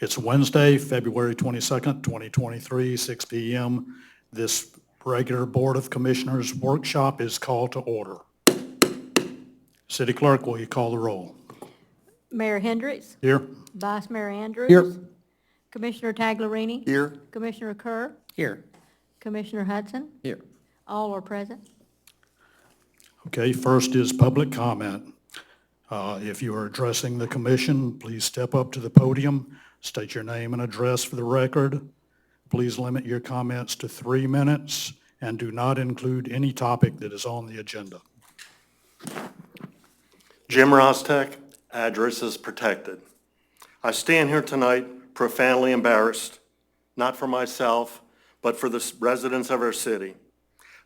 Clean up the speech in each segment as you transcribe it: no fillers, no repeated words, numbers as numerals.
It's Wednesday, February 22nd, 2023, 6 p.m. This regular Board of Commissioners workshop is called to order. City Clerk, will you call the roll? Mayor Hendricks. Here. Vice Mayor Andrews. Here. Commissioner Taglerini. Here. Commissioner Kerr. Here. Commissioner Hudson. Here. All are present. Okay, first is public comment. If you are addressing the commission, please step up to the podium, state your name and address for the record. Please limit your comments to 3 minutes and do not include any topic that is on the agenda. Jim Rostek, address is protected. I stand here tonight profoundly embarrassed, not for myself, but for the residents of our city,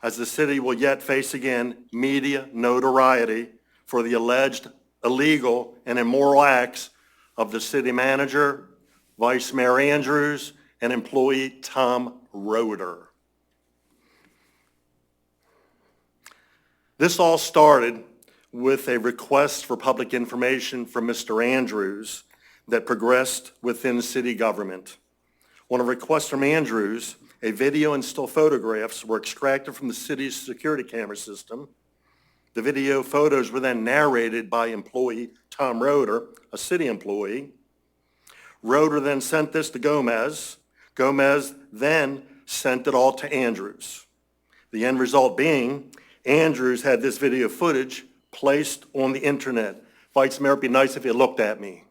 as the city will yet face again media notoriety for the alleged illegal and immoral acts of the city manager, Vice Mayor Andrews, and employee Tom Roeder. This all started with a request for public information from Mr. Andrews that progressed within city government. On a request from Andrews, a video and still photographs were extracted from the city's security camera system. The video photos were then narrated by employee Tom Roeder, a city employee. Roeder then sent this to Gomez. Gomez then sent it all to Andrews. The end result being, Andrews had this video footage placed on the internet. Vice Mayor, it'd be nice if you looked at me.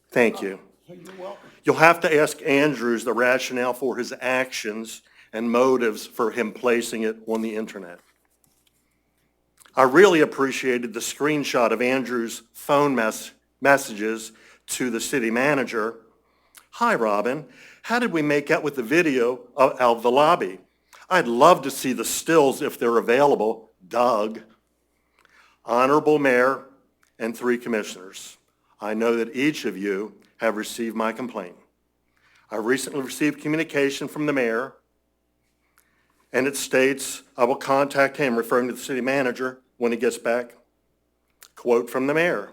Thank you. You're welcome. You'll have to ask Andrews the rationale for his actions and motives for him placing it on the internet. I really appreciated the screenshot of Andrews' phone messages to the city manager. Hi, Robin. How did we make out with the video of the lobby? I'd love to see the stills if they're available. Doug. Honorable Mayor and 3 commissioners, I know that each of you have received my complaint. I recently received communication from the mayor, and it states, I will contact him, referring to the city manager, when he gets back. Quote from the mayor,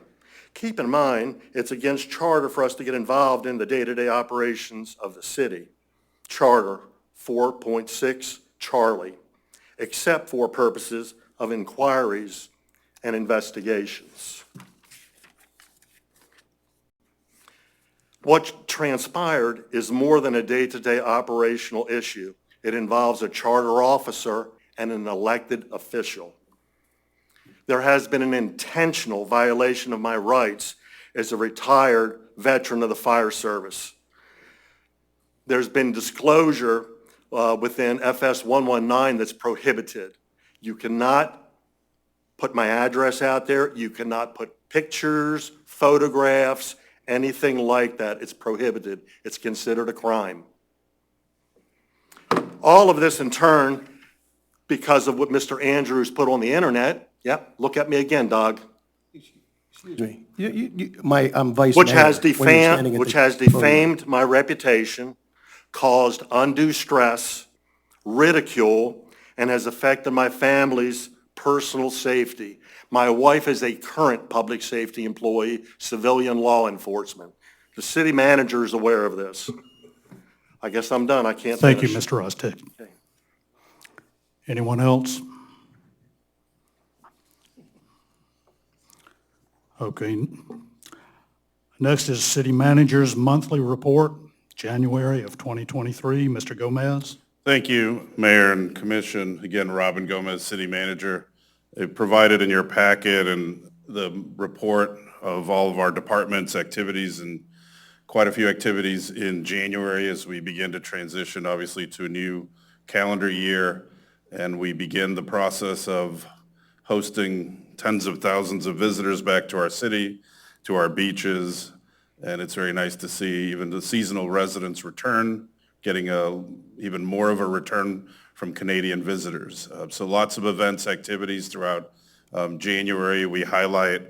keep in mind, it's against charter for us to get involved in the day-to-day operations of the city. Charter 4.6 Charlie, except for purposes of inquiries and investigations. What transpired is more than a day-to-day operational issue. It involves a charter officer and an elected official. There has been an intentional violation of my rights as a retired veteran of the fire service. There's been disclosure within FS 119 that's prohibited. You cannot put my address out there. You cannot put pictures, photographs, anything like that. It's prohibited. It's considered a crime. All of this in turn because of what Mr. Andrews put on the internet. Yep, look at me again, dog. Excuse me. I'm Vice Which Mayor. has when you're standing at which the has podium. defamed my reputation, caused undue stress, ridicule, and has affected my family's personal safety. My wife is a current public safety employee, civilian law enforcement. The city manager is aware of this. I guess I'm done. I can't Thank you, finish. Mr. Rostek. Okay. Anyone else? Okay. Next is City Manager's Monthly Report, January of 2023. Mr. Gomez. Thank you, Mayor and Commission. Again, Robin Gomez, City Manager. It provided in your packet and the report of all of our departments' activities and quite a few activities in January as we begin to transition, obviously, to a new calendar year, and we begin the process of hosting tens of thousands of visitors back to our city, to our beaches, and it's very nice to see even the seasonal residents return, getting even more of a return from Canadian visitors. So lots of events, activities throughout January. We highlight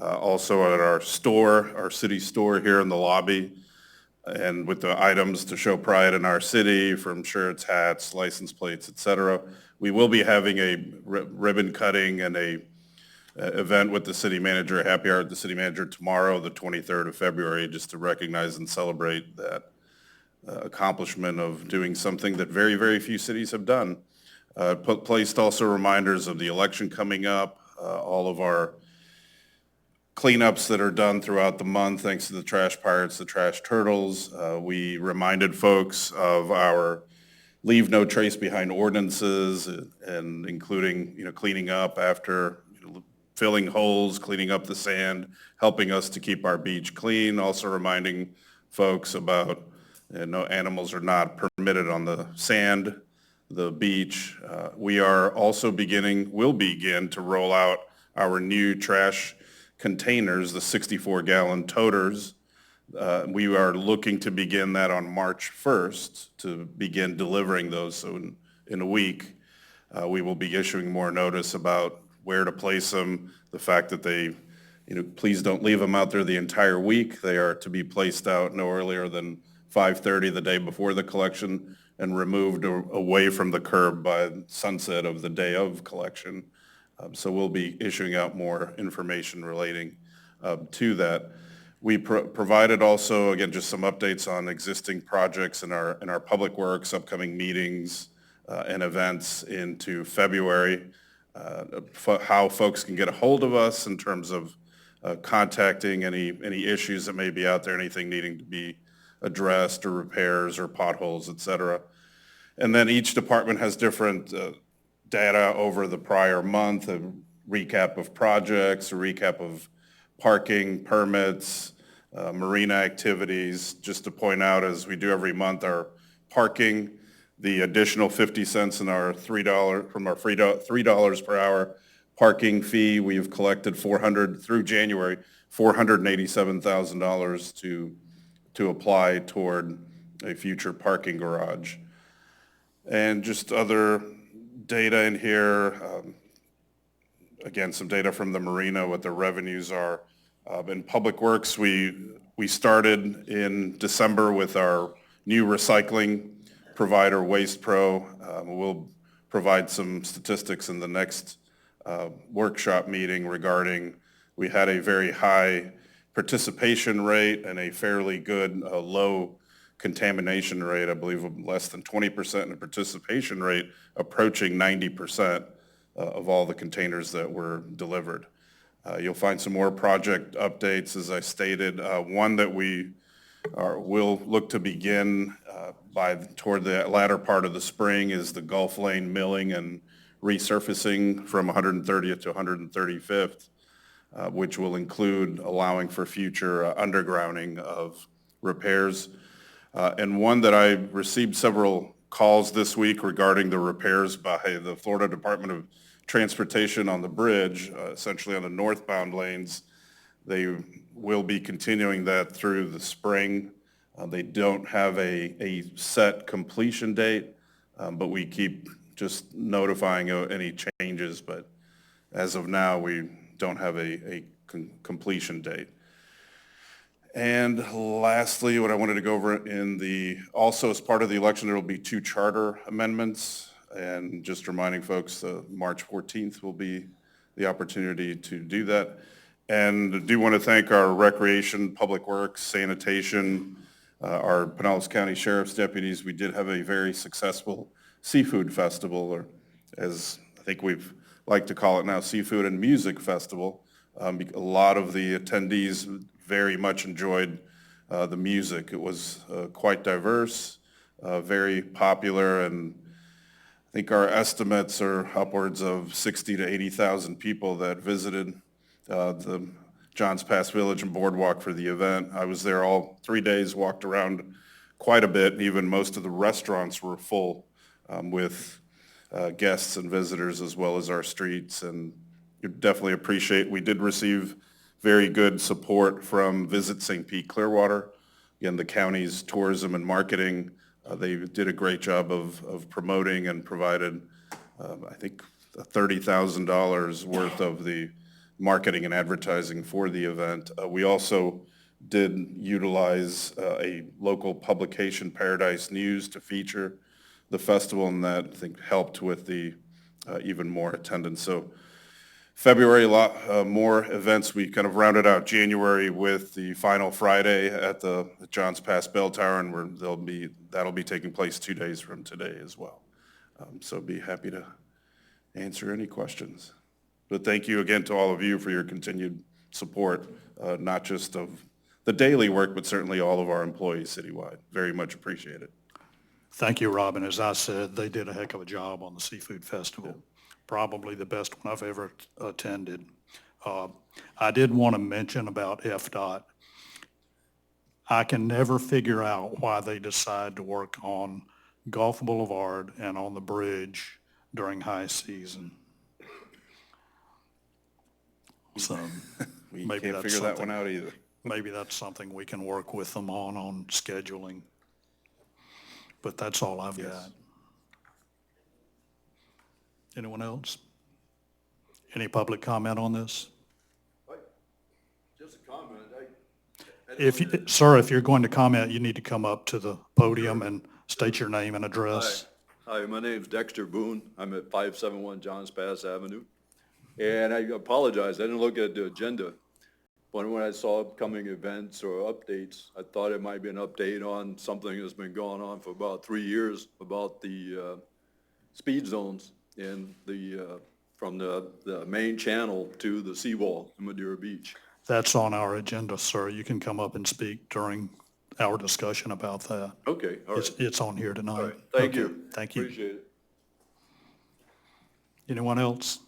also at our store, our city store here in the lobby, and with the items to show pride in our city, from shirts, hats, license plates, et cetera. We will be having a ribbon cutting and a event with the city manager, happy hour with the city manager tomorrow, the 23rd of February, just to recognize and celebrate that accomplishment of doing something that very, very few cities have done. Placed also reminders of the election coming up, all of our cleanups that are done throughout the month, thanks to the trash pirates, the trash turtles. We reminded folks of our leave no trace behind ordinances and including, cleaning up after, filling holes, cleaning up the sand, helping us to keep our beach clean. Also reminding folks about, no animals are not permitted on the sand, the beach. We are also will begin to roll out our new trash containers, the 64-gallon toters. We are looking to begin that on March 1st to begin delivering those. So in a week, we will be issuing more notice about where to place them, the fact that they, please don't leave them out there the entire week. They are to be placed out no earlier than 5:30 the day before the collection and removed away from the curb by sunset of the day of collection. So we'll be issuing out more information relating to that. We provided also, again, just some updates on existing projects in our public works, upcoming meetings and events into February, how folks can get a hold of us in terms of contacting any issues that may be out there, anything needing to be addressed or repairs or potholes, et cetera. And then each department has different data over the prior month, a recap of projects, a recap of parking, permits, marina activities. Just to point out, as we do every month, our parking, the additional 50 cents in our $3 per hour parking fee, we have collected through January, $487,000 to apply toward a future parking garage. And just other data in here, again, some data from the marina, what the revenues are. In Public Works, we started in December with our new recycling provider, Waste Pro. We'll provide some statistics in the next workshop meeting regarding, we had a very high participation rate and a fairly good low contamination rate, I believe of less than 20%, and a participation rate approaching 90% of all the containers that were delivered. You'll find some more project updates, as I stated. One that we will look to begin toward the latter part of the spring is the Gulf Lane milling and resurfacing from 130th to 135th, which will include allowing for future undergrounding of repairs. And one that I received several calls this week regarding the repairs by the Florida Department of Transportation on the bridge, essentially on the northbound lanes. They will be continuing that through the spring. They don't have a set completion date, but we keep just notifying any changes. But as of now, we don't have a completion date. And lastly, what I wanted to go over also as part of the election, there will be 2 charter amendments. And just reminding folks, March 14th will be the opportunity to do that. And I do want to thank our Recreation, Public Works, Sanitation, our Pinellas County Sheriff's deputies. We did have a very successful seafood festival, or as I think we've like to call it now, Seafood and Music Festival. A lot of the attendees very much enjoyed the music. It was quite diverse, very popular, and I think our estimates are upwards of 60 to 80,000 people that visited the Johns Pass Village and Boardwalk for the event. I was there all 3 days, walked around quite a bit, and even most of the restaurants were full with guests and visitors, as well as our streets. And you definitely appreciate, we did receive very good support from Visit St. Pete Clearwater, again, the county's tourism and marketing. They did a great job of promoting and provided, I think, $30,000 worth of the marketing and advertising for the event. We also did utilize a local publication, Paradise News, to feature the festival, and that, I think, helped with the even more attendance. So February, a lot more events. We kind of rounded out January with the final Friday at the Johns Pass Bell Tower, and that'll be taking place 2 days from today as well. So be happy to answer any questions. But thank you again to all of you for your continued support, not just of the daily work, but certainly all of our employees citywide. Very much appreciated. Thank you, Robin. As I said, they did a heck of a job on the Seafood Festival. Probably the best one I've ever attended. I did want to mention about FDOT. I can never figure out why they decide to work on Gulf Boulevard and on the bridge during high season. So We maybe can't that's figure that something, one out either. maybe that's something we can work with them on scheduling. But that's all I've got. Anyone else? Any public comment on this? Just a comment. Sir, if you're going to comment, you need to come up to the podium and state your name and address. Hi, my name's Dexter Boone. I'm at 571 Johns Pass Avenue. And I apologize, I didn't look at the agenda. But when I saw upcoming events or updates, I thought it might be an update on something that's been going on for about 3 years about the speed zones in from the main channel to the seawall in Madeira Beach. That's on our agenda, sir. You can come up and speak during our discussion about that. Okay, all right. It's on here tonight. All right, thank Okay, you. Thank you. Appreciate it. Anyone else?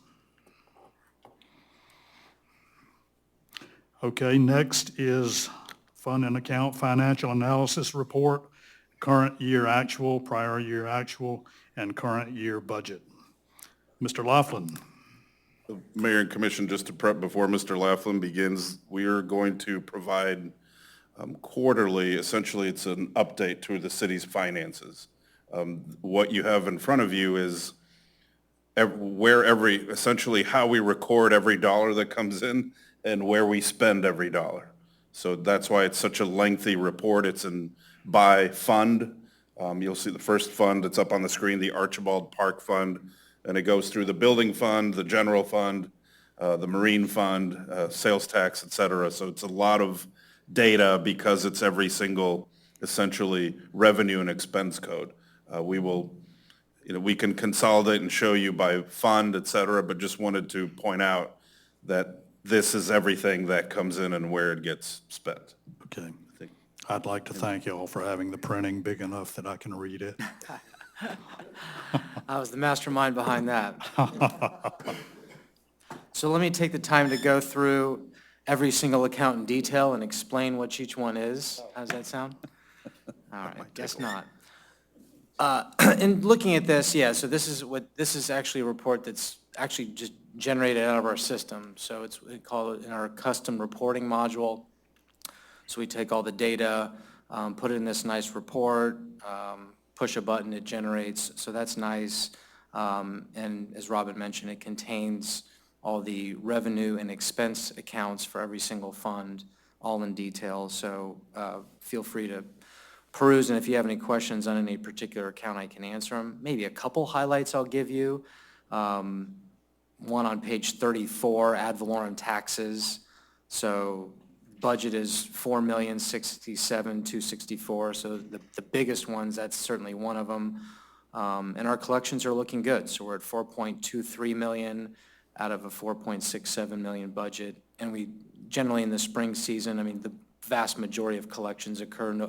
Okay, next is Fund and Account Financial Analysis Report, current year actual, prior year actual, and current year budget. Mr. Laughlin. Mayor and Commission, just to prep before Mr. Laughlin begins, we are going to provide quarterly, essentially it's an update to the city's finances. What you have in front of you is essentially how we record every dollar that comes in and where we spend every dollar. So that's why it's such a lengthy report. It's by fund. You'll see the first fund, it's up on the screen, the Archibald Park Fund, and it goes through the building fund, the general fund, the marine fund, sales tax, et cetera. So it's a lot of data because it's every single, essentially, revenue and expense code. We can consolidate and show you by fund, et cetera, but just wanted to point out that this is everything that comes in and where it gets spent. Okay. I'd like to thank you all for having the printing big enough that I can read it. I was the mastermind behind that. So let me take the time to go through every single account in detail and explain what each one is. How does that sound? All right, guess not. In looking at this, so this is actually a report that's actually just generated out of our system. So we call it in our custom reporting module. So we take all the data, put it in this nice report, push a button, it generates. So that's nice. And as Robin mentioned, it contains all the revenue and expense accounts for every single fund, all in detail. So feel free to peruse, and if you have any questions on any particular account, I can answer them. Maybe a couple highlights I'll give you. One on page 34, ad valorem taxes. So budget is $4,067,264. So the biggest ones, that's certainly one of them. And our collections are looking good. So we're at 4.23 million out of a 4.67 million budget. And we generally in the spring season, the vast majority of collections occur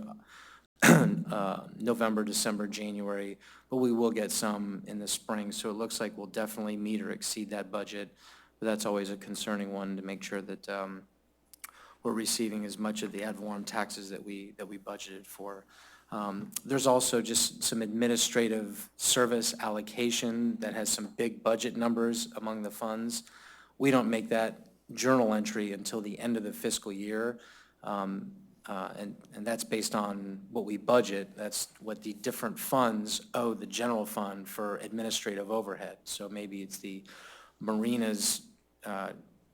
November, December, January, but we will get some in the spring. So it looks like we'll definitely meet or exceed that budget. But that's always a concerning one, to make sure that we're receiving as much of the ad valorem taxes that we budgeted for. There's also just some administrative service allocation that has some big budget numbers among the funds. We don't make that journal entry until the end of the fiscal year. And that's based on what we budget. That's what the different funds owe the general fund for administrative overhead. So maybe it's the marina's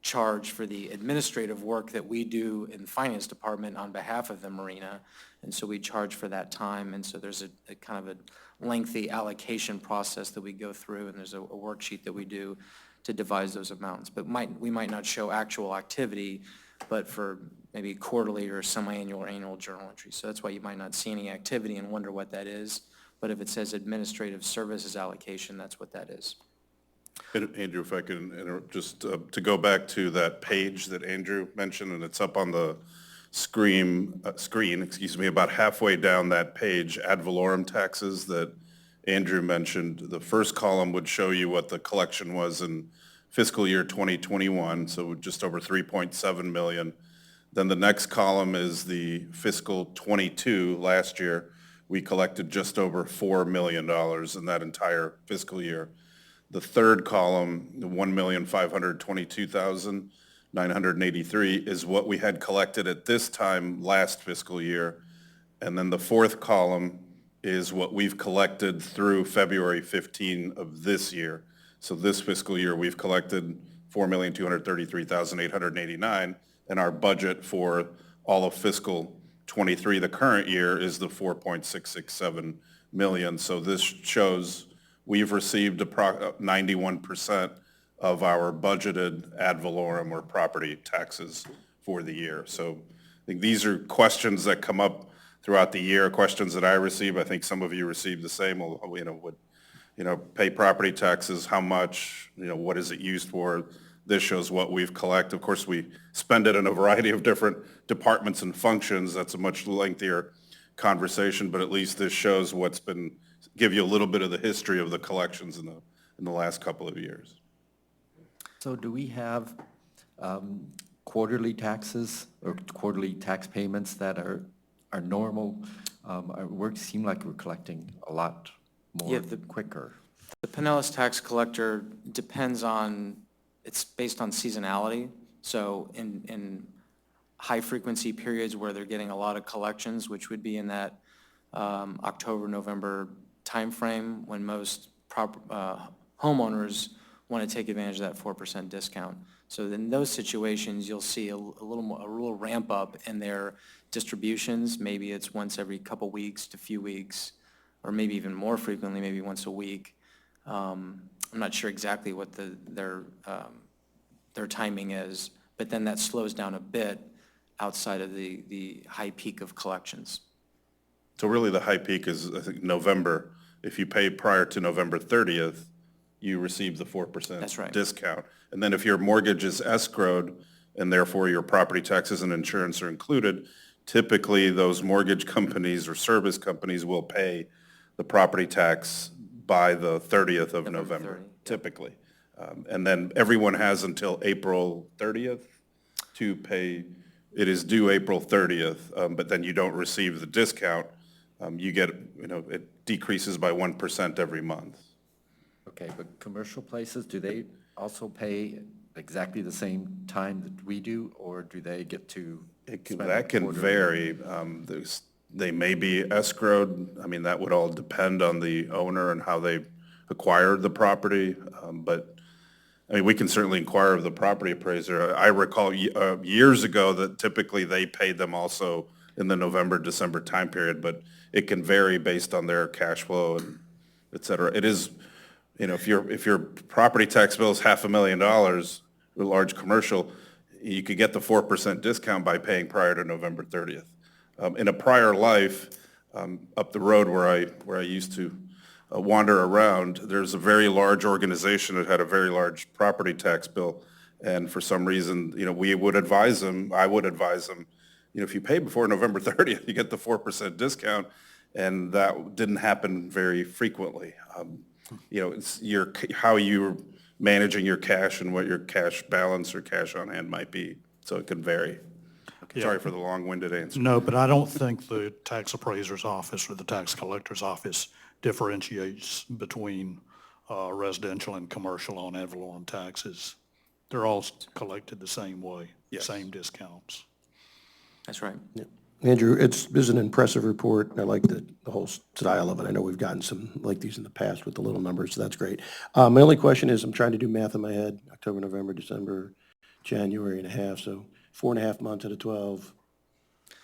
charge for the administrative work that we do in the finance department on behalf of the marina. And so we charge for that time. And so there's a kind of a lengthy allocation process that we go through, and there's a worksheet that we do to devise those amounts. But we might not show actual activity, but for maybe quarterly or semi-annual or annual journal entries. So that's why you might not see any activity and wonder what that is. But if it says administrative services allocation, that's what that is. And Andrew, if I can interrupt, just to go back to that page that Andrew mentioned, and it's up on the screen, about halfway down that page, ad valorem taxes that Andrew mentioned. The first column would show you what the collection was in fiscal year 2021, so just over 3.7 million. Then the next column is the fiscal 22, last year. We collected just over $4 million in that entire fiscal year. The third column, the 1,522,983, is what we had collected at this time last fiscal year. And then the fourth column is what we've collected through February 15 of this year. So this fiscal year, we've collected 4,233,889, and our budget for all of fiscal 23, the current year, is the 4.667 million. So this shows we've received 91% of our budgeted ad valorem or property taxes for the year. So I think these are questions that come up throughout the year, questions that I receive. I think some of you receive the same, pay property taxes, how much, what is it used for? This shows what we've collected. Of course, we spend it in a variety of different departments and functions. That's a much lengthier conversation, but at least this shows give you a little bit of the history of the collections in the last couple of years. So do we have quarterly taxes or quarterly tax payments that are normal? Our work seem like we're collecting a lot more quicker. The Pinellas tax collector depends on, it's based on seasonality. So in high-frequency periods where they're getting a lot of collections, which would be in that October, November timeframe, when most homeowners want to take advantage of that 4% discount. So in those situations, you'll see a real ramp up in their distributions. Maybe it's once every couple weeks to few weeks, or maybe even more frequently, maybe once a week. I'm not sure exactly what their timing is, but then that slows down a bit outside of the high peak of collections. So really the high peak is, I think, November. If you pay prior to November 30th, you receive the 4% That's right. discount. And then if your mortgage is escrowed, and therefore your property taxes and insurance are included, typically those mortgage companies or service companies will pay the property tax by the 30th of November, 30, typically. And then everyone has until April 30th to pay. It is due April 30th, but then you don't receive the discount. You get, it decreases by 1% every month. Okay, but commercial places, do they also pay exactly the same time that we do, or do they get to spend That can quarterly? vary. They may be escrowed. I mean, that would all depend on the owner and how they acquired the property. But, I mean, we can certainly inquire of the property appraiser. I recall years ago that typically they paid them also in the November, December time period, but it can vary based on their cash flow and et cetera. It is, if your property tax bill is $500,000, a large commercial, you could get the 4% discount by paying prior to November 30th. In a prior life, up the road where I used to wander around, there's a very large organization that had a very large property tax bill. And for some reason, we would advise them, I would advise them, if you pay before November 30th, you get the 4% discount. And that didn't happen very frequently. It's how you're managing your cash and what your cash balance or cash on hand might be. So it can vary. Sorry for the long-winded answer. No, but I don't think the tax appraiser's office or the tax collector's office differentiates between residential and commercial on ad valorem taxes. They're all collected the same way, Yes. same discounts. That's right. Andrew, this is an impressive report, and I like the whole style of it. I know we've gotten some like these in the past with the little numbers, so that's great. My only question is, I'm trying to do math in my head, October, November, December, January and a half, so 4.5 months out of 12,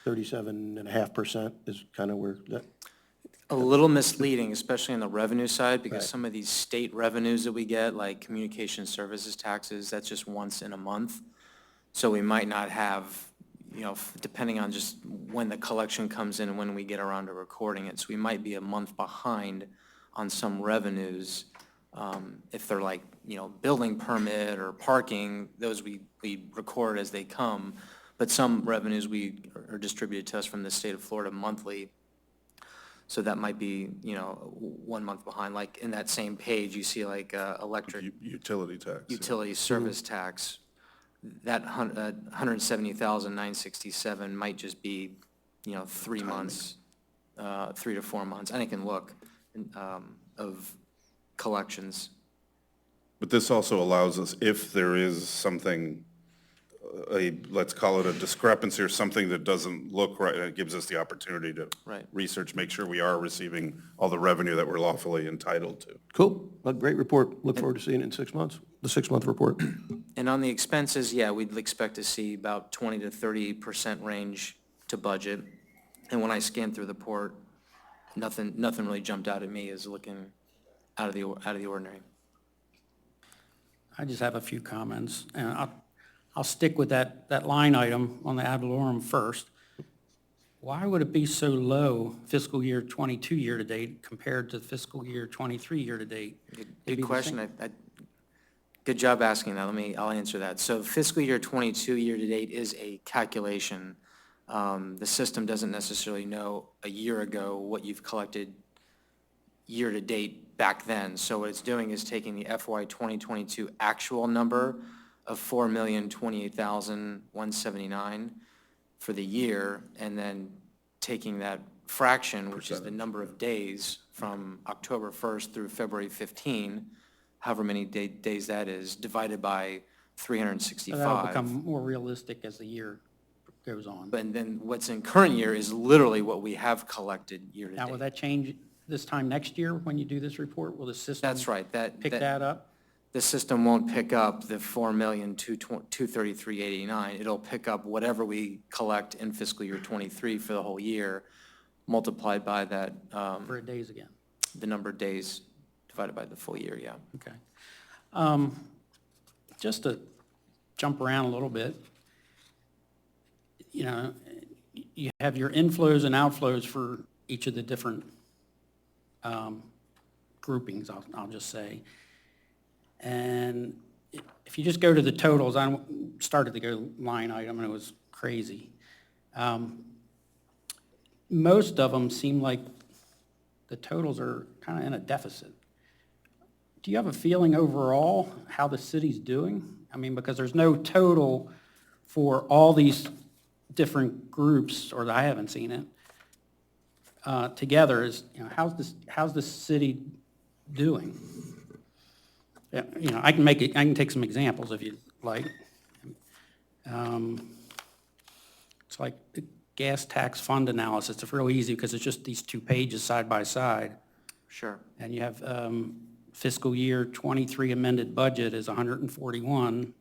37.5% is kind of where that, A little misleading, especially on the revenue side, because some of these state revenues that we get, like communication services taxes, that's just once in a month. So we might not have, depending on just when the collection comes in and when we get around to recording it. So we might be a month behind on some revenues. If they're like, building permit or parking, those we record as they come. But some revenues are distributed to us from the state of Florida monthly. So that might be, 1 month behind. Like in that same page, you see like electric Utility tax. yeah. utility service tax. That 170,967 might just be, 3 months, 3 to 4 months. And I can look of collections. But this also allows us, if there is something, let's call it a discrepancy or something that doesn't look right, it gives us the opportunity to Right. research, make sure we are receiving all the revenue that we're lawfully entitled to. Cool, a great report. Look forward to seeing it in 6 months, the 6-month report. And on the expenses, yeah, we'd expect to see about 20 to 30% range to budget. And when I scanned through the report, nothing really jumped out at me as looking out of the ordinary. I just have a few comments, and I'll stick with that line item on the ad valorem first. Why would it be so low fiscal year '22 year-to-date compared to fiscal year '23 year-to-date? Good question. Good job asking that. I'll answer that. So fiscal year '22 year-to-date is a calculation. The system doesn't necessarily know a year ago what you've collected year-to-date back then. So what it's doing is taking the FY 2022 actual number of $4,028,179 for the year, and then taking that fraction, which is the number of days from October 1st through February 15, however many days that is, divided by So 365. that'll become more realistic as the year goes on. But then what's in current year is literally what we have collected year-to-date. Now, will that change this time next year when you do this report? Will the system? That's right. Pick that up? The system won't pick up the $4,233,089. It'll pick up whatever we collect in fiscal year '23 for the whole year, multiplied by that, For days again? the number of days divided by the full year, yeah. Okay. Just to jump around a little bit, you have your inflows and outflows for each of the different groupings, I'll just say. And if you just go to the totals, I started to go line item, and it was crazy. Most of them seem like the totals are kind of in a deficit. Do you have a feeling overall how the city's doing? I mean, because there's no total for all these different groups, or I haven't seen it, together. How's the city doing? Yeah, I can take some examples if you'd like. It's like the gas tax fund analysis. It's real easy because it's just these 2 pages side by side. Sure. And you have fiscal year '23 amended budget is 141.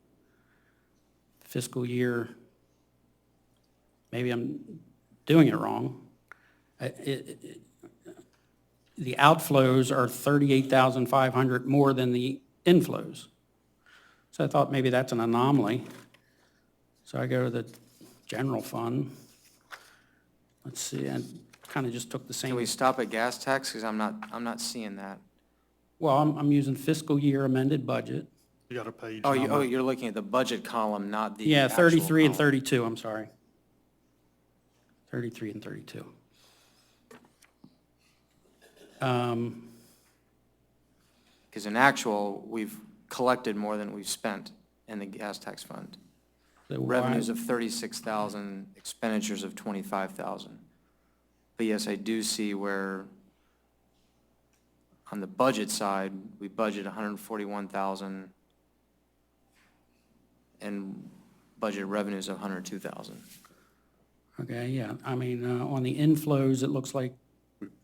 Fiscal year, maybe I'm doing it wrong. The outflows are 38,500 more than the inflows. So I thought maybe that's an anomaly. So I go to the general fund. Let's see, I kind of just took the Can same. we stop at gas tax? Because I'm not seeing that. Well, I'm using fiscal year amended budget. You got a page Oh, number. you're looking at the budget column, not the Yeah, actual 33 and column. 32, I'm sorry. 33 and 32. Because in actual, we've collected more than we've spent in the gas tax fund. So why- Revenues of 36,000, expenditures of 25,000. But yes, I do see where on the budget side, we budget 141,000 and budget revenues of 102,000. Okay, yeah, I mean, on the inflows, it looks like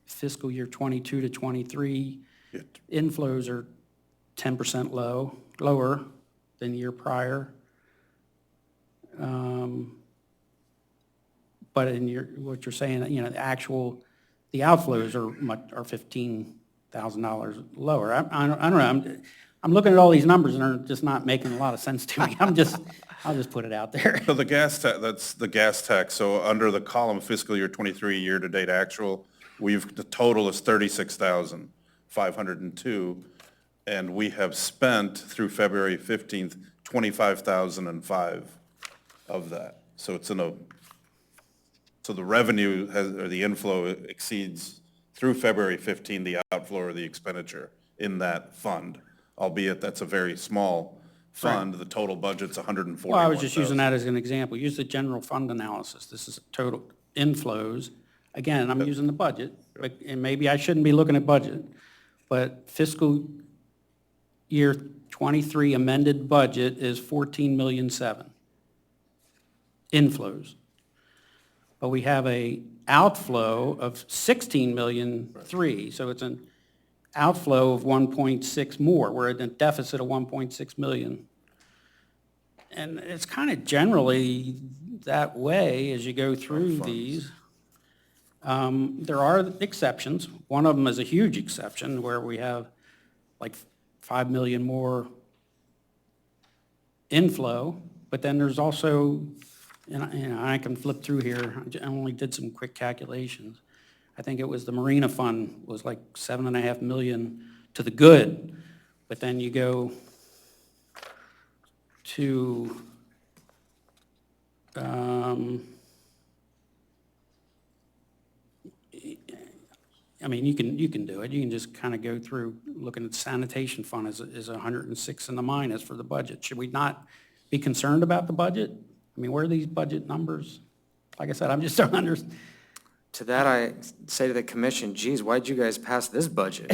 fiscal year '22 to '23, Yeah. inflows are 10% lower than the year prior. But in what you're saying, the actual the outflows are $15,000 lower. I don't know, I'm looking at all these numbers and they're just not making a lot of sense to me. I'll just put it out there. So the gas tax, that's the gas tax. So under the column fiscal year 23 year-to-date actual, the total is 36,502, and we have spent through February 15th, 25,005 of that. So it's so the revenue or the inflow exceeds through February 15, the outflow or the expenditure in that fund, albeit that's a very small fund. The total budget's 141,000. Well, I was just using that as an example. Use the general fund analysis. This is total inflows. Again, I'm using the budget, and maybe I shouldn't be looking at budget, but fiscal year 23 amended budget is 14,700,000 inflows. But we have a outflow of 16,300,000, so it's an outflow of 1.6 more. We're at a deficit of 1.6 million. And it's kind of generally that way as you go through these. There are exceptions. One of them is a huge exception where we have like 5 million more inflow, but then there's also, and I can flip through here, I only did some quick calculations. I think it was the Marina Fund was like 7.5 million to the good, but then you go to, I mean, you can do it. You can just kind of go through, looking at the sanitation fund is 106 in the minus for the budget. Should we not be concerned about the budget? I mean, where are these budget numbers? Like I said, I'm just don't understand. To that, I say to the commission, geez, why'd you guys pass this budget?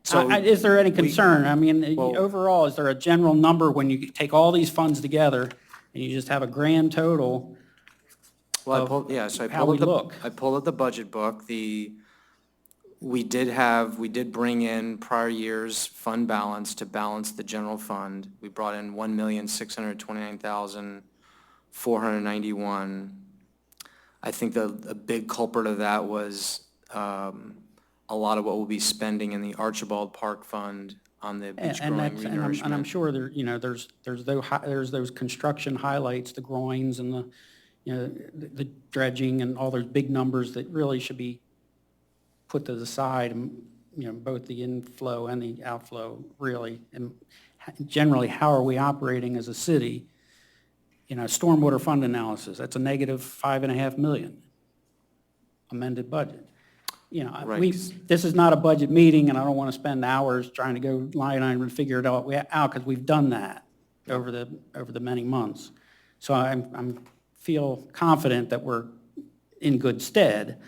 So Is there any concern? I mean, well- overall, is there a general number when you take all these funds together and you just have a grand total? Well, I of pulled, yeah, so I how pulled we up look. I pulled up the budget book. We did bring in prior year's fund balance to balance the general fund. We brought in 1,629,491. I think the big culprit of that was a lot of what we'll be spending in the Archibald Park Fund on the beach growing renourishment. And I'm sure there, there's those construction highlights, the groins and the, the dredging and all those big numbers that really should be put to the side, and, both the inflow and the outflow really. And generally, how are we operating as a city? Stormwater fund analysis, that's a negative 5.5 million amended budget. Right. This is not a budget meeting, and I don't want to spend hours trying to go line item and figure it out, because we've done that over the many months. So I'm feel confident that we're in good stead.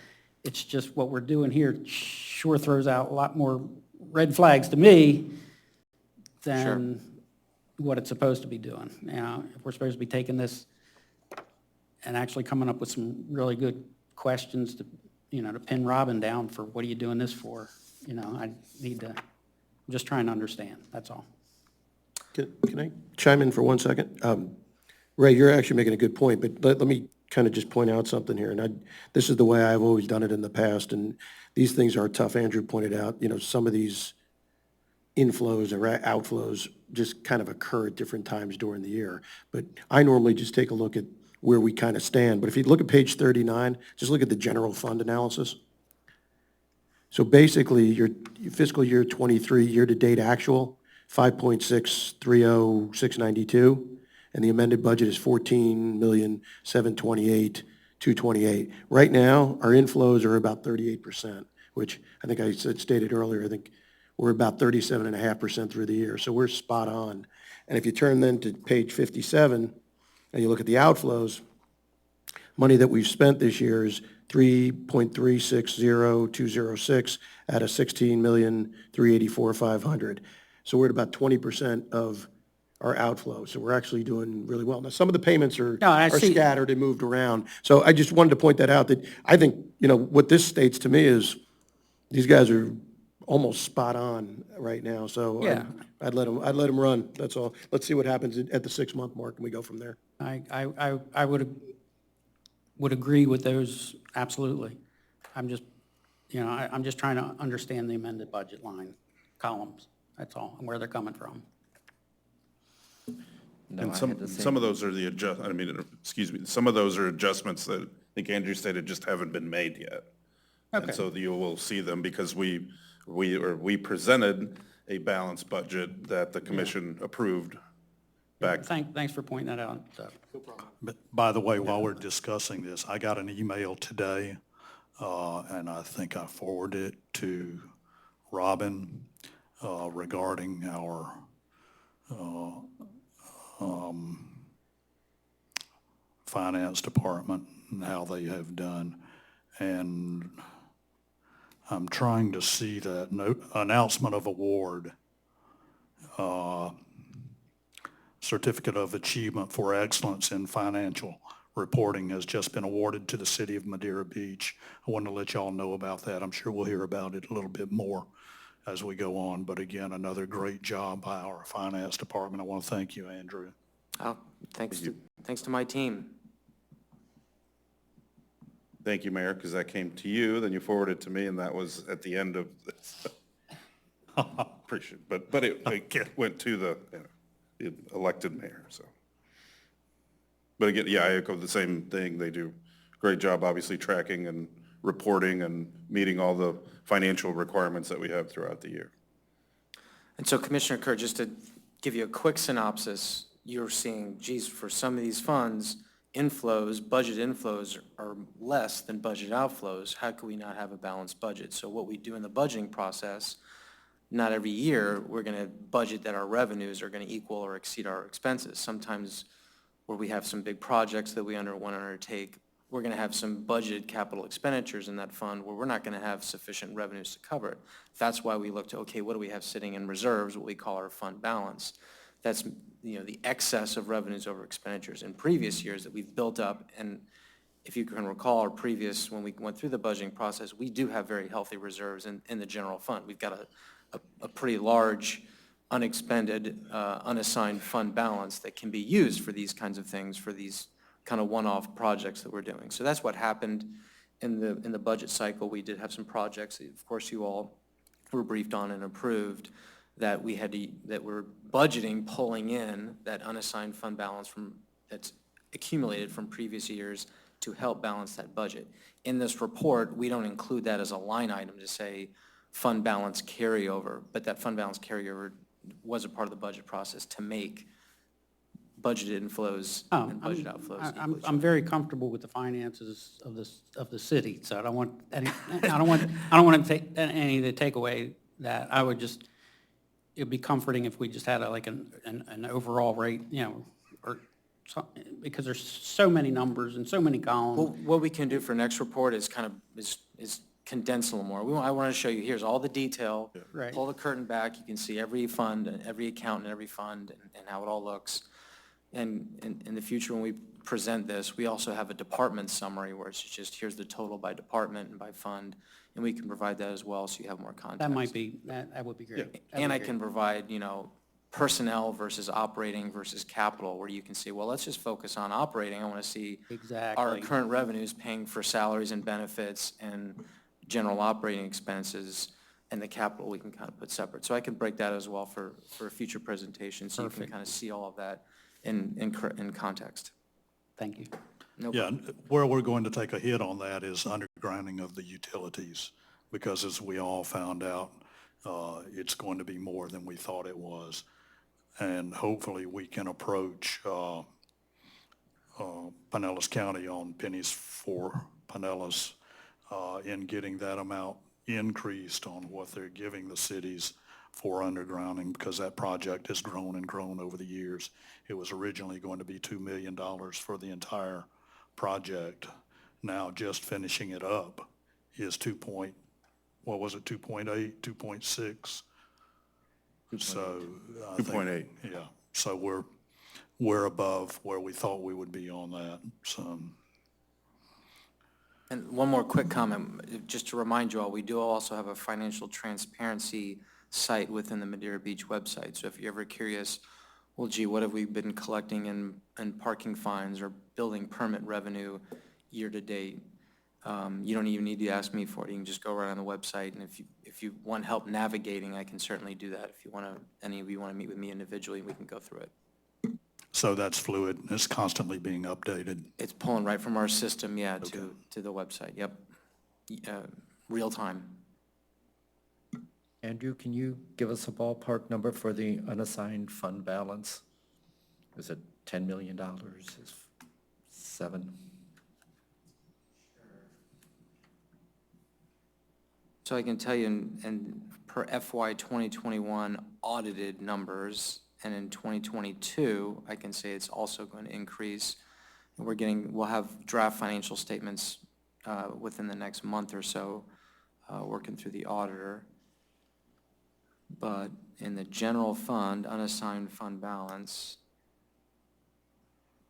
It's just what we're doing here sure throws out a lot more red flags to me than what it's supposed to be doing. If we're supposed to be taking this and actually coming up with some really good questions to, to pin Robin down for what are you doing this for? I'm just trying to understand, that's all. Can I chime in for 1 second? Ray, you're actually making a good point, but let me kind of just point out something here. And this is the way I've always done it in the past, and these things are tough. Andrew pointed out, some of these inflows or outflows just kind of occur at different times during the year. But I normally just take a look at where we kind of stand. But if you look at page 39, just look at the general fund analysis. So basically, your fiscal year 23 year-to-date actual, 5.630692, and the amended budget is 14,728,228. Right now, our inflows are about 38%, which I think I stated earlier. I think we're about 37.5% through the year, so we're spot on. And if you turn then to page 57 and you look at the outflows, money that we've spent this year is 3.360206 out of 16,384,500. So we're at about 20% of our outflow. So we're actually doing really well. Now, some of the payments are scattered and moved around. So I just wanted to point that out, that I think, what this states to me is these guys are almost spot on right now. So Yeah. I'd let them run. That's all. Let's see what happens at the 6-month mark, and we go from there. I would would agree with those, absolutely. I'm just, I'm just trying to understand the amended budget line columns, that's all, and where they're coming from. No, And I had some the same. of those are some of those are adjustments that I think Andrew stated just haven't been made yet. Okay. And so you will see them because we presented a balanced budget that the commission approved back. Thanks for pointing that out. So. But by the way, while we're discussing this, I got an email today, and I think I forwarded it to Robin, regarding our finance department and how they have done. And I'm trying to see that announcement of award, Certificate of Achievement for Excellence in Financial Reporting has just been awarded to the city of Madeira Beach. I wanted to let y'all know about that. I'm sure we'll hear about it a little bit more as we go on. But again, another great job by our finance department. I want to thank you, Andrew. Oh, thanks to my team. Thank you, Mayor, because that came to you, then you forwarded it to me, and that was at the end of this. Appreciate it, but it went to the elected mayor, so. But again, yeah, I echo the same thing. They do a great job, obviously, tracking and reporting and meeting all the financial requirements that we have throughout the year. And so Commissioner Kerr, just to give you a quick synopsis, you're seeing, geez, for some of these funds, budget inflows are less than budget outflows. How could we not have a balanced budget? So what we do in the budgeting process, not every year, we're going to budget that our revenues are going to equal or exceed our expenses. Sometimes where we have some big projects that we want to undertake, we're going to have some budgeted capital expenditures in that fund where we're not going to have sufficient revenues to cover it. That's why we look to, okay, what do we have sitting in reserves, what we call our fund balance. That's, the excess of revenues over expenditures in previous years that we've built up. And if you can recall our previous, when we went through the budgeting process, we do have very healthy reserves in the general fund. We've got a pretty large unexpended, unassigned fund balance that can be used for these kinds of things, for these kind of one-off projects that we're doing. So that's what happened in the budget cycle. We did have some projects that, of course, you all were briefed on and approved that we're budgeting pulling in that unassigned fund balance that's accumulated from previous years to help balance that budget. In this report, we don't include that as a line item to say fund balance carryover, but that fund balance carryover was a part of the budget process to make budgeted inflows and budget outflows equal each I'm other. very comfortable with the finances of the city, so I don't want to take any to take away that. I would just, it'd be comforting if we just had an overall rate, or because there's so many numbers and so many columns. Well, what we can do for next report is kind of is condense a little more. I want to show you, here's all the detail. Right. Pull the curtain back, you can see every fund, and every account and every fund, and how it all looks. And in the future, when we present this, we also have a department summary where it's just, here's the total by department and by fund, and we can provide that as well, so you have more context. That might be, that would be great. That'd And be I great. can provide, personnel versus operating versus capital, where you can say, well, let's just focus on operating. I want to see our Exactly. current revenues paying for salaries and benefits and general operating expenses, and the capital we can kind of put separate. So I can break that as well for a future presentation, so you can Perfect. kind of see all of that in context. Thank you. No Yeah, problem. where we're going to take a hit on that is undergrounding of the utilities, because as we all found out, it's going to be more than we thought it was. And hopefully we can approach Pinellas County on pennies for Pinellas in getting that amount increased on what they're giving the cities for undergrounding, because that project has grown and grown over the years. It was originally going to be $2 million for the entire project. Now just finishing it up is 2.8, 2.6? So I think, 2.8. yeah, so we're above where we thought we would be on that, so. And one more quick comment, just to remind you all, we do also have a financial transparency site within the Madeira Beach website. So if you're ever curious, well, gee, what have we been collecting in parking fines or building permit revenue? year-to-date. You don't even need to ask me for it. You can just go right on the website, and if you want help navigating, I can certainly do that. If you want to, any of you want to meet with me individually, we can go through it. So that's fluid, and it's constantly being updated. It's pulling right from our system, yeah, to the website, yep. Real time. Andrew, can you give us a ballpark number for the unassigned fund balance? Is it $10 million? Is 7? So I can tell you, in per FY 2021 audited numbers, and in 2022, I can say it's also going to increase. And we'll have draft financial statements within the next month or so, working through the auditor. But in the general fund, unassigned fund balance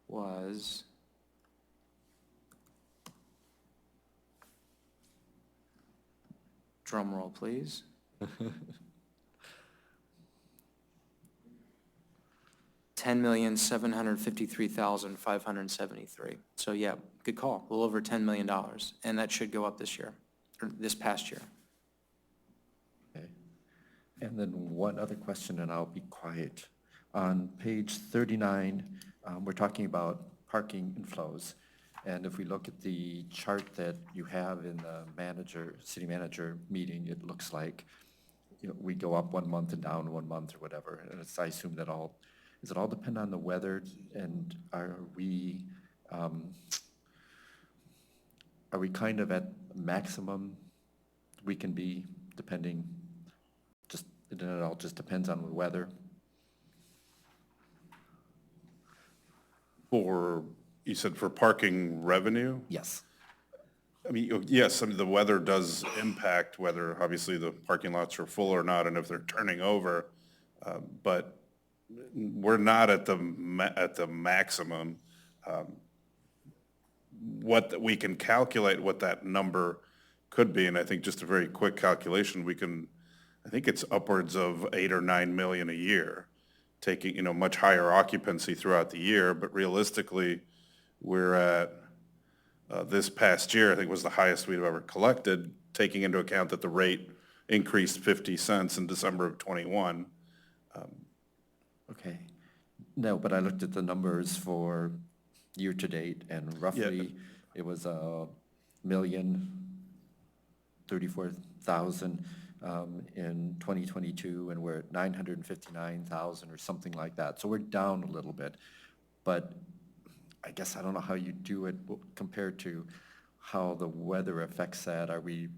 was drum roll, please. $10,753,573. So yeah, good call. A little over $10 million, and that should go up this year, or this past year. Okay. And then one other question, and I'll be quiet. On page 39, we're talking about parking inflows. And if we look at the chart that you have in the city manager meeting, it looks like, we go up 1 month and down 1 month or whatever. And I assume does it all depend on the weather? And are we kind of at maximum we can be depending, it all just depends on the weather? You said for parking revenue? Yes. I mean, yes, I mean, the weather does impact whether, obviously, the parking lots are full or not, and if they're turning over. But we're not at the maximum. We can calculate what that number could be, and I think just a very quick calculation, I think it's upwards of 8 or 9 million a year, taking, much higher occupancy throughout the year, but realistically, we're at, this past year, I think was the highest we've ever collected, taking into account that the rate increased 50 cents in December of '21. Okay. No, but I looked at the numbers for year-to-date, and roughly it was 1,034,000 in 2022, and we're at 959,000 or something like that. So we're down a little bit, but I guess I don't know how you do it compared to how the weather affects that. Are we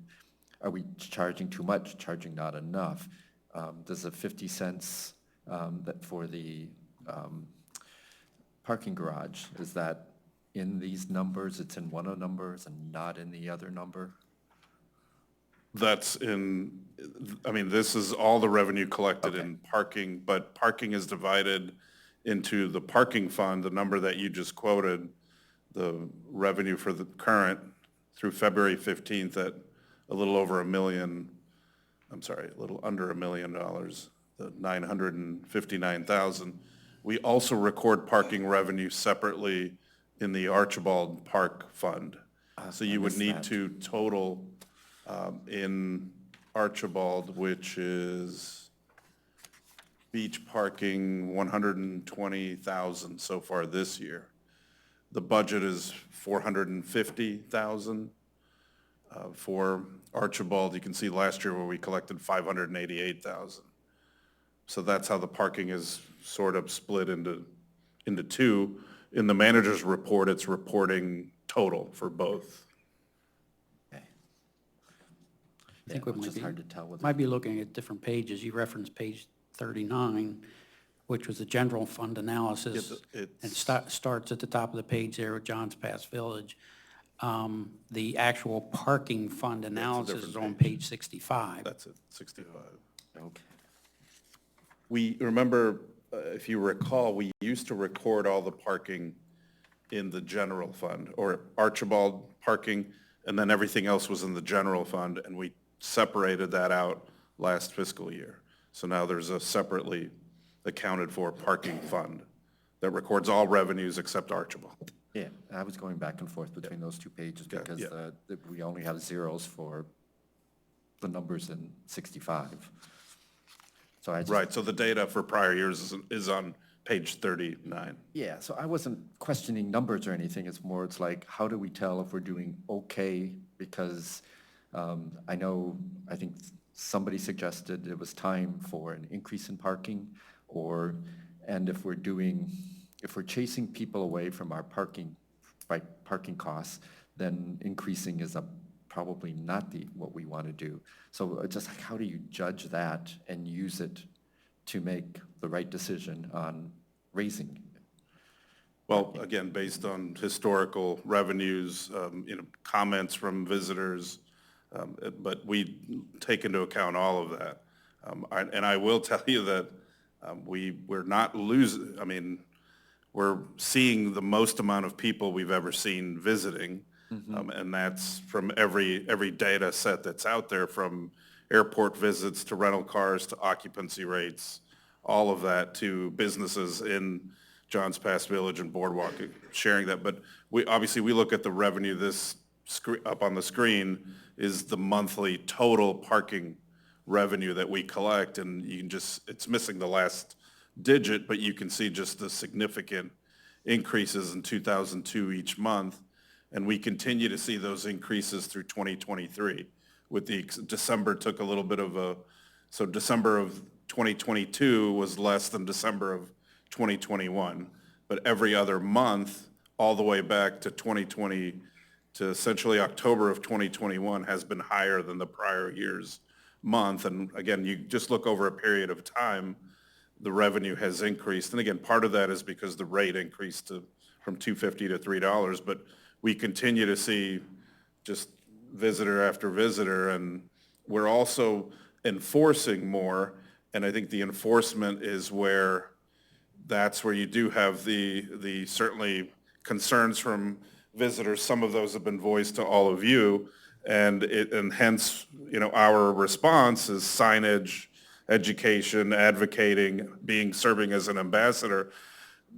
charging too much, charging not enough? Does the 50 cents that for the parking garage, is that in these numbers? It's in one of the numbers and not in the other number? This is all the revenue collected in parking, but parking is divided into the parking fund, the number that you just quoted, the revenue for the current through February 15th at a little under $1 million, the 959,000. We also record parking revenue separately in the Archibald Park Fund. So you would need to total in Archibald, which is beach parking, 120,000 so far this year. The budget is 450,000 for Archibald. You can see last year where we collected 588,000. So that's how the parking is sort of split into two. In the manager's report, it's reporting total for both. Okay. I think Yeah, we it's just hard to tell with might be looking at different pages. You referenced page 39, which was the general fund analysis. It Starts at the top of the page there with Johns Pass Village. The actual parking fund analysis is on page 65. That's it, 65. Okay. We, remember, if you recall, we used to record all the parking in the general fund, or Archibald parking, and then everything else was in the general fund, and we separated that out last fiscal year. So now there's a separately accounted for parking fund that records all revenues except Archibald. Yeah, I was going back and forth between those two pages because yeah. we only have zeros for the numbers in 65. So I just. Right, so the data for prior years is on page 39. Yeah, so I wasn't questioning numbers or anything. It's more, it's like, how do we tell if we're doing okay? Because I think somebody suggested it was time for an increase in parking, and if we're chasing people away from our parking costs, then increasing is probably not what we want to do. So it's just like, how do you judge that and use it to make the right decision on raising? Well, again, based on historical revenues, comments from visitors, but we take into account all of that. And I will tell you that we're not losing, I mean, we're seeing the most amount of people we've ever seen visiting. And that's from every data set that's out there, from airport visits to rental cars to occupancy rates, all of that, to businesses in Johns Pass Village and Boardwalk sharing that. But we look at the revenue. This up on the screen is the monthly total parking revenue that we collect, and you can it's missing the last digit, but you can see just the significant increases in 2002 each month, and we continue to see those increases through 2023. With December took a little bit of so December of 2022 was less than December of 2021, but every other month, all the way back to 2020, to essentially October of 2021, has been higher than the prior year's month. And again, you just look over a period of time, the revenue has increased. And again, part of that is because the rate increased from $2.50 to $3, but we continue to see just visitor after visitor, and we're also enforcing more. And I think the enforcement is that's where you do have the certainly concerns from visitors. Some of those have been voiced to all of you, and hence, our response is signage, education, advocating, serving as an ambassador.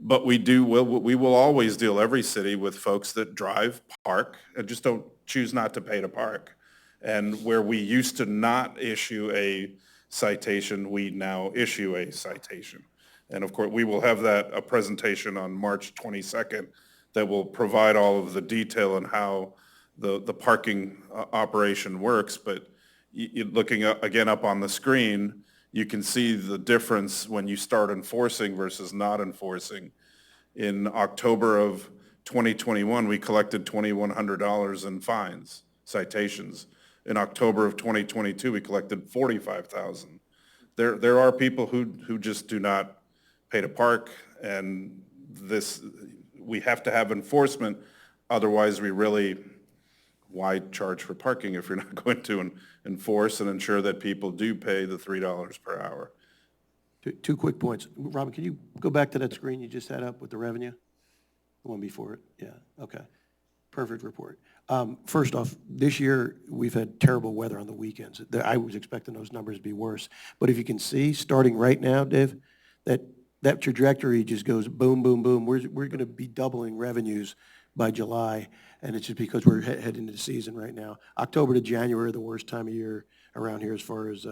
But we will always deal, every city, with folks that drive, park, and just don't choose not to pay to park. And where we used to not issue a citation, we now issue a citation. And of course, we will have a presentation on March 22nd that will provide all of the detail on how the parking operation works. But looking again up on the screen, you can see the difference when you start enforcing versus not enforcing. In October of 2021, we collected $2,100 in fines, citations. In October of 2022, we collected $45,000. There are people who just do not pay to park, and we have to have enforcement. Otherwise, why charge for parking if you're not going to enforce and ensure that people do pay the $3 per hour? Two quick points. Robin, can you go back to that screen you just had up with the revenue? The one before it? Yeah, okay. Perfect report. First off, this year, we've had terrible weather on the weekends. I was expecting those numbers to be worse. But if you can see, starting right now, Dave, that trajectory just goes boom, boom, boom. We're going to be doubling revenues by July, and it's just because we're heading into the season right now. October to January are the worst time of year around here as far as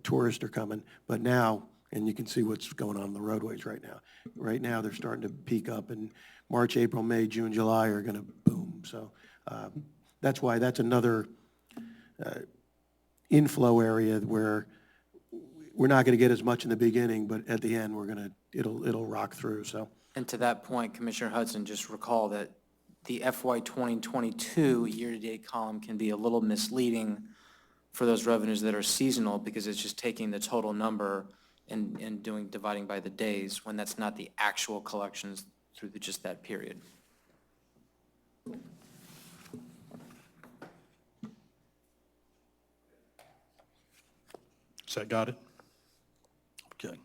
tourists are coming. But now, and you can see what's going on the roadways right now. Right now, they're starting to peak up, and March, April, May, June, July are going to boom. So that's why that's another inflow area where we're not going to get as much in the beginning, but at the end, it'll rock through. So. And to that point, Commissioner Hudson, just recall that the FY 2022 year-to-date column can be a little misleading for those revenues that are seasonal, because it's just taking the total number and dividing by the days, when that's not the actual collections through just that period. Has that got it? Okay.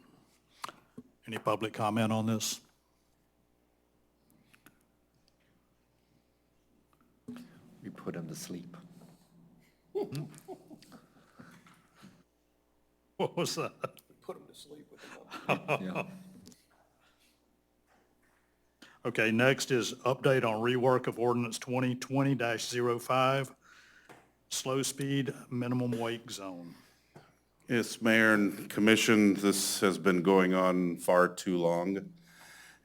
Any public comment on this? We put him to sleep. What was that? Put them to sleep with them. Yeah. Okay, next is update on rework of ordinance 2020-05, slow speed minimum wake zone. Yes, Mayor and Commission, this has been going on far too long,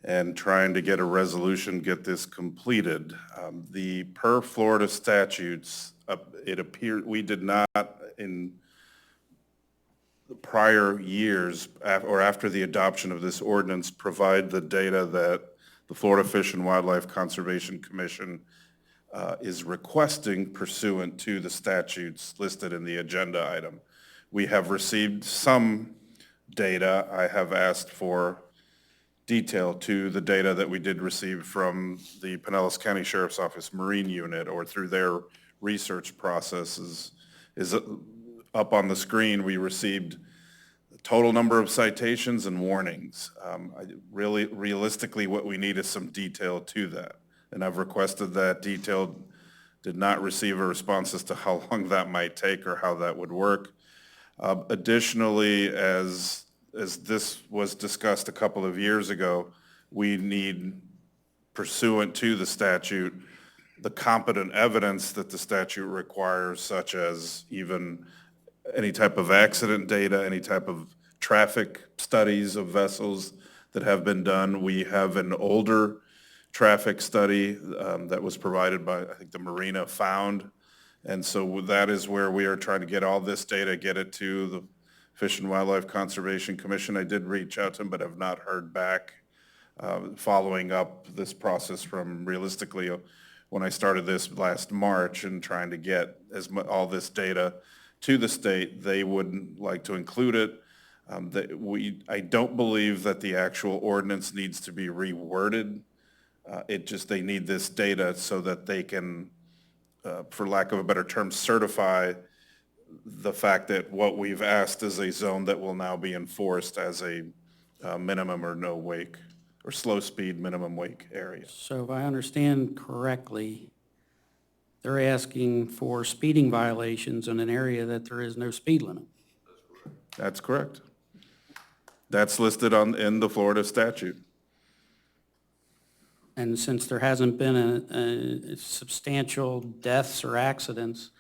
and trying to get a resolution, get this completed. The per Florida statutes, it appeared, we did not in the prior years, or after the adoption of this ordinance, provide the data that the Florida Fish and Wildlife Conservation Commission is requesting pursuant to the statutes listed in the agenda item. We have received some data. I have asked for detail to the data that we did receive from the Pinellas County Sheriff's Office Marine Unit, or through their research processes, is up on the screen. We received the total number of citations and warnings. Realistically, what we need is some detail to that. And I've requested that detail, did not receive a response as to how long that might take or how that would work. Additionally, as this was discussed a couple of years ago, we need, pursuant to the statute, the competent evidence that the statute requires, such as even any type of accident data, any type of traffic studies of vessels that have been done. We have an older traffic study that was provided by, I think, the Marina Found. And so that is where we are trying to get all this data, get it to the Fish and Wildlife Conservation Commission. I did reach out to them, but have not heard back. Following up this process from, realistically, when I started this last March and trying to get all this data to the state, they would like to include it. I don't believe that the actual ordinance needs to be reworded. They need this data so that they can, for lack of a better term, certify the fact that what we've asked is a zone that will now be enforced as a minimum or no wake, or slow speed minimum wake area. So if I understand correctly, they're asking for speeding violations in an area that there is no speed limit. That's correct. That's listed in the Florida statute. And since there hasn't been a substantial deaths or accidents,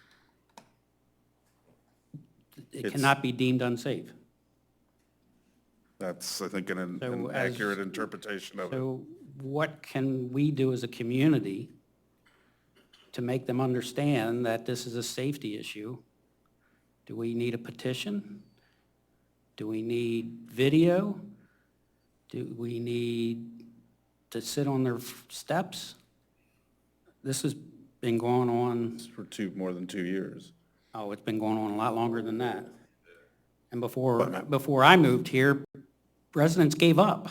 it cannot be deemed unsafe. That's, I think, an So accurate interpretation of it. So what can we do as a community to make them understand that this is a safety issue? Do we need a petition? Do we need video? Do we need to sit on their steps? This has been going on, For more than 2 years. oh, it's been going on a lot longer than that. And before I moved here, residents gave up.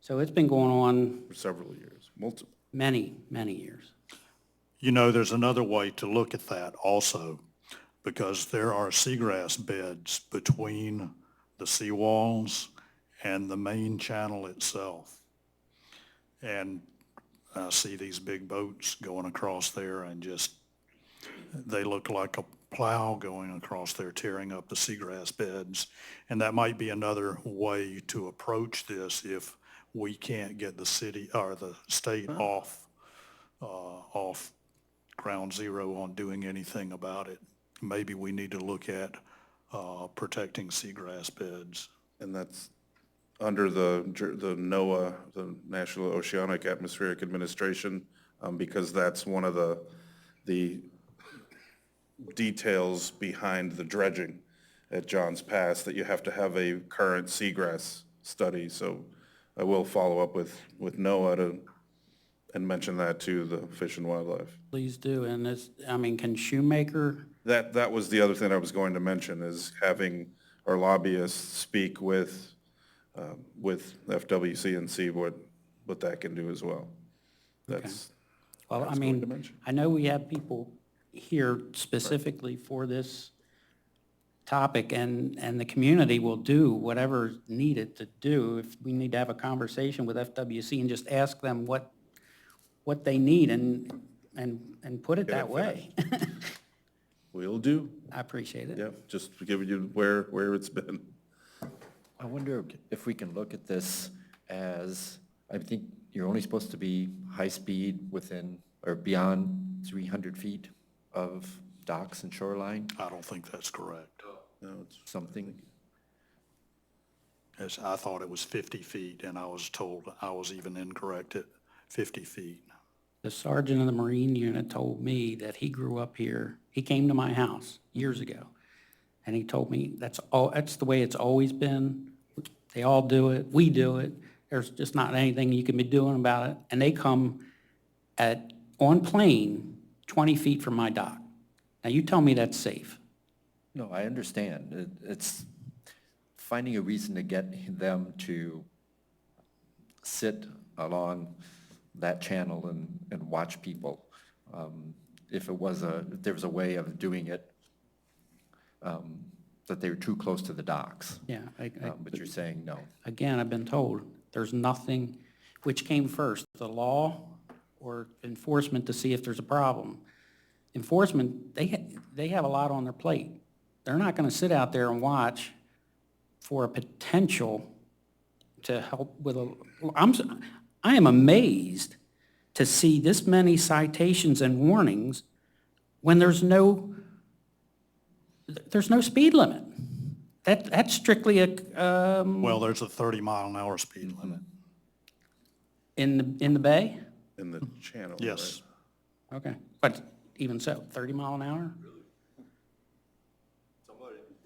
So it's been going on For several years, multiple. many, many years. You know, there's another way to look at that also, because there are seagrass beds between the seawalls and the main channel itself. And I see these big boats going across there, and they look like a plow going across there, tearing up the seagrass beds. And that might be another way to approach this if we can't get the city or the state off ground zero on doing anything about it. Maybe we need to look at protecting seagrass beds. And that's under the NOAA, the National Oceanic Atmospheric Administration, because that's one of the details behind the dredging at Johns Pass, that you have to have a current seagrass study. So I will follow up with NOAA and mention that to the Fish and Wildlife. Please do. And can Shoemaker, That was the other thing I was going to mention, is having our lobbyists speak with FWC and see what that can do as well. That's, well, I was going to mention. I know we have people here specifically for this topic, and the community will do whatever's needed to do. If we need to have a conversation with FWC and just ask them what they need and put it that way. Will do. I appreciate it. Yeah, just giving you where it's been. I wonder if we can look at this as, I think you're only supposed to be high-speed within, or beyond 300 feet of docks and shoreline, I don't think that's correct. something? As I thought it was 50 feet, and I was told I was even incorrect at 50 feet. The sergeant of the Marine unit told me that he grew up here. He came to my house years ago, and he told me that's the way it's always been. They all do it. We do it. There's just not anything you can be doing about it. And they come on plane 20 feet from my dock. Now, you tell me that's safe. No, I understand. It's finding a reason to get them to sit along that channel and watch people. If there was a way of doing it, that they were too close to the docks. Yeah, But you're saying no. again, I've been told there's nothing, which came first, the law or enforcement to see if there's a problem. Enforcement, they have a lot on their plate. They're not going to sit out there and watch for a potential to help with I am amazed to see this many citations and warnings when there's no speed limit. That's strictly Well, there's a 30-mile-an-hour speed limit. in the bay? In the channel, Yes. right? Okay, but even so, 30 mile an hour?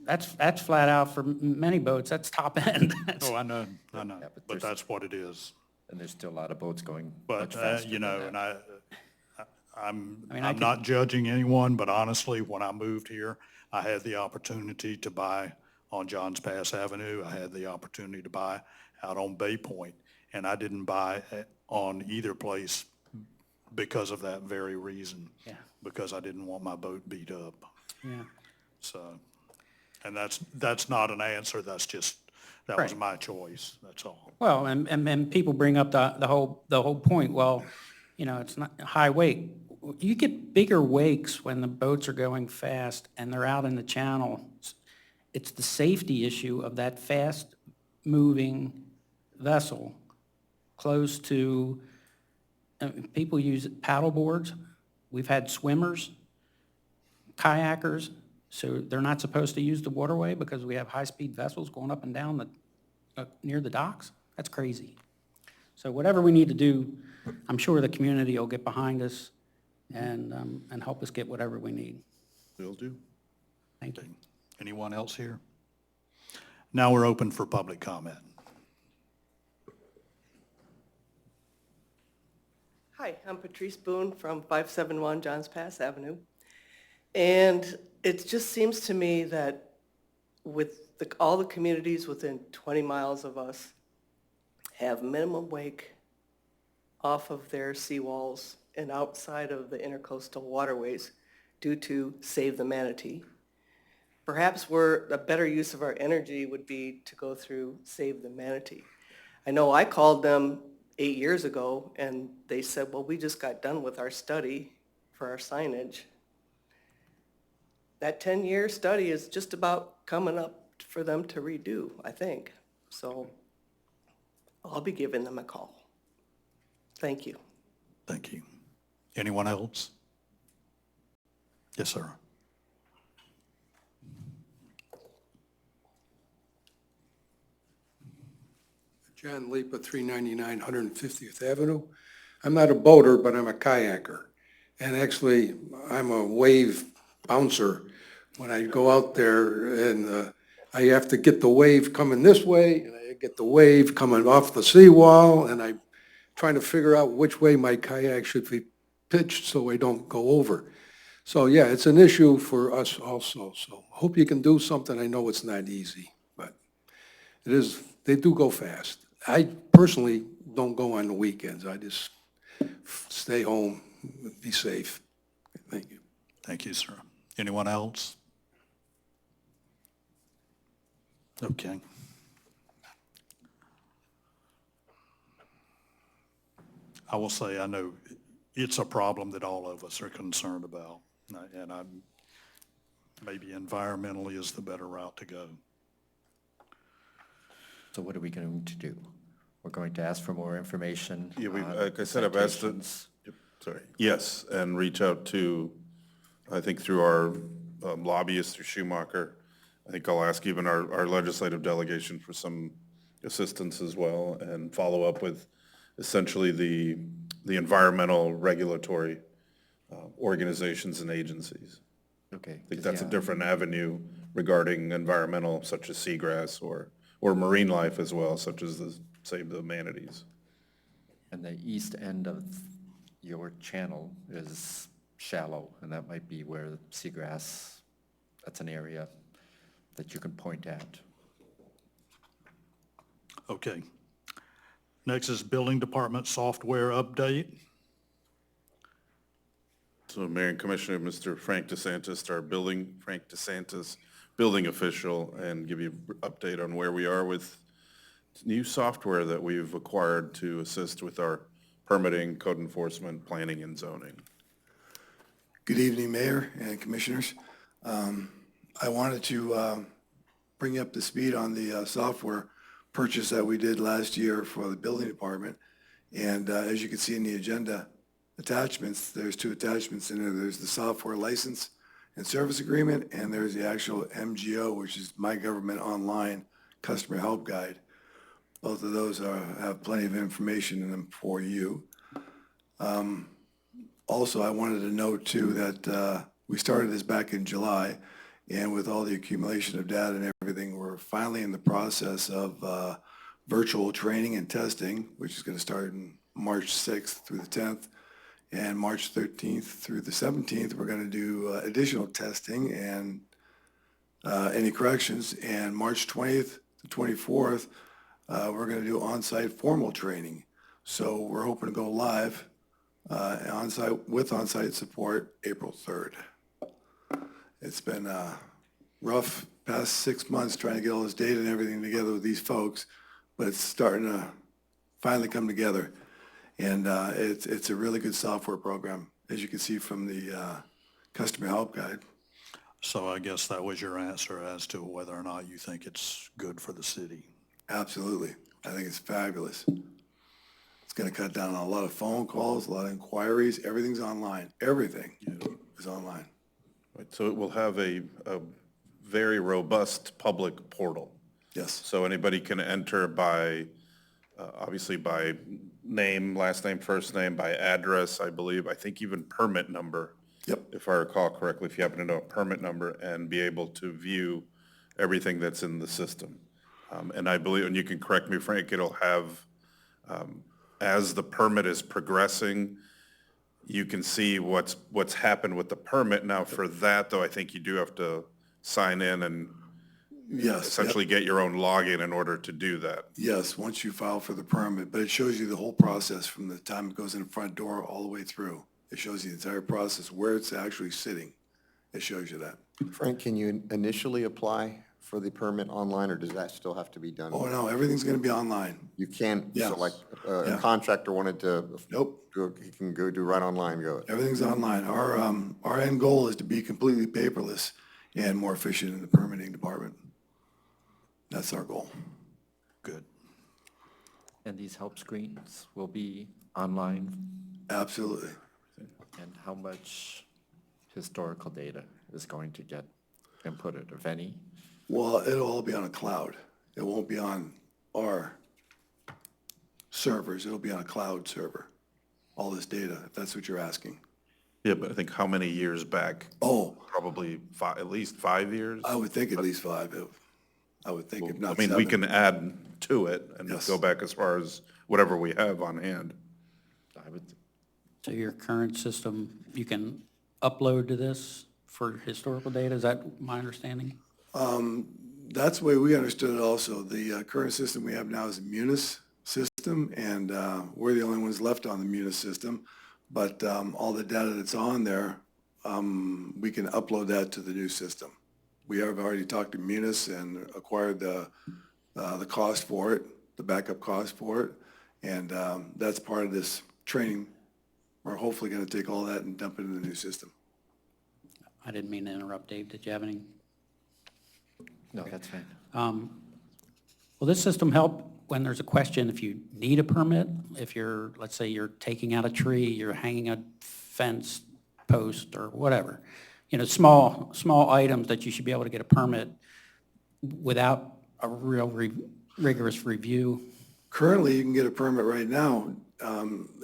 That's flat out for many boats, that's top end. Oh, I know, but but there's- that's what it is. And there's still a lot of boats going But, much faster you than know, that. and I'm I mean, I could- not judging anyone, but honestly, when I moved here, I had the opportunity to buy on Johns Pass Avenue. I had the opportunity to buy out on Bay Point, and I didn't buy on either place because of that very reason. Yeah. Because I didn't want my boat beat up. Yeah. So, and that's not an answer, that was Right. my choice, that's all. Well, and people bring up the whole point, well, you know, it's not high wake. You get bigger wakes when the boats are going fast and they're out in the channel. It's the safety issue of that fast-moving vessel close to, people use paddle boards. We've had swimmers, kayakers, so they're not supposed to use the waterway because we have high-speed vessels going up and down near the docks. That's crazy. So whatever we need to do, I'm sure the community will get behind us and help us get whatever we need. Will do. Thank you. Anyone else here? Now we're open for public comment. Hi, I'm Patrice Boone from 571 Johns Pass Avenue. And it just seems to me that with all the communities within 20 miles of us have minimum wake off of their seawalls and outside of the intercoastal waterways due to Save the Manatee. Perhaps a better use of our energy would be to go through Save the Manatee. I know I called them 8 years ago, and they said, well, we just got done with our study for our signage. That 10-year study is just about coming up for them to redo, I think. So I'll be giving them a call. Thank you. Thank you. Anyone else? Yes, sir. John Lipa, 399 150th Avenue. I'm not a boater, but I'm a kayaker. And actually, I'm a wave bouncer. When I go out there and I have to get the wave coming this way, and I get the wave coming off the seawall, and I'm trying to figure out which way my kayak should be pitched so I don't go over. So yeah, it's an issue for us also. So hope you can do something. I know it's not easy, but it is, they do go fast. I personally don't go on the weekends. I just stay home, be safe. Thank you. Thank you, sir. Anyone else? Okay. I will say, I know it's a problem that all of us are concerned about, and maybe environmentally is the better route to go. So what are we going to do? we're going to ask for more information. Yeah, we, on like I said, I've asked it, citations. yep, sorry, yes, and reach out to, I think through our lobbyists, through Schumacher. I think I'll ask even our legislative delegation for some assistance as well, and follow up with essentially the environmental regulatory organizations and agencies. Okay. I think that's a different avenue regarding environmental, such as seagrass, or marine life as well, such as the Save the Manatees. And the east end of your channel is shallow, and that might be where seagrass, that's an area that you can point at. Okay. Next is Building Department software update. So Mayor and Commissioner, Mr. Frank DeSantis, building official, and give you an update on where we are with new software that we've acquired to assist with our permitting, code enforcement, planning, and zoning. Good evening, Mayor and Commissioners. I wanted to bring you up to speed on the software purchase that we did last year for the Building Department. And as you can see in the agenda attachments, there's two attachments in there. There's the software license and service agreement, and there's the actual MGO, which is My Government Online Customer Help Guide. Both of those have plenty of information in them for you. Also, I wanted to note too that we started this back in July, and with all the accumulation of data and everything, we're finally in the process of virtual training and testing, which is going to start in March 6th through the 10th, and March 13th through the 17th, we're going to do additional testing and any corrections, and March 20th to 24th, we're going to do on-site formal training. So we're hoping to go live with on-site support April 3rd. It's been rough past 6 months trying to get all this data and everything together with these folks, but it's starting to finally come together. And it's a really good software program, as you can see from the customer help guide. So I guess that was your answer as to whether or not you think it's good for the city. Absolutely. I think it's fabulous. It's going to cut down on a lot of phone calls, a lot of inquiries. Everything's online. Everything is online. Right, so it will have a very robust public portal. Yes. So anybody can enter by, obviously by name, last name, first name, by address, I believe, I think even permit number. Yep. If I recall correctly, if you happen to know a permit number, and be able to view everything that's in the system. And I believe, and you can correct me, Frank, it'll have, as the permit is progressing, you can see what's happened with the permit. Now, for that, though, I think you do have to sign in and Yes. essentially get your own login in order to do that. Yes, once you file for the permit, but it shows you the whole process from the time it goes in the front door all the way through. It shows you the entire process, where it's actually sitting. It shows you that. Frank, can you initially apply for the permit online, or does that still have to be done? Oh, no, everything's going to be online. You can't, Yes. so like a Yeah. contractor wanted to. Nope. He can go do right online, go. Everything's online. Our end goal is to be completely paperless and more efficient in the permitting department. That's our goal. Good. And these help screens will be online, Absolutely. and how much historical data is going to get inputted, if any? Well, it'll all be on a cloud. It won't be on our servers. It'll be on a cloud server. All this data, if that's what you're asking. Yeah, but I think how many years back? Oh, Probably at least 5 years? I would think at least 5. I would think if I not mean, 7. we can add to it and Yes. go back as far as whatever we have on hand. I would, So your current system, you can upload to this for historical data, is that my understanding? That's the way we understood it also. The current system we have now is a Munis system, and we're the only ones left on the Munis system. But all the data that's on there, we can upload that to the new system. We have already talked to Munis and acquired the cost for it, the backup cost for it, and that's part of this training. We're hopefully going to take all that and dump it into the new system. I didn't mean to interrupt, Dave, did you have any? no, that's fine. Will this system help when there's a question, if you need a permit, if you're, let's say you're taking out a tree, you're hanging a fence post or whatever, small items that you should be able to get a permit without a real rigorous review. Currently, you can get a permit right now.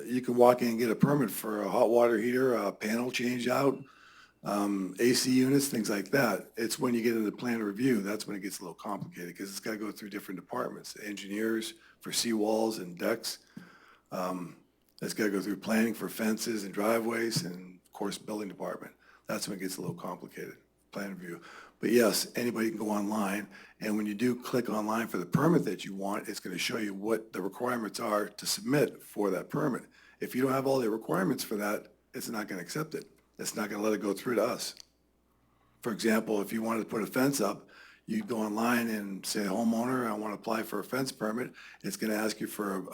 You can walk in and get a permit for a hot water heater, a panel change out, AC units, things like that. It's when you get into plan review, that's when it gets a little complicated, because it's got to go through different departments, engineers for seawalls and decks. It's got to go through planning for fences and driveways, and of course, building department. That's when it gets a little complicated, plan review. But yes, anybody can go online, and when you do click online for the permit that you want, it's going to show you what the requirements are to submit for that permit. If you don't have all the requirements for that, it's not going to accept it. It's not going to let it go through to us. For example, if you wanted to put a fence up, you'd go online and say, homeowner, I want to apply for a fence permit. It's going to ask you for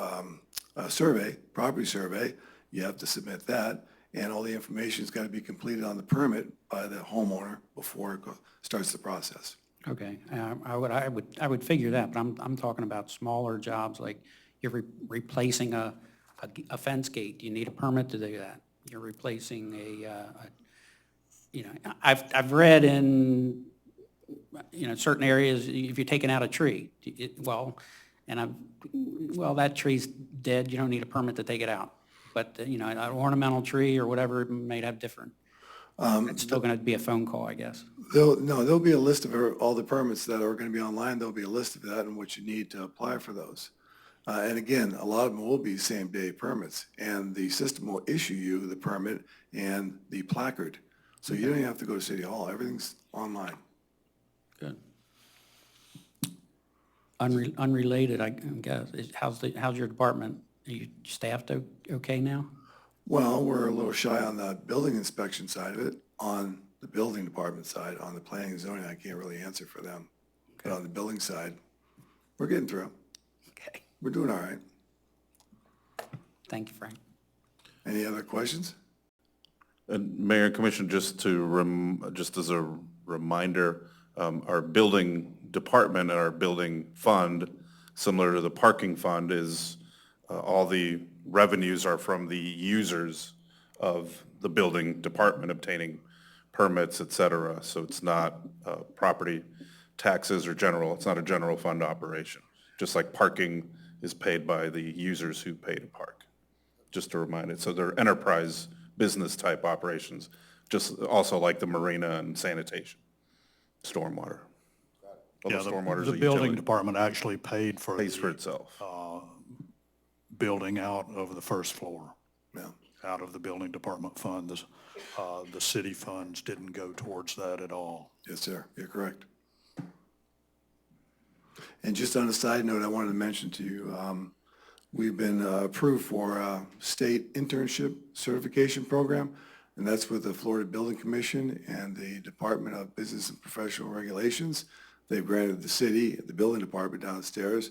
a survey, property survey. You have to submit that, and all the information's got to be completed on the permit by the homeowner before it starts the process. Okay, I would figure that, but I'm talking about smaller jobs, like you're replacing a fence gate. You need a permit to do that. You're replacing I've read in, certain areas, if you're taking out a tree, that tree's dead, you don't need a permit to take it out. But, an ornamental tree or whatever may have different. It's still going to be a phone call, I guess. There'll be a list of all the permits that are going to be online. There'll be a list of that and what you need to apply for those. And again, a lot of them will be same-day permits, and the system will issue you the permit and the placard. So you don't even have to go to City Hall. Everything's online. Good. Unrelated, I guess, how's your department? Are you staffed okay now? Well, we're a little shy on the building inspection side of it. On the building department side, on the planning and zoning, I can't really answer for them. But on the building side, we're getting through. Okay. We're doing all right. Thank you, Frank. Any other questions? And Mayor and Commission, just as a reminder, our building department, our building fund, similar to the parking fund, is all the revenues are from the users of the building department obtaining permits, et cetera. So it's not property taxes or it's not a general fund operation. Just like parking is paid by the users who pay to park. Just to remind it. So they're enterprise business type operations, just also like the marina and sanitation, stormwater. Yeah, Stormwater is a the building utility. department actually pays for itself. building out of the first floor. Yeah. Out of the building department fund. The city funds didn't go towards that at all. Yes, sir. You're correct. And just on a side note, I wanted to mention to you, we've been approved for a state internship certification program, and that's with the Florida Building Commission and the Department of Business and Professional Regulations. They've granted the city, the building department downstairs,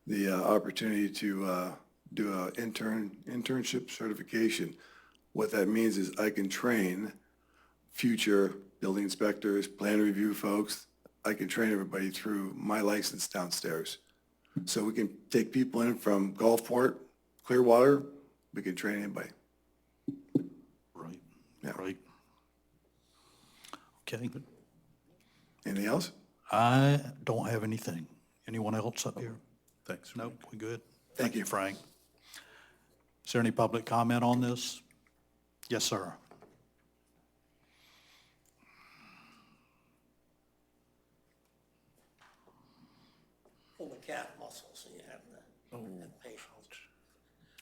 the opportunity to do an internship certification. What that means is I can train future building inspectors, plan review folks. I can train everybody through my license downstairs. So we can take people in from Gulfport, Clearwater, we can train anybody. Right. Yeah. Right. Okay. Anything else? I don't have anything. Anyone else up here? Thanks. Nope, we good? Thank you. Frank. Is there any public comment on this? Yes, sir. Pull the calf muscle so you have the patience.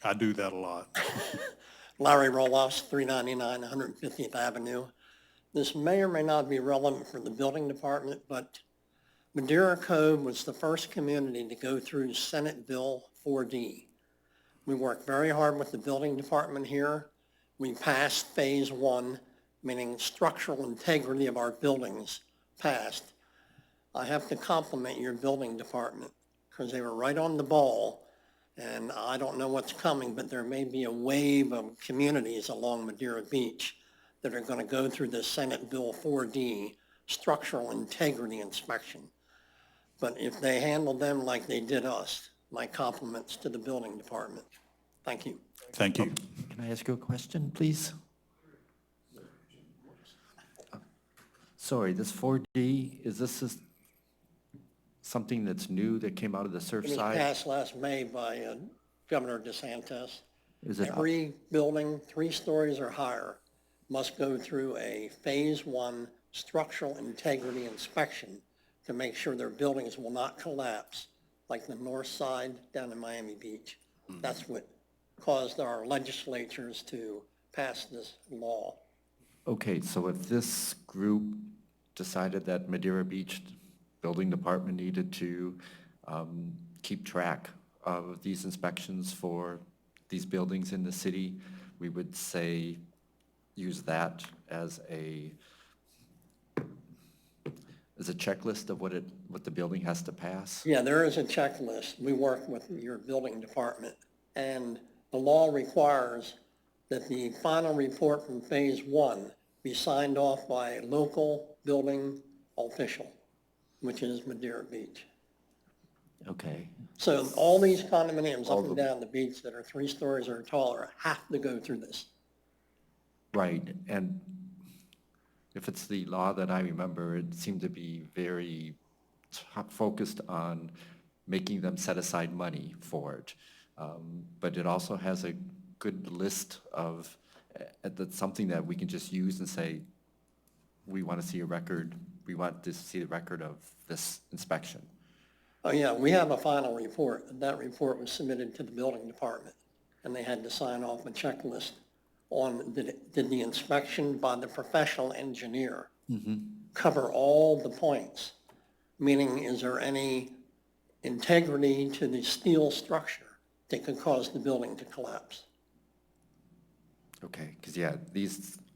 I do that a lot. Larry Roloffs, 399 150th Avenue. This may or may not be relevant for the building department, but Madeira Cove was the first community to go through Senate Bill 4D. We worked very hard with the building department here. We passed phase 1, meaning structural integrity of our buildings passed. I have to compliment your building department because they were right on the ball. And I don't know what's coming, but there may be a wave of communities along Madeira Beach that are going to go through the Senate Bill 4D structural integrity inspection. But if they handle them like they did us, my compliments to the building department. Thank you. Thank you. Can I ask you a question, please? Sorry, this 4D, is this something that's new that came out of the It was Surfside? passed last May by Governor DeSantis. Is it, Every building 3 stories or higher must go through a Phase 1 structural integrity inspection to make sure their buildings will not collapse, like the north side down in Miami Beach. That's what caused our legislatures to pass this law. okay, so if this group decided that Madeira Beach Building Department needed to keep track of these inspections for these buildings in the city, we would say, use that as a checklist of what the building has to pass? Yeah, there is a checklist. We work with your building department, and the law requires that the final report from Phase 1 be signed off by a local building official, which is Madeira Beach. Okay, So all these condominiums up and down the beach that are 3 stories or taller have to go through this. right, and if it's the law that I remember, it seemed to be very focused on making them set aside money for it. But it also has a good list of, that's something that we can just use and say, we want to see a record, we want to see the record of this inspection. Oh, yeah, we have a final report, and that report was submitted to the building department, and they had to sign off a checklist on, did the inspection by the professional engineer cover all the points? Meaning, is there any integrity to the steel structure that could cause the building to collapse? Okay, because yeah,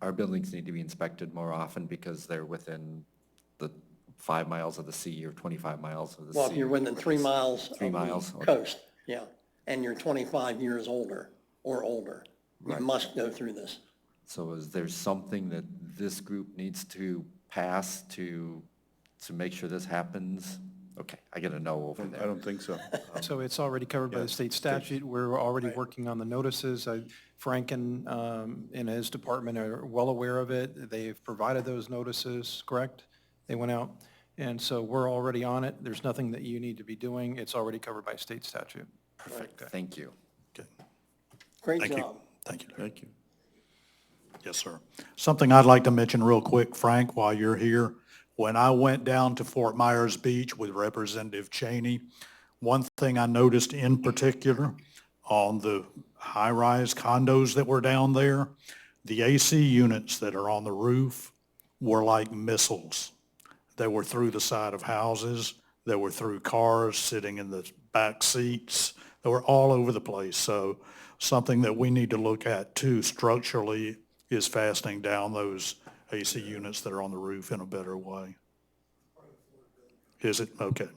our buildings need to be inspected more often because they're within the 5 miles of the sea or 25 miles of the sea. Well, if you're within 3 miles of 3 miles, the okay. coast, yeah, and you're 25 years older or older, you Right. must go through this. So is there something that this group needs to pass to make sure this happens? Okay, I get a no over I there. don't think so. So it's already covered by the state statute. We're already working on the notices. Frank and his department are well aware of it. They've provided those notices, correct? They went out. And so we're already on it. There's nothing that you need to be doing. It's already covered by state statute. Perfect, thank you. Great Thank you. job. Thank you. Thank you. Yes, sir. Something I'd like to mention real quick, Frank, while you're here. When I went down to Fort Myers Beach with Representative Cheney, one thing I noticed in particular on the high-rise condos that were down there, the AC units that are on the roof were like missiles. They were through the side of houses. They were through cars sitting in the back seats. They were all over the place. So something that we need to look at too structurally is fastening down those AC units that are on the roof in a better way. Is it? Okay.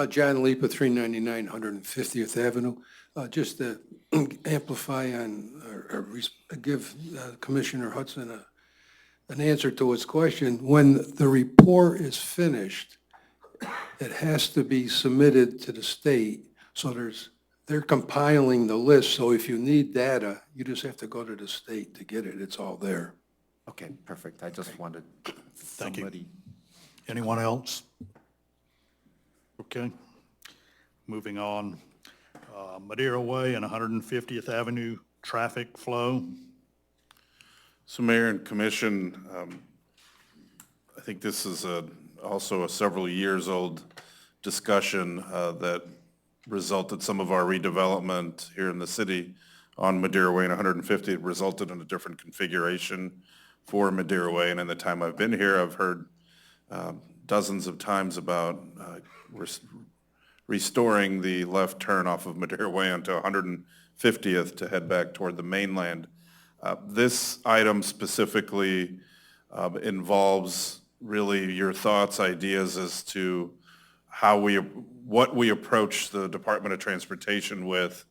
John Lipa, 399 150th Avenue. Just to amplify on, give Commissioner Hudson an answer to his question. When the report is finished, it has to be submitted to the state. So they're compiling the list. So if you need data, you just have to go to the state to get it. It's all there. Okay, perfect, I just wanted Thank you. somebody. Anyone else? Okay. Moving on. Madeira Way and 150th Avenue traffic flow. So Mayor and Commission, I think this is also a several years old discussion that resulted some of our redevelopment here in the city on Madeira Way and 150. It resulted in a different configuration for Madeira Way, and in the time I've been here, I've heard dozens of times about restoring the left turn off of Madeira Way onto 150th to head back toward the mainland. This item specifically involves really your thoughts, ideas as to what we approach the Department of Transportation with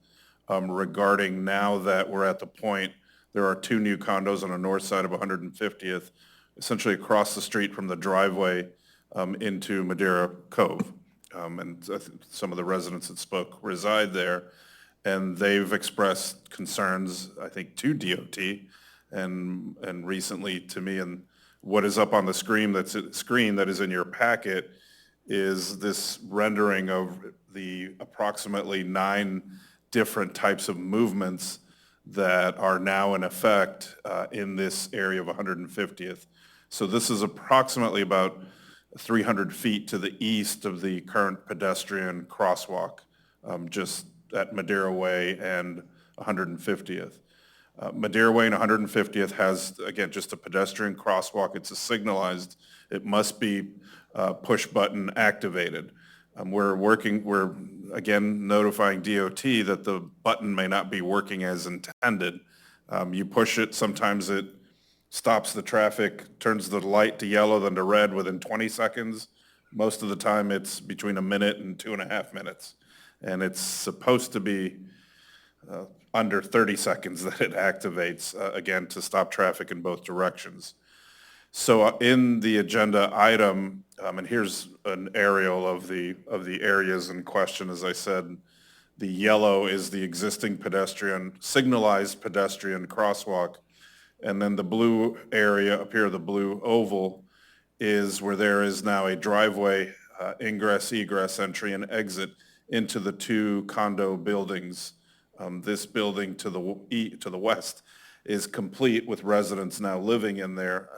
regarding now that we're at the point, there are 2 new condos on the north side of 150th, essentially across the street from the driveway into Madeira Cove. and some of the residents that spoke reside there, and they've expressed concerns, I think, to DOT and recently to me. And what is up on the screen that is in your packet is this rendering of the approximately 9 different types of movements that are now in effect in this area of 150th. So this is approximately about 300 feet to the east of the current pedestrian crosswalk, just at Madeira Way and 150th. Madeira Way and 150th has, again, just a pedestrian crosswalk. It's a signalized, it must be push button activated. We're again notifying DOT that the button may not be working as intended. You push it, sometimes it stops the traffic, turns the light to yellow, then to red within 20 seconds. Most of the time, it's between a minute and 2.5 minutes. And it's supposed to be under 30 seconds that it activates, again, to stop traffic in both directions. So in the agenda item, and here's an aerial of the areas in question. As I said, the yellow is the existing signalized pedestrian crosswalk. And then the blue area up here, the blue oval, is where there is now a driveway, ingress, egress, entry, and exit into the 2 condo buildings. This building to the west is complete with residents now living in there.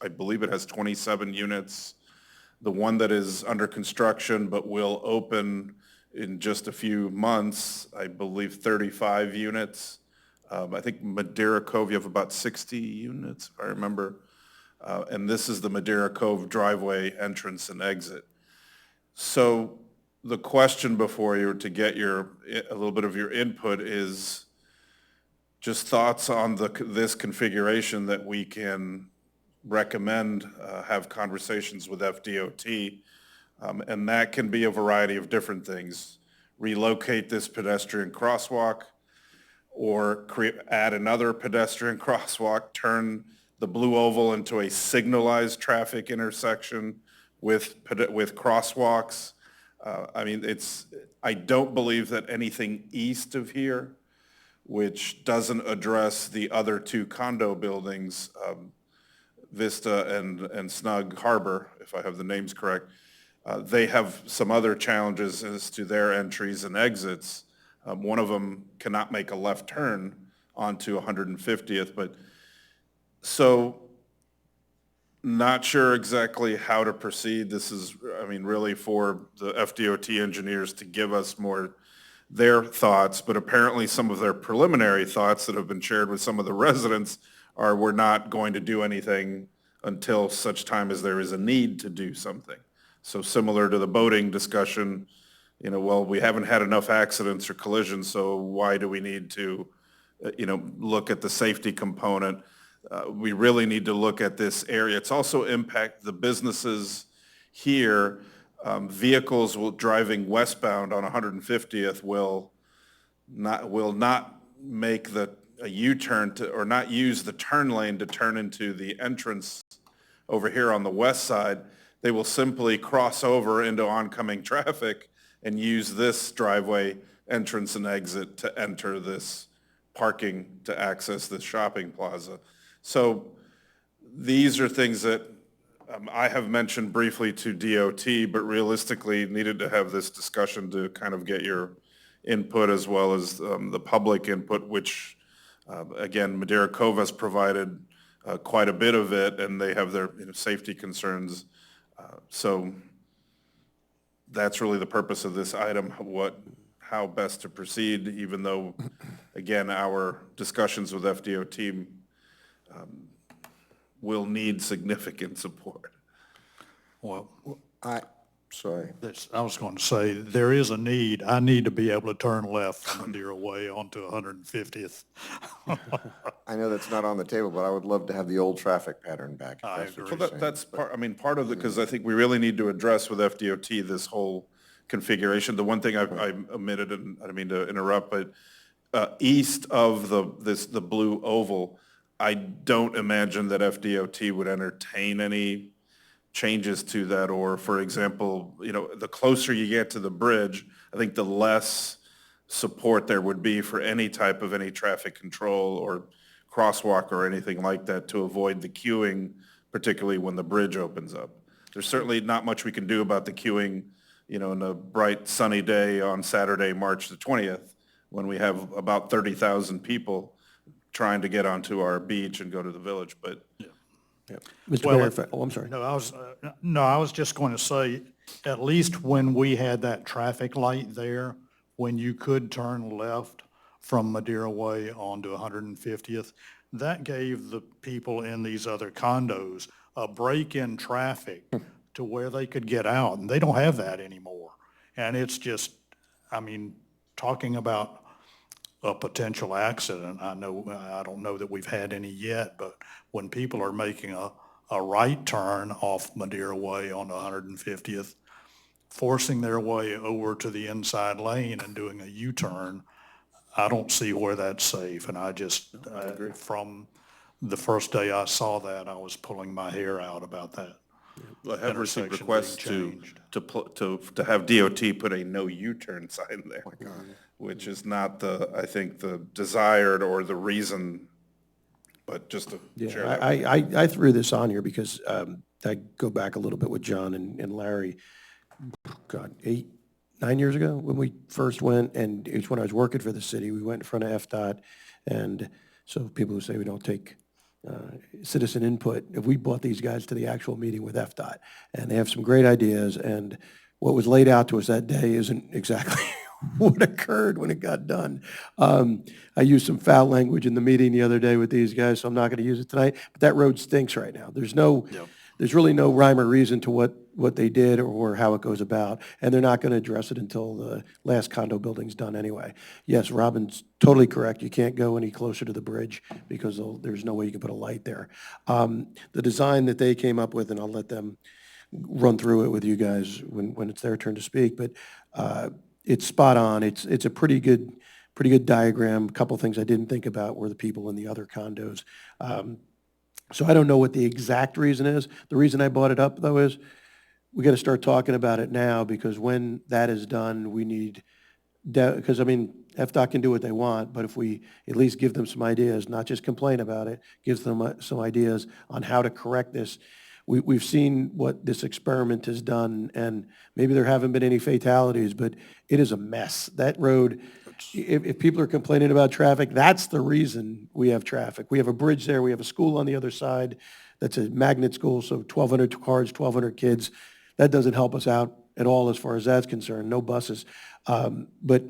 I believe it has 27 units. The one that is under construction but will open in just a few months, I believe 35 units. I think Madeira Cove, you have about 60 units, if I remember. And this is the Madeira Cove driveway entrance and exit. So the question before you to get a little bit of your input is just thoughts on this configuration that we can recommend, have conversations with FDOT. And that can be a variety of different things. Relocate this pedestrian crosswalk, or add another pedestrian crosswalk, turn the blue oval into a signalized traffic intersection with crosswalks. I don't believe that anything east of here, which doesn't address the other 2 condo buildings, Vista and Snug Harbor, if I have the names correct, they have some other challenges as to their entries and exits. One of them cannot make a left turn onto 150th, but so not sure exactly how to proceed. This is, really for the FDOT engineers to give us more their thoughts, but apparently some of their preliminary thoughts that have been shared with some of the residents are we're not going to do anything until such time as there is a need to do something. So similar to the boating discussion, well, we haven't had enough accidents or collisions, so why do we need to, look at the safety component? We really need to look at this area. It's also impact the businesses here. Vehicles driving westbound on 150th will not make a U-turn or not use the turn lane to turn into the entrance over here on the west side. They will simply cross over into oncoming traffic and use this driveway entrance and exit to enter this parking to access this shopping plaza. So these are things that I have mentioned briefly to DOT, but realistically needed to have this discussion to kind of get your input as well as the public input, which again, Madeira Cove has provided quite a bit of it, and they have their safety concerns. So that's really the purpose of this item, how best to proceed, even though, again, our discussions with FDOT will need significant support. Well, Sorry. I was going to say, there is a need. I need to be able to turn left from Madeira Way onto 150th. I know that's not on the table, but I would love to have the old traffic pattern back. If I that's what agree. you're Well, that's saying. part of it, because I think we really need to address with FDOT this whole configuration. The one thing I omitted, and I didn't mean to interrupt, but east of the blue oval, I don't imagine that FDOT would entertain any changes to that, or for example, the closer you get to the bridge, I think the less support there would be for any type of any traffic control or crosswalk or anything like that to avoid the queuing, particularly when the bridge opens up. There's certainly not much we can do about the queuing, in a bright sunny day on Saturday, March the 20th, when we have about 30,000 people trying to get onto our beach and go to the village, but Mr. Well, Mayor, I'm sorry. No, I was just going to say, at least when we had that traffic light there, when you could turn left from Madeira Way onto 150th, that gave the people in these other condos a break in traffic to where they could get out, and they don't have that anymore. And it's just, I mean, talking about a potential accident, I don't know that we've had any yet, but when people are making a right turn off Madeira Way on 150th, forcing their way over to the inside lane and doing a U-turn, I don't see where that's safe. And from the first day I saw that, I was pulling my hair out about that. I have received intersection requests being to changed. have DOT put a no U-turn sign there, which is not I think the desired or the reason, but just to share Yeah, that. I threw this on here because I go back a little bit with John and Larry, God, 8, 9 years ago when we first went, and it's when I was working for the city, we went in front of FDOT, and so people who say we don't take citizen input, if we brought these guys to the actual meeting with FDOT, and they have some great ideas, and what was laid out to us that day isn't exactly what occurred when it got done. I used some foul language in the meeting the other day with these guys, so I'm not going to use it tonight, but that road stinks right now. There's really no rhyme or reason to what they did or how it goes about, and they're not going to address it until the last condo building's done anyway. Yes, Robin's totally correct. You can't go any closer to the bridge because there's no way you can put a light there. The design that they came up with, and I'll let them run through it with you guys when it's their turn to speak, but it's spot on. It's a pretty good diagram. A couple things I didn't think about were the people in the other condos. So I don't know what the exact reason is. The reason I brought it up, though, is we got to start talking about it now, because when that is done, we need, because, I mean, FDOT can do what they want, but if we at least give them some ideas, not just complain about it, gives them some ideas on how to correct this. We've seen what this experiment has done, and maybe there haven't been any fatalities, but it is a mess. That road, if people are complaining about traffic, that's the reason we have traffic. We have a bridge there, we have a school on the other side that's a magnet school, so 1,200 cars, 1,200 kids. That doesn't help us out at all as far as that's concerned, no buses. But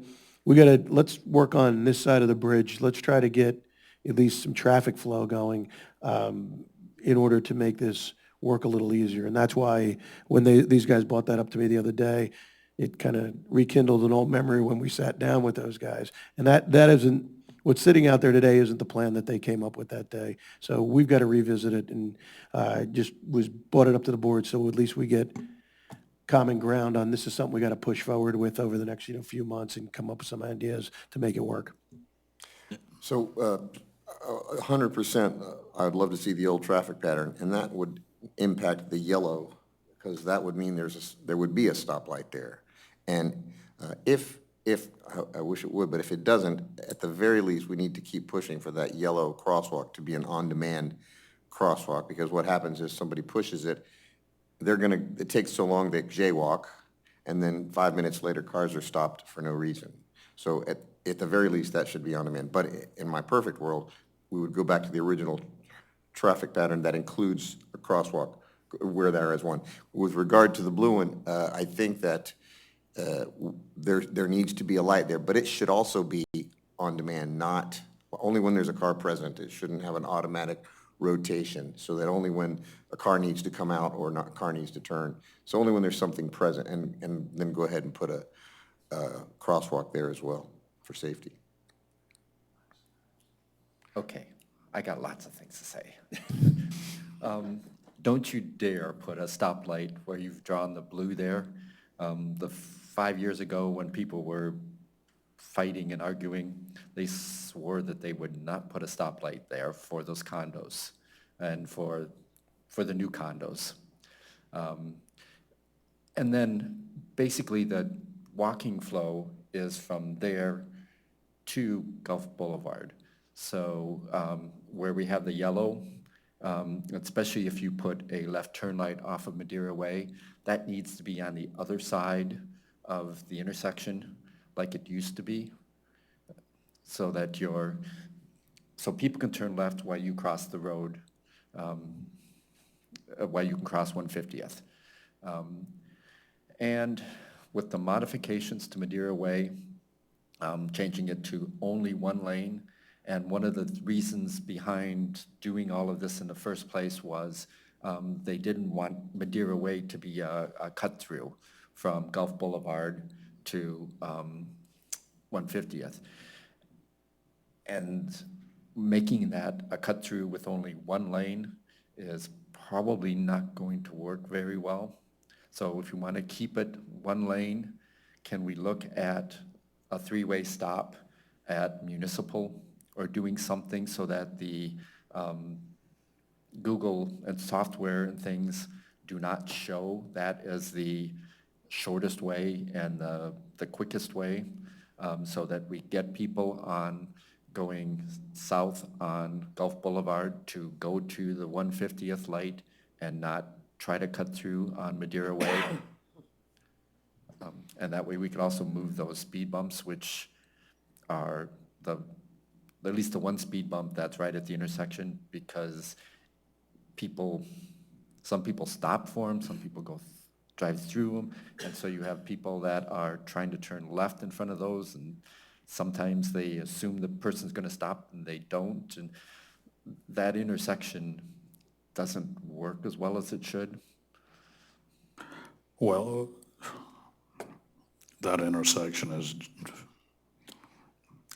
let's work on this side of the bridge. Let's try to get at least some traffic flow going in order to make this work a little easier. And that's why when these guys brought that up to me the other day, it kind of rekindled an old memory when we sat down with those guys. And that isn't, what's sitting out there today isn't the plan that they came up with that day. So we've got to revisit it, and brought it up to the board, so at least we get common ground on this is something we got to push forward with over the next few months and come up with some ideas to make it work. So 100%, I'd love to see the old traffic pattern, and that would impact the yellow, because that would mean there would be a stoplight there. And if I wish it would, but if it doesn't, at the very least, we need to keep pushing for that yellow crosswalk to be an on-demand crosswalk, because what happens is somebody pushes it, it takes so long they jaywalk, and then 5 minutes later, cars are stopped for no reason. So at the very least, that should be on demand. But in my perfect world, we would go back to the original traffic pattern that includes a crosswalk where there is one. With regard to the blue one, I think that there needs to be a light there, but it should also be on demand, not only when there's a car present. It shouldn't have an automatic rotation, so that only when a car needs to come out or a car needs to turn. So only when there's something present, and then go ahead and put a crosswalk there as well for safety. Okay, I got lots of things to say. Don't you dare put a stoplight where you've drawn the blue there. 5 years ago, when people were fighting and arguing, they swore that they would not put a stoplight there for those condos and for the new condos. And then basically the walking flow is from there to Gulf Boulevard. So where we have the yellow, especially if you put a left turn light off of Madeira Way, that needs to be on the other side of the intersection like it used to be, so that so people can turn left while you cross the road, while you can cross 150th. And with the modifications to Madeira Way, changing it to only one lane, and one of the reasons behind doing all of this in the first place was they didn't want Madeira Way to be a cut-through from Gulf Boulevard to 150th. And making that a cut-through with only one lane is probably not going to work very well. So if you want to keep it one lane, can we look at a three-way stop at Municipal, or doing something so that the Google and software and things do not show that as the shortest way and the quickest way, so that we get people on going south on Gulf Boulevard to go to the 150th light and not try to cut through on Madeira Way. And that way we could also move those speed bumps, which are at least the one speed bump that's right at the intersection, because some people stop for them, some people drive through them, and so you have people that are trying to turn left in front of those, and sometimes they assume the person's going to stop and they don't, and that intersection doesn't work as well as it should. Well, that intersection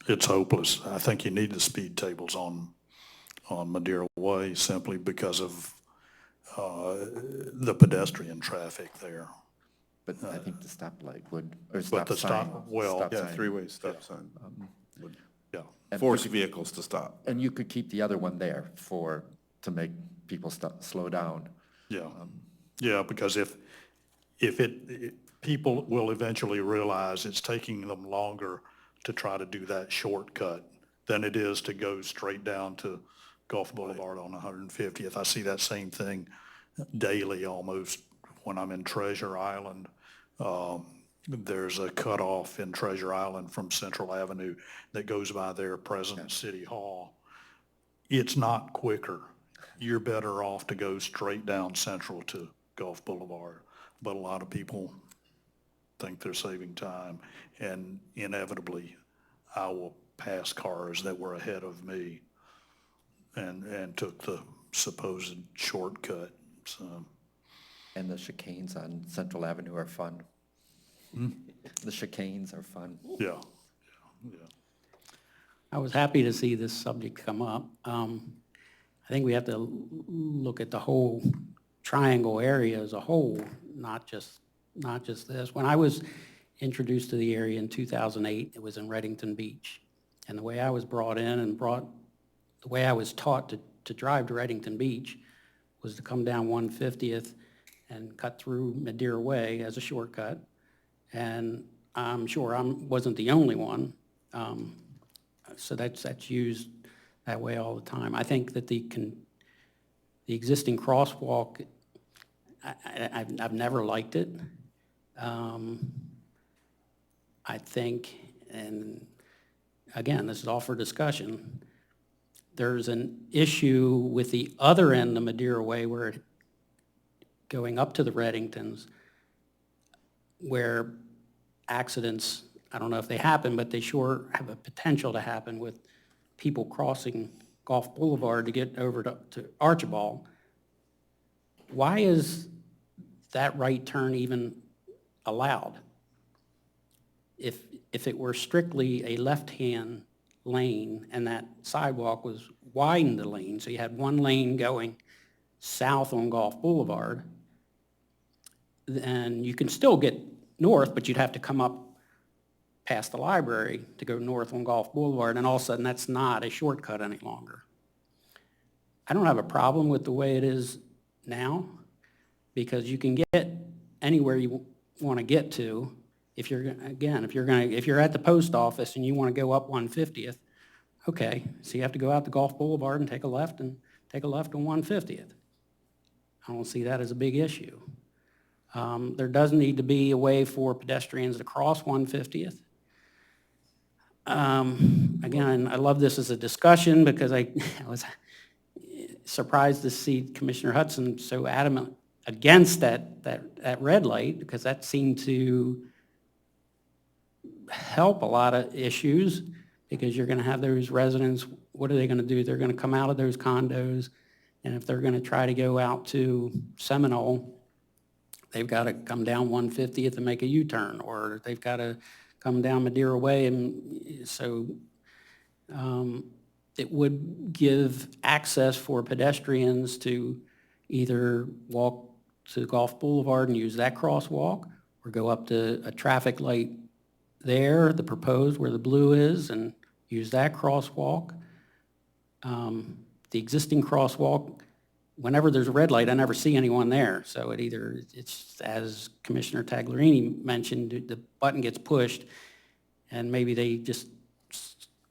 it's hopeless. I think you need the speed tables on Madeira Way simply because of the pedestrian traffic there. But I think the stoplight would, or But stop the sign. stop, well, stop Yeah, sign. three-way stop sign would yeah, force vehicles to stop. And you could keep the other one there to make people slow down. yeah. Yeah, because if people will eventually realize it's taking them longer to try to do that shortcut than it is to go straight down to Gulf Boulevard on 150th. I see that same thing daily almost when I'm in Treasure Island. There's a cutoff in Treasure Island from Central Avenue that goes by their present City Hall. It's not quicker. You're better off to go straight down Central to Gulf Boulevard. But a lot of people think they're saving time, and inevitably I will pass cars that were ahead of me and took the supposed shortcut, so. And the chicanes on Central Avenue are fun. The chicanes are fun. Yeah. I was happy to see this subject come up. I think we have to look at the whole triangle area as a whole, not just this. When I was introduced to the area in 2008, it was in Reddington Beach. And the way I was brought in and the way I was taught to drive to Reddington Beach was to come down 150th and cut through Madeira Way as a shortcut. And I'm sure I wasn't the only one. So that's used that way all the time. I think that the existing crosswalk, I've never liked it. I think, and again, this is all for discussion, there's an issue with the other end of Madeira Way where going up to the Reddingtons, where accidents, I don't know if they happen, but they sure have a potential to happen with people crossing Gulf Boulevard to get over to Archibald. Why is that right turn even allowed? If it were strictly a left-hand lane and that sidewalk was widened the lane, so you had one lane going south on Gulf Boulevard, then you can still get north, but you'd have to come up past the library to go north on Gulf Boulevard, and all of a sudden that's not a shortcut any longer. I don't have a problem with the way it is now, because you can get anywhere you want to get to. If you're, again, if you're at the post office and you want to go up 150th, okay, so you have to go out to Gulf Boulevard and take a left on 150th. I don't see that as a big issue. There does need to be a way for pedestrians to cross 150th. Again, I love this as a discussion because I was surprised to see Commissioner Hudson so adamant against that red light, because that seemed to help a lot of issues, because you're going to have those residents, what are they going to do? They're going to come out of those condos, and if they're going to try to go out to Seminole, they've got to come down 150th and make a U-turn, or they've got to come down Madeira Way, and so it would give access for pedestrians to either walk to Gulf Boulevard and use that crosswalk, or go up to a traffic light there, the proposed where the blue is, and use that crosswalk. The existing crosswalk, whenever there's a red light, I never see anyone there. So it's, as Commissioner Taglerini mentioned, the button gets pushed, and maybe they just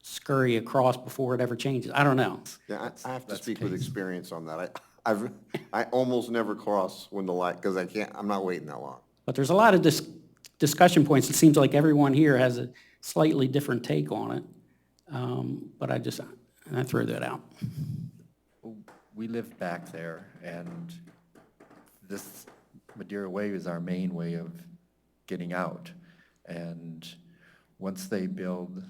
scurry across before it ever changes. I don't know. Yeah, I have to speak with experience on that. I almost never cross when the light, because I'm not waiting that long. But there's a lot of discussion points. It seems like everyone here has a slightly different take on it. But I threw that out. We live back there, and this Madeira Way is our main way of getting out. And once they build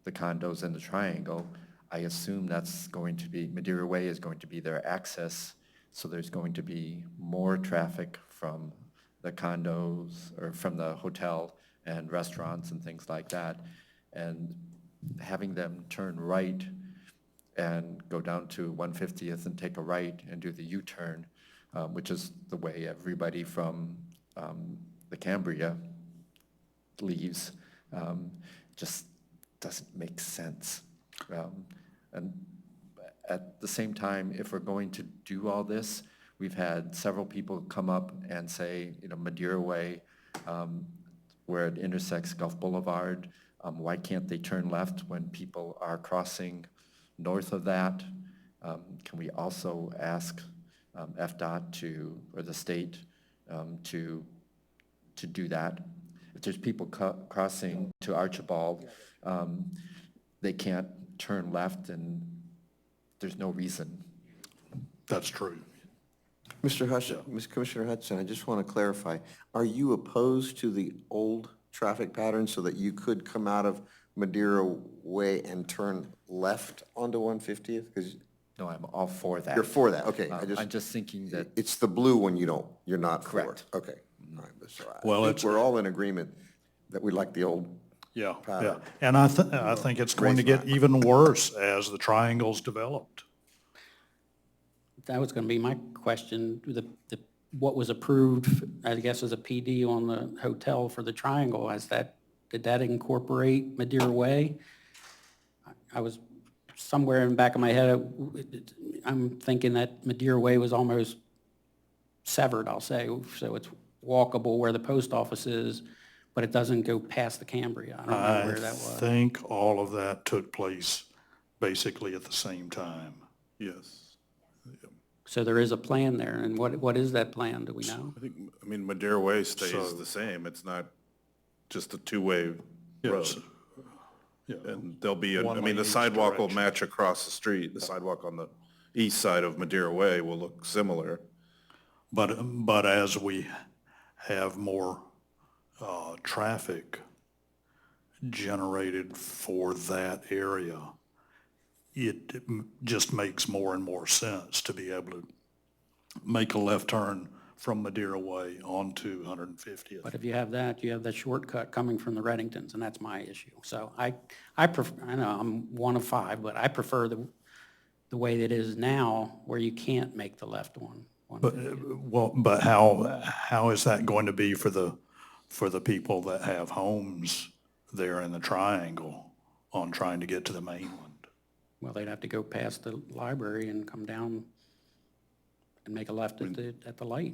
the condos in the triangle, I assume that's going to be, Madeira Way is going to be their access, so there's going to be more traffic from the condos or from the hotel and restaurants and things like that. And having them turn right and go down to 150th and take a right and do the U-turn, which is the way everybody from the Cambria leaves, just doesn't make sense. And at the same time, if we're going to do all this, we've had several people come up and say, Madeira Way, where it intersects Gulf Boulevard, why can't they turn left when people are crossing north of that? Can we also ask FDOT or the state to do that? If there's people crossing to Archibald, they can't turn left, and there's no reason. That's true. Commissioner Hudson, I just want to clarify, are you opposed to the old traffic pattern so that you could come out of Madeira Way and turn left onto 150th? Because No, I'm all for that. you're for that, okay. I'm just thinking that, It's the blue one you're not for. Correct. Okay. All right, so Well, I think we're all in agreement that we like the old Yeah, yeah. pattern. And I think it's going to get even worse as the triangle's developed. That was going to be my question. What was approved, I guess, as a PD on the hotel for the triangle, did that incorporate Madeira Way? I was somewhere in the back of my head, I'm thinking that Madeira Way was almost severed, I'll say. So it's walkable where the post office is, but it doesn't go past the Cambria. I don't know where that was. I think all of that took place basically at the same time. Yes. So there is a plan there, and what is that plan, do we know? I mean, Madeira Way stays So- the same. It's not just a two-way Yes. road. Yeah. And there'll be, One the lane each sidewalk will direction. match across the street. The sidewalk on the east side of Madeira Way will look similar. But as we have more traffic generated for that area, it just makes more and more sense to be able to make a left turn from Madeira Way onto 150th. But if you have that, you have that shortcut coming from the Reddingtons, and that's my issue. So I know I'm one of five, but I prefer the way that it is now, where you can't make the left one. But how is that going to be for the people that have homes there in the triangle on trying to get to the mainland? Well, they'd have to go past the library and come down and make a left at the light.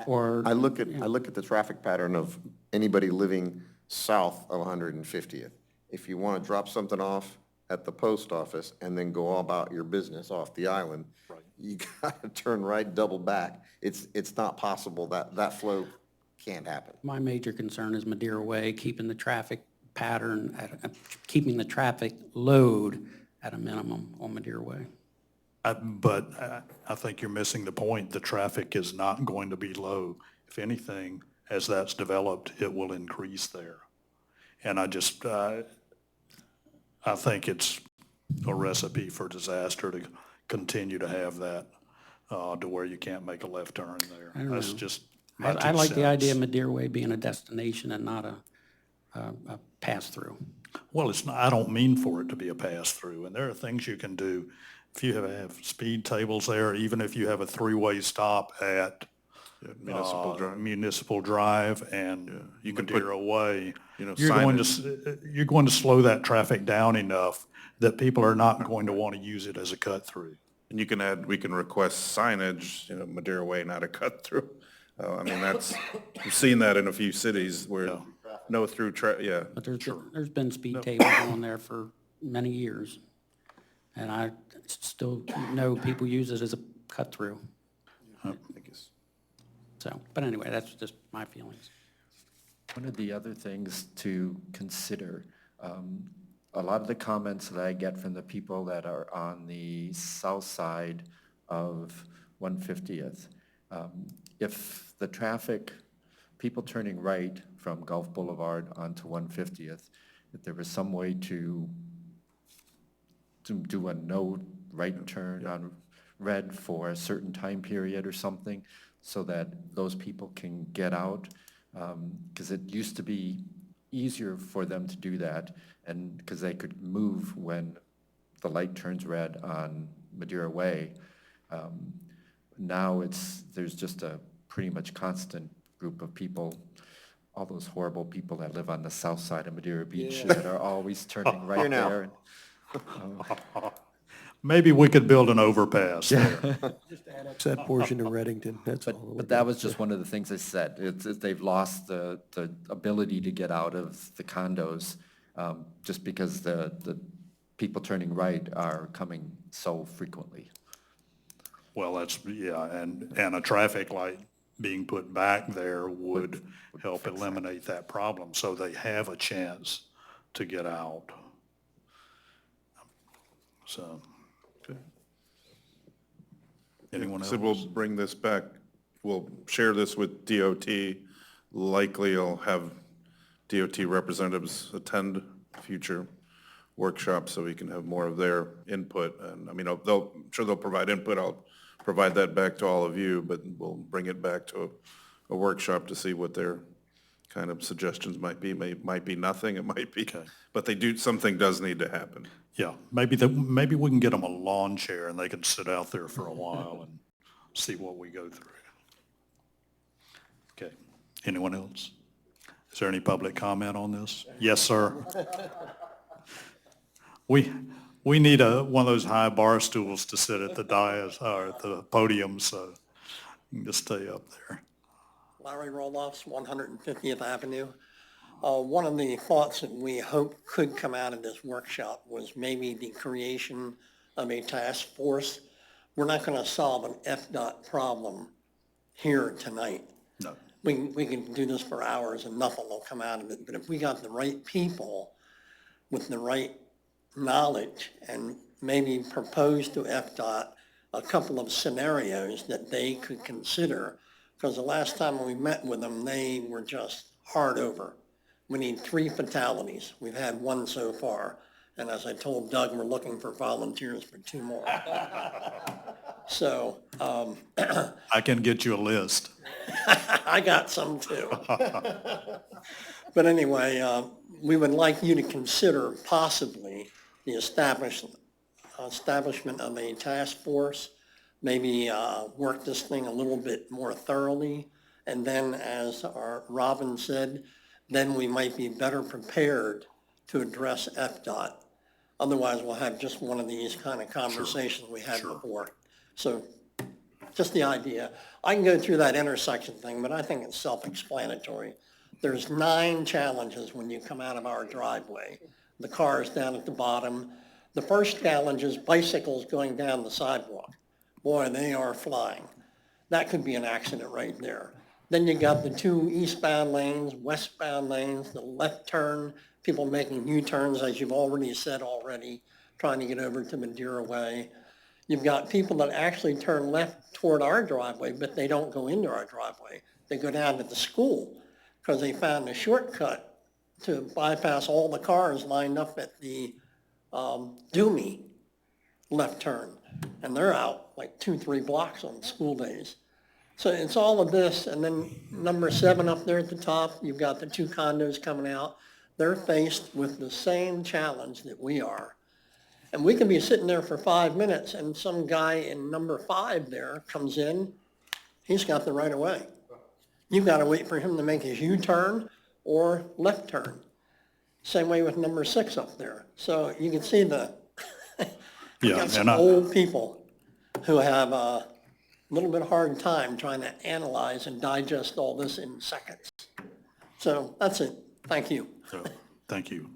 Or, I look at the traffic pattern of anybody living south of 150th. If you want to drop something off at the post office and then go all about your business off the island, you got to turn right, double back. It's not possible. That flow can't happen. my major concern is Madeira Way, keeping the traffic pattern, keeping the traffic load at a minimum on Madeira Way. But I think you're missing the point. The traffic is not going to be low. If anything, as that's developed, it will increase there. And I think it's a recipe for disaster to continue to have that, to where you can't make a left turn there. I don't That's know. just my I 2 like the idea of cents. Madeira Way being a destination and not a pass-through. Well, it's not, I don't mean for it to be a pass-through, and there are things you can do. If you have speed tables there, even if you have a 3-way stop at Municipal Drive and you can put, Madeira Way, you're signage. going to slow that traffic down enough that people are not going to want to use it as a cut-through. And we can request signage, Madeira Way, not a cut-through. I mean, we've seen that in a few cities where no through, yeah. But there's been speed tables on there for many years, and I still know people use it as a cut-through. So, but anyway, that's just my feelings. One of the other things to consider, a lot of the comments that I get from the people that are on the south side of 150th, if the traffic, people turning right from Gulf Boulevard onto 150th, if there was some way to do a no right turn on red for a certain time period or something, so that those people can get out, because it used to be easier for them to do that, and because they could move when the light turns red on Madeira Way. Now there's just a pretty much constant group of people, all those horrible people that live on the south side of Madeira Beach that are always turning right Here now. there. Maybe we could build an overpass there. Just annex that portion to Reddington, that's all. But that was just one of the things I said. They've lost the ability to get out of the condos, just because the people turning right are coming so frequently. Well, and a traffic light being put back there would help eliminate that problem, so they have a chance to get out. So, anyone else? So we'll bring this back, we'll share this with DOT. Likely I'll have DOT representatives attend future workshops so we can have more of their input. And I mean, I'm sure they'll provide input. I'll provide that back to all of you, but we'll bring it back to a workshop to see what their kind of suggestions might be. Might be nothing, it might be, but something does need to happen. Yeah, maybe we can get them a lawn chair and they can sit out there for a while and see what we go through. Okay, anyone else? Is there any public comment on this? Yes, sir. We need one of those high bar stools to sit at the dais or at the podium, so you can just stay up there. Larry Roloffs, 150th Avenue. One of the thoughts that we hope could come out of this workshop was maybe the creation of a task force. We're not going to solve an FDOT problem here tonight. No. We can do this for hours and nothing will come out of it. But if we got the right people with the right knowledge and maybe propose to FDOT a couple of scenarios that they could consider, because the last time we met with them, they were just hard over. We need 3 fatalities. We've had 1 so far. And as I told Doug, we're looking for volunteers for 2 more. So. I can get you a list. I got some too. But anyway, we would like you to consider possibly the establishment of a task force, maybe work this thing a little bit more thoroughly. And then, as Robin said, then we might be better prepared to address FDOT. Otherwise, we'll have just one of these kind of conversations we had before. So just the idea. I can go through that intersection thing, but I think it's self-explanatory. There's 9 challenges when you come out of our driveway. The cars down at the bottom. The first challenge is bicycles going down the sidewalk. Boy, they are flying. That could be an accident right there. Then you got the 2 eastbound lanes, westbound lanes, the left turn, people making U-turns, as you've already said already, trying to get over to Madeira Way. You've got people that actually turn left toward our driveway, but they don't go into our driveway. They go down to the school because they found a shortcut to bypass all the cars lined up at the Doomy left turn. And they're out like 2-3 blocks on school days. So it's all of this, and then number 7 up there at the top, you've got the 2 condos coming out. They're faced with the same challenge that we are. And we can be sitting there for 5 minutes, and some guy in number 5 there comes in, he's got the right of way. You've got to wait for him to make his U-turn or left turn. Same way with number 6 up there. So you can see we got some old people who have a little bit hard time trying to analyze and digest all this in seconds. So that's it. Thank you. So, thank you.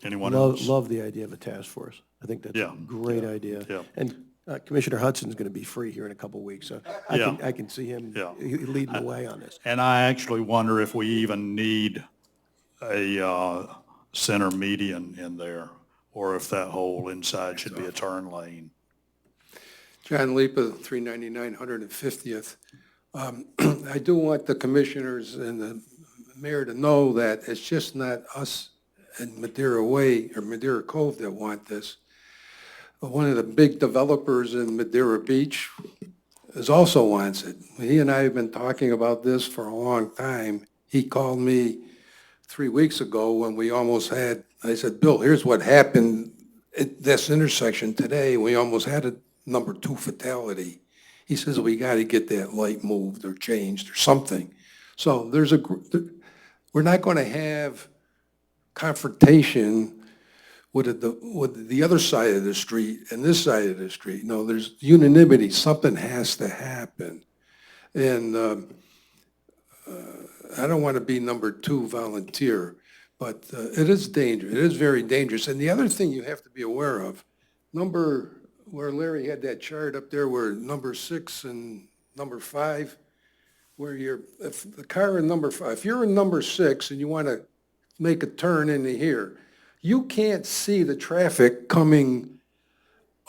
Anyone else? Love the idea of a task force. I think that's a great idea. Yeah. And Commissioner Hudson's going to be free here in a couple of weeks, so I can see him leading the way on this. And I actually wonder if we even need a center median in there, or if that whole inside should be a turn lane. John Lipa, 399 150th. I do want the commissioners and the mayor to know that it's just not us in Madeira Way or Madeira Cove that want this. One of the big developers in Madeira Beach also wants it. He and I have been talking about this for a long time. He called me 3 weeks ago when we almost had, I said, Bill, here's what happened at this intersection today. We almost had a number 2 fatality. He says, we got to get that light moved or changed or something. So we're not going to have confrontation with the other side of the street and this side of the street. No, there's unanimity. Something has to happen. And I don't want to be number 2 volunteer, but it is dangerous. It is very dangerous. And the other thing you have to be aware of, where Larry had that chart up there where number 6 and number 5, where if the car in number 5, if you're in number 6 and you want to make a turn into here, you can't see the traffic coming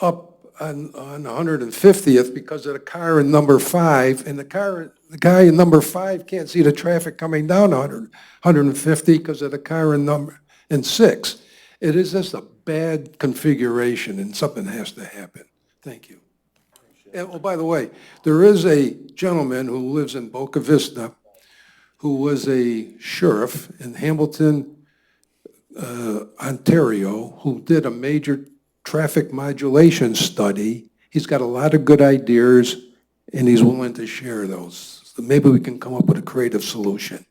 up on 150th because of the car in number 5, and the guy in number 5 can't see the traffic coming down 150 because of the car in 6. It is just a bad configuration, and something has to happen. Thank you. And, oh, by the way, there is a gentleman who lives in Boca Vista who was a sheriff in Hamilton, Ontario, who did a major traffic modulation study. He's got a lot of good ideas, and he's willing to share those. So maybe we can come up with a creative solution.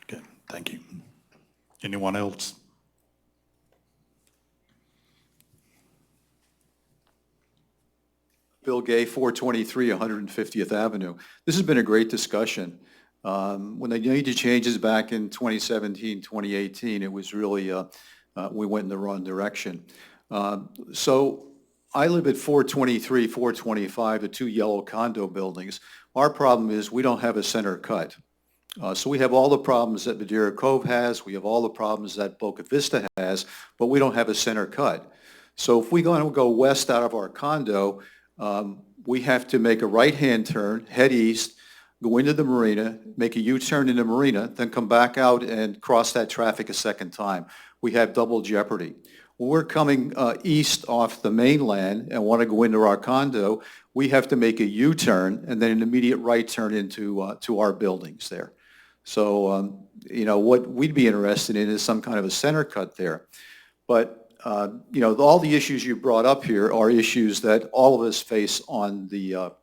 Okay, thank you. Anyone else? Bill Gay, 423 150th Avenue. This has been a great discussion. When they made the changes back in 2017, 2018, it was really, we went in the wrong direction. So I live at 423, 425, the 2 yellow condo buildings. Our problem is we don't have a center cut. So we have all the problems that Madeira Cove has, we have all the problems that Boca Vista has, but we don't have a center cut. So if we're going to go west out of our condo, we have to make a right-hand turn, head east, go into the marina, make a U-turn in the marina, then come back out and cross that traffic a second time. We have double jeopardy. When we're coming east off the mainland and want to go into our condo, we have to make a U-turn and then an immediate right turn into to our buildings there. So, you know, what we'd be interested in is some kind of a center cut there. But you know, all the issues you brought up here are issues that all of us face on the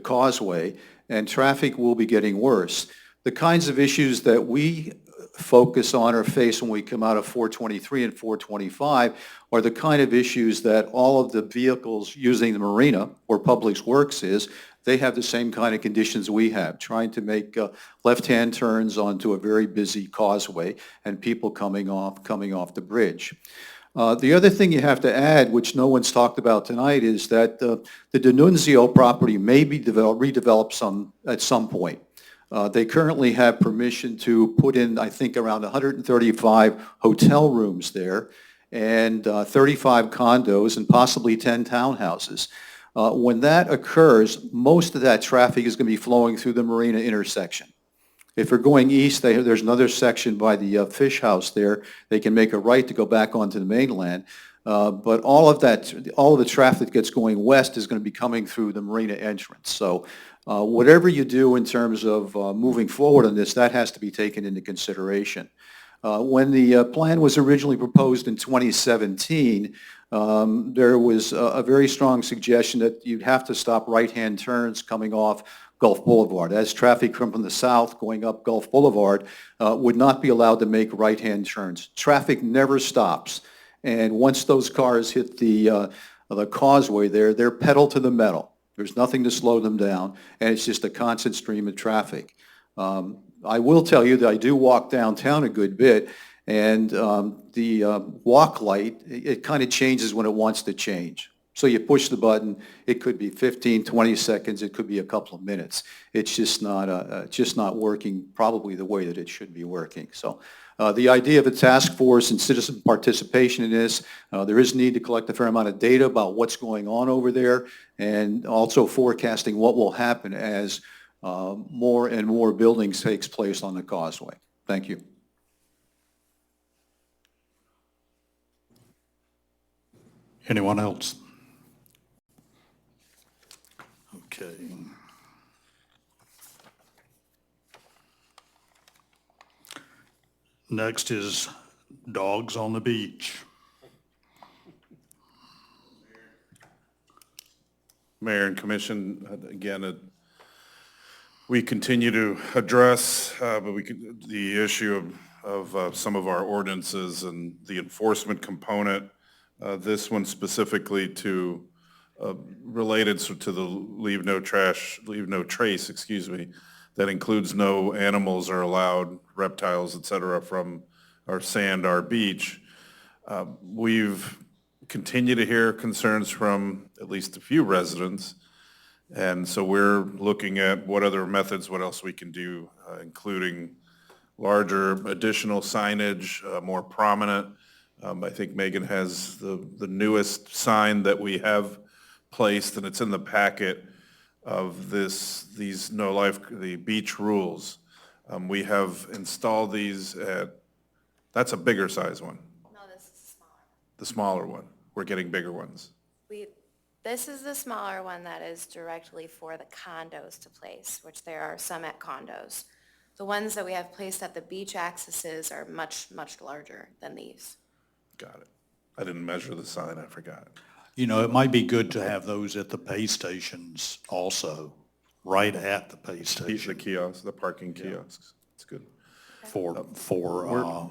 causeway, and traffic will be getting worse. The kinds of issues that we focus on or face when we come out of 423 and 425 are the kind of issues that all of the vehicles using the marina, where Public Works is, they have the same kind of conditions we have, trying to make left-hand turns onto a very busy causeway and people coming off the bridge. The other thing you have to add, which no one's talked about tonight, is that the D'Annunzio property may be redeveloped at some point. They currently have permission to put in, I think, around 135 hotel rooms there and 35 condos and possibly 10 townhouses. When that occurs, most of that traffic is going to be flowing through the Marina intersection. If you're going east, there's another section by the Fish House there. They can make a right to go back onto the mainland. But all of the traffic that's going west is going to be coming through the Marina entrance. So whatever you do in terms of moving forward on this, that has to be taken into consideration. When the plan was originally proposed in 2017, there was a very strong suggestion that you'd have to stop right-hand turns coming off Gulf Boulevard, as traffic from the south going up Gulf Boulevard would not be allowed to make right-hand turns. Traffic never stops, and once those cars hit the causeway there, they're pedal to the metal. There's nothing to slow them down, and it's just a constant stream of traffic. I will tell you that I do walk downtown a good bit, and the walk light, it kind of changes when it wants to change. So you push the button, it could be 15, 20 seconds, it could be a couple of minutes. It's just not working probably the way that it should be working. So the idea of a task force and citizen participation in this, there is need to collect a fair amount of data about what's going on over there and also forecasting what will happen as more and more buildings takes place on the causeway. Thank you. Anyone else? Okay. Next is dogs on the beach. Mayor and Commission, again, we continue to address the issue of some of our ordinances and the enforcement component. This one specifically related to the leave no trace, that includes no animals are allowed, reptiles, et cetera, from our sand, our beach. We've continued to hear concerns from at least a few residents, and so we're looking at what other methods, what else we can do, including larger additional signage, more prominent. I think Megan has the newest sign that we have placed, and it's in the packet of these the beach rules. We have installed these that's a bigger size one. No, this is a smaller one. The smaller one. We're getting bigger ones. This is the smaller one that is directly for the condos to place, which there are some at condos. The ones that we have placed at the beach accesses are much, much larger than these. Got it. I didn't measure the sign, I forgot. You know, it might be good to have those at the pay stations also, right at the pay The station kiosks, the parking kiosks. It's good. for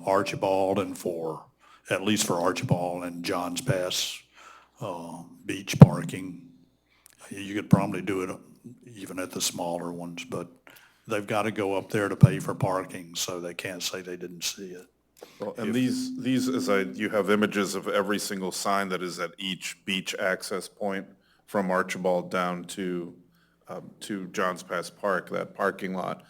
Archibald and at least for Archibald and Johns Pass beach parking. You could probably do it even at the smaller ones, but they've got to go up there to pay for parking, so they can't say they didn't see it. Well, and these, you have images of every single sign that is at each beach access point from Archibald down to Johns Pass Park, that parking lot.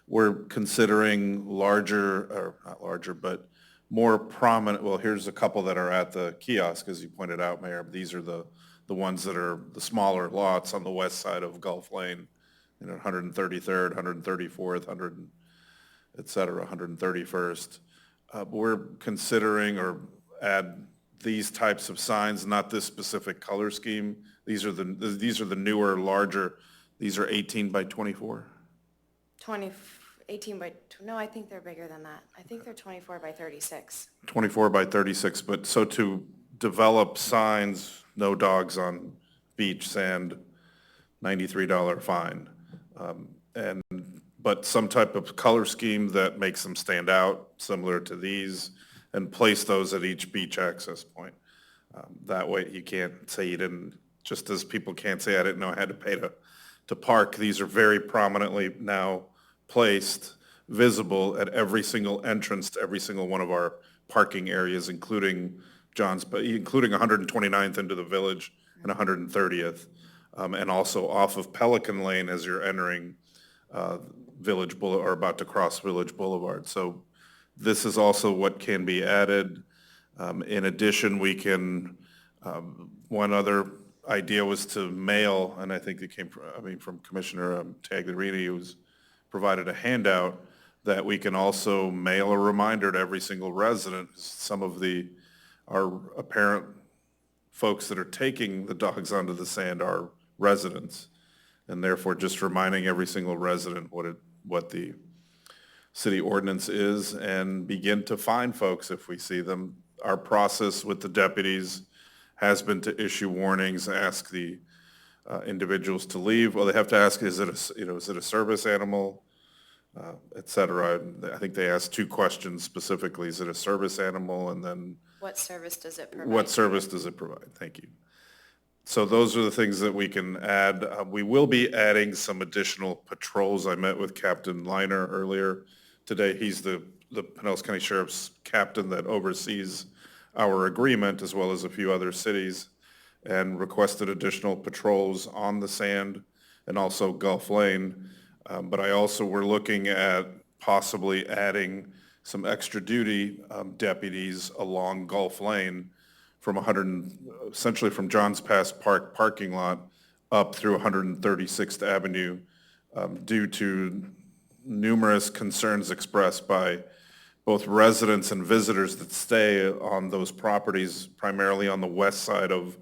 We're considering not larger, but more prominent, well, here's a couple that are at the kiosk, as you pointed out, Mayor. These are the ones that are the smaller lots on the west side of Gulf Lane, 133rd, 134th, et cetera, 131st. We're considering or add these types of signs, not this specific color scheme. These are the newer, larger. These are 18 by 24. 18 by, no, I think they're bigger than that. I think they're 24 by 36. 24 by 36, but so to develop signs, no dogs on beach, sand, $93 fine. But some type of color scheme that makes them stand out, similar to these, and place those at each beach access point. That way you can't say you didn't, just as people can't say I didn't know I had to pay to to park. These are very prominently now placed, visible at every single entrance to every single one of our parking areas, including 129th into the village and 130th, and also off of Pelican Lane as you're entering Village Boulevard, or about to cross Village Boulevard. So this is also what can be added. In addition, we can, one other idea was to mail, and I think it came from Commissioner Tagliarini, who's provided a handout, that we can also mail a reminder to every single resident. Some of our apparent folks that are taking the dogs onto the sand are residents, and therefore just reminding every single resident what the city ordinance is, and begin to fine folks if we see them. Our process with the deputies has been to issue warnings, ask the individuals to leave. Well, they have to ask, is it a service animal, et cetera. I think they asked 2 questions specifically. Is it a service animal? And then What service does it provide? what service does it provide? Thank you. So those are the things that we can add. We will be adding some additional patrols. I met with Captain Liner earlier today. He's the Pinellas County Sheriff's captain that oversees our agreement, as well as a few other cities, and requested additional patrols on the sand and also Gulf Lane. But we're looking at possibly adding some extra duty deputies along Gulf Lane essentially from Johns Pass Park parking lot up through 136th Avenue, due to numerous concerns expressed by both residents and visitors that stay on those properties, primarily on the west side of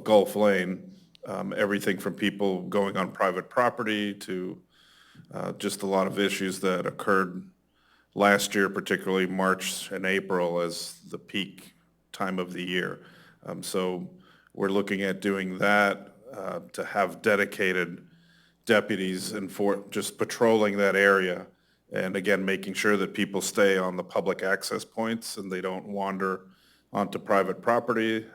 Gulf Lane. Everything from people going on private property to just a lot of issues that occurred last year, particularly March and April as the peak time of the year. So we're looking at doing that, to have dedicated deputies and for just patrolling that area. And again, making sure that people stay on the public access points and they don't wander onto private property.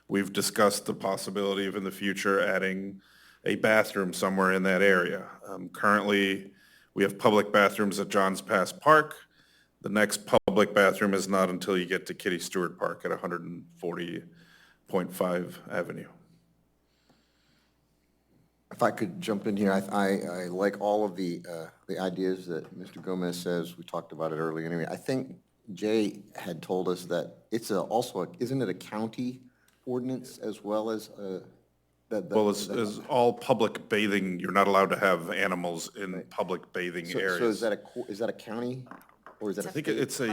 We've discussed the possibility of in the future adding a bathroom somewhere in that area. Currently, we have public bathrooms at Johns Pass Park. The next public bathroom is not until you get to Kitty Stewart Park at 140.5 Avenue. If I could jump in here, I like all of the ideas that Mr. Gomez says. We talked about it earlier anyway. I think Jay had told us that it's isn't it a county ordinance as well as Well, as all public bathing, you're not allowed to have animals in public bathing areas. So is that a county, or is that I a think state? it's a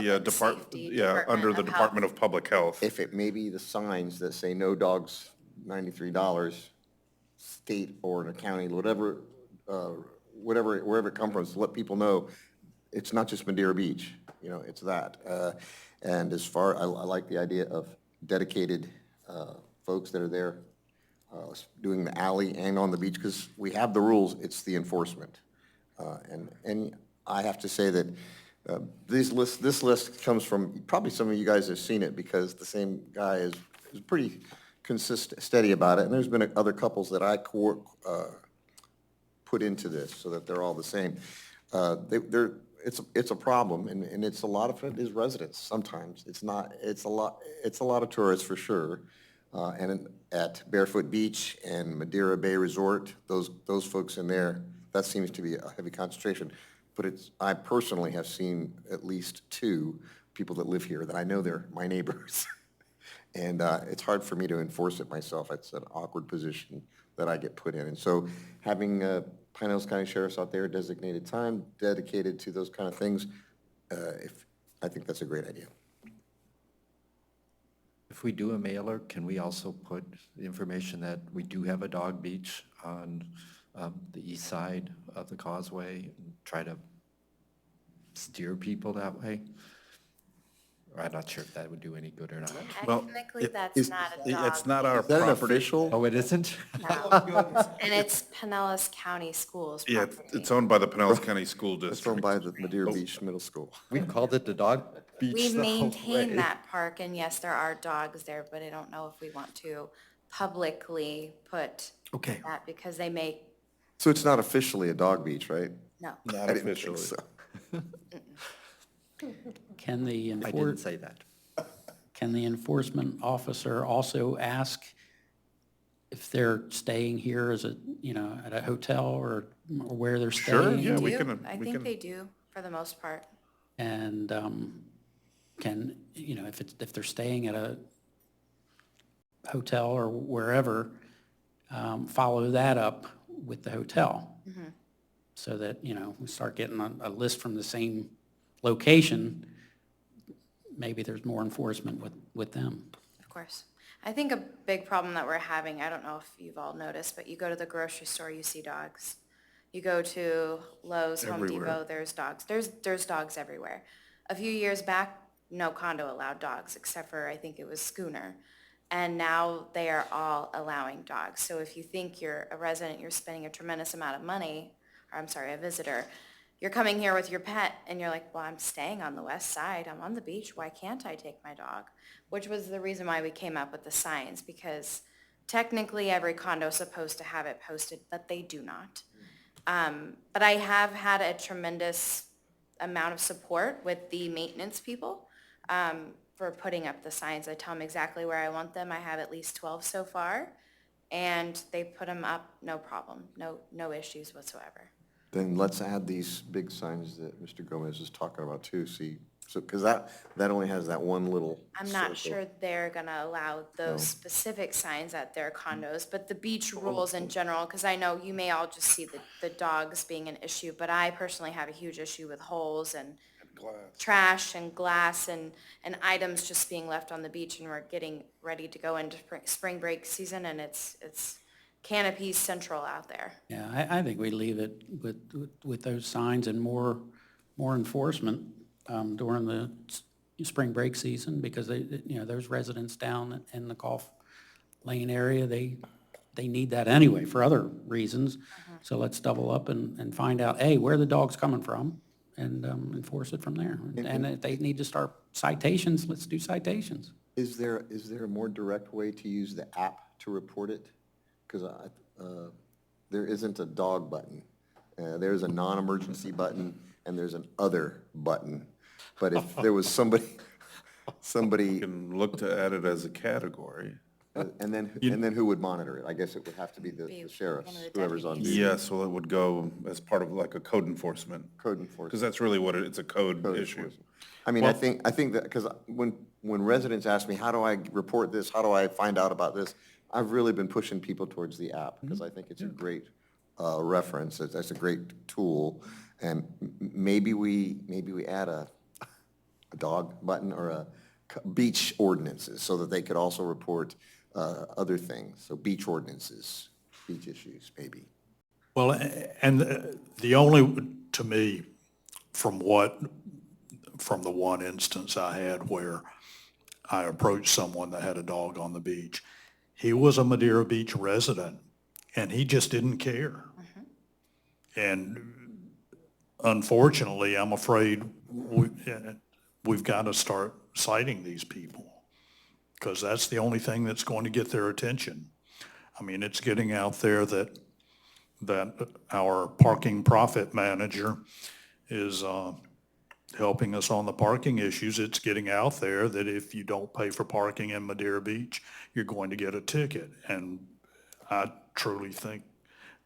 under the Department of Public Health. If it may be the signs that say no dogs, $93, state or in a county, whatever, wherever it comes from, to let people know it's not just Madeira Beach, it's that. And I like the idea of dedicated folks that are there doing the alley and on the beach, because we have the rules, it's the enforcement. And I have to say that this list comes from, probably some of you guys have seen it, because the same guy is pretty steady about it, and there's been other couples that I put into this so that they're all the same. It's a problem, and it's a lot of it is residents sometimes. It's a lot of tourists for sure. And at Barefoot Beach and Madeira Bay Resort, those folks in there, that seems to be a heavy concentration. But I personally have seen at least 2 people that live here that I know they're my neighbors. And it's hard for me to enforce it myself. It's an awkward position that I get put in. And so having Pinellas County Sheriff's out there, designated time, dedicated to those kind of things, I think that's a great idea. If we do a mailer, can we also put the information that we do have a dog beach on the east side of the causeway and try to steer people that way? Or I'm not sure if that would do any good or not. Technically, that's not a dog. It's not our Is that an property. official? Oh, it isn't? No. And it's Pinellas County Schools Yeah, property. it's owned by the Pinellas County School It's owned District. by the Madeira Beach Middle School. We've called it the dog beach We the whole maintain way. that park, and yes, there are dogs there, but I don't know if we want to publicly put Okay. that, because they may So it's not officially a dog beach, right? No. Not I didn't think officially. so. Can the I didn't say that. Can the enforcement officer also ask if they're staying here as a, at a hotel or where they're Sure, staying? yeah, we Do. can. I we think can- they do, for the most part. And can, if they're staying at a hotel or wherever, follow that up with the hotel. So that, we start getting a list from the same location, maybe there's more enforcement with them. Of course. I think a big problem that we're having, I don't know if you've all noticed, but you go to the grocery store, you see dogs. You go to Lowe's, Home Everywhere. Depot, there's dogs. There's dogs everywhere. A few years back, no condo allowed dogs, except for, I think it was Schooner. And now they are all allowing dogs. So if you think you're a resident, you're spending a tremendous amount of money, or I'm sorry, a visitor, you're coming here with your pet and you're like, well, I'm staying on the west side. I'm on the beach. Why can't I take my dog? Which was the reason why we came up with the signs, because technically every condo is supposed to have it posted, but they do not. But I have had a tremendous amount of support with the maintenance people for putting up the signs. I tell them exactly where I want them. I have at least 12 so far, and they put them up, no problem, no issues whatsoever. Then let's add these big signs that Mr. Gomez is talking about too, see, so, because that only has that one little I'm not circle. sure they're gonna allow those specific signs at their condos, but the beach rules in general, because I know you may all just see the dogs being an issue, but I personally have a huge issue with holes and trash and glass and items just being left on the beach, and we're getting ready to go into spring break season, and it's canopies central out there. Yeah, I think we leave it with those signs and more enforcement during the spring break season, because those residents down in the Golf Lane area, they need that anyway for other reasons. So let's double up and find out, A, where the dog's coming from, and enforce it from there. And if they need to start citations, let's do citations. Is there a more direct way to use the app to report it? Because there isn't a dog button. There's a non-emergency button, and there's an other button. But if there was somebody, You can look to add it as a category. and then who would monitor it? I guess it would have to be the Be sheriffs, one of the whoever's on duty. Yes, well, it would go as part of like a code enforcement, Code enforcement. because that's really what it's a code issue. enforcement. I mean, I think that, because when residents ask me, how do I report this? How do I find out about this? I've really been pushing people towards the app, because I think it's a great reference. That's a great tool. And maybe we add a dog button or a beach ordinances, so that they could also report other things. So beach ordinances, beach issues, maybe. Well, and the only, to me, from the one instance I had where I approached someone that had a dog on the beach, he was a Madeira Beach resident, and he just didn't care. And unfortunately, I'm afraid we've got to start citing these people, because that's the only thing that's going to get their attention. I mean, it's getting out there that our parking profit manager is helping us on the parking issues. It's getting out there that if you don't pay for parking in Madeira Beach, you're going to get a ticket. And I truly think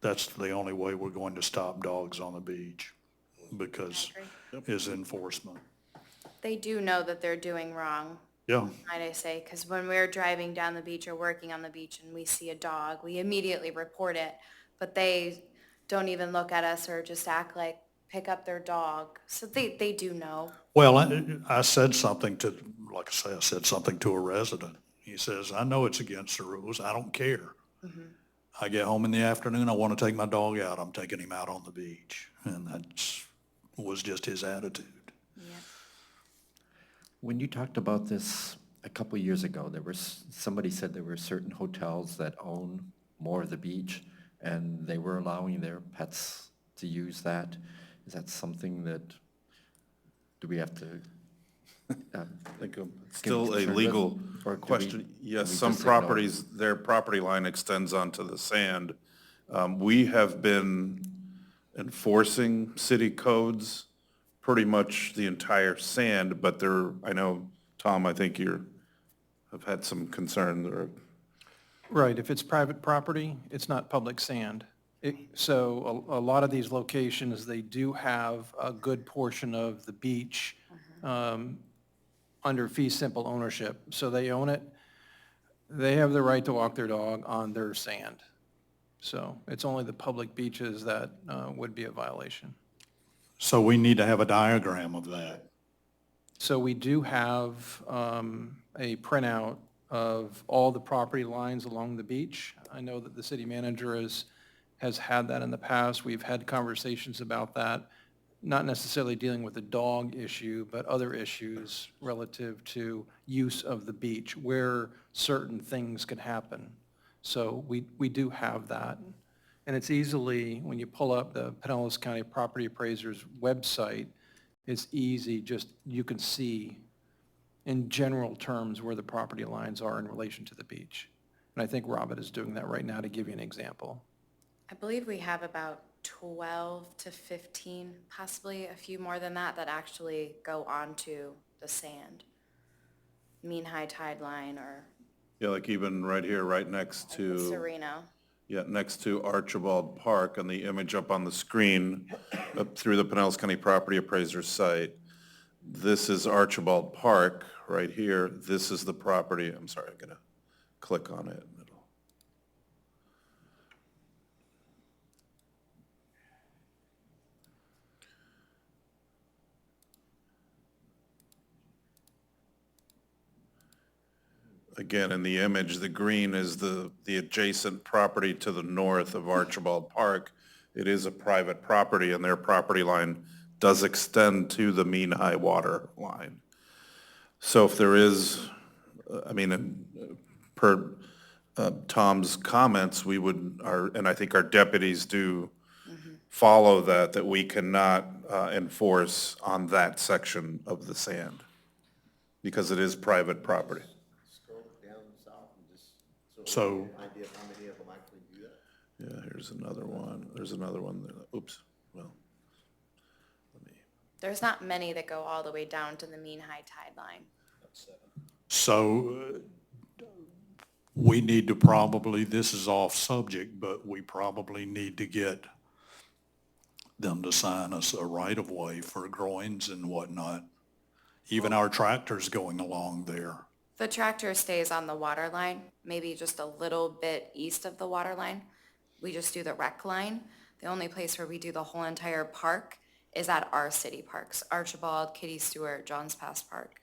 that's the only way we're going to stop dogs on the beach, because is enforcement. They do know that they're doing wrong, Yeah. might I say, because when we're driving down the beach or working on the beach and we see a dog, we immediately report it, but they don't even look at us or just act like pick up their dog. So they do know. Well, I said something to, like I say, I said something to a resident. He says, I know it's against the rules. I don't care. I get home in the afternoon, I want to take my dog out. I'm taking him out on the beach. And that was just his attitude. When you talked about this a couple years ago, somebody said there were certain hotels that own more of the beach, and they were allowing their pets to use that. Is that something do we have to? I think it's still a concerned legal with, or do we- question. Yes, we some just ignore it? properties, their property line extends onto the sand, We have been enforcing city codes pretty much the entire sand, but I know, Tom, I think have had some concern or. Right, if it's private property, it's not public sand. So a lot of these locations, they do have a good portion of the beach under fee simple ownership. So they own it, they have the right to walk their dog on their sand. So it's only the public beaches that would be a violation. So we need to have a diagram of that. So we do have a printout of all the property lines along the beach. I know that the city manager has had that in the past. We've had conversations about that, not necessarily dealing with the dog issue, but other issues relative to use of the beach, where certain things can happen. So we do have that. And it's easily, when you pull up the Pinellas County Property Appraiser's website, it's easy, just you can see in general terms where the property lines are in relation to the beach. And I think Robert is doing that right now to give you an example. I believe we have about 12 to 15, possibly a few more than that, that actually go onto the sand. Mean high tide line or Yeah, like even right here, right next the to. Sereno. Yeah, next to Archibald Park, on the image up on the screen, up through the Pinellas County Property Appraiser's site. This is Archibald Park, right here. This is the property. I'm sorry, I'm gonna click on it. Again, in the image, the green is the adjacent property to the north of Archibald Park. It is a private property, and their property line does extend to the mean high water line. So if there is, per Tom's comments, we would, and I think our deputies do follow that we cannot enforce on that section of the sand, because it is private property. So Idea of how many of them actually do that? Yeah, here's another one. There's another one. Oops, well, let me. There's not many that go all the way down to the mean high tide line. So we need to probably, this is off subject, but we probably need to get them to sign us a right-of-way for groins and whatnot. Even our tractors going along there. The tractor stays on the water line, maybe just a little bit east of the water line. We just do the rec line. The only place where we do the whole entire park is at our city parks, Archibald, Kitty Stewart, Johns Pass Park.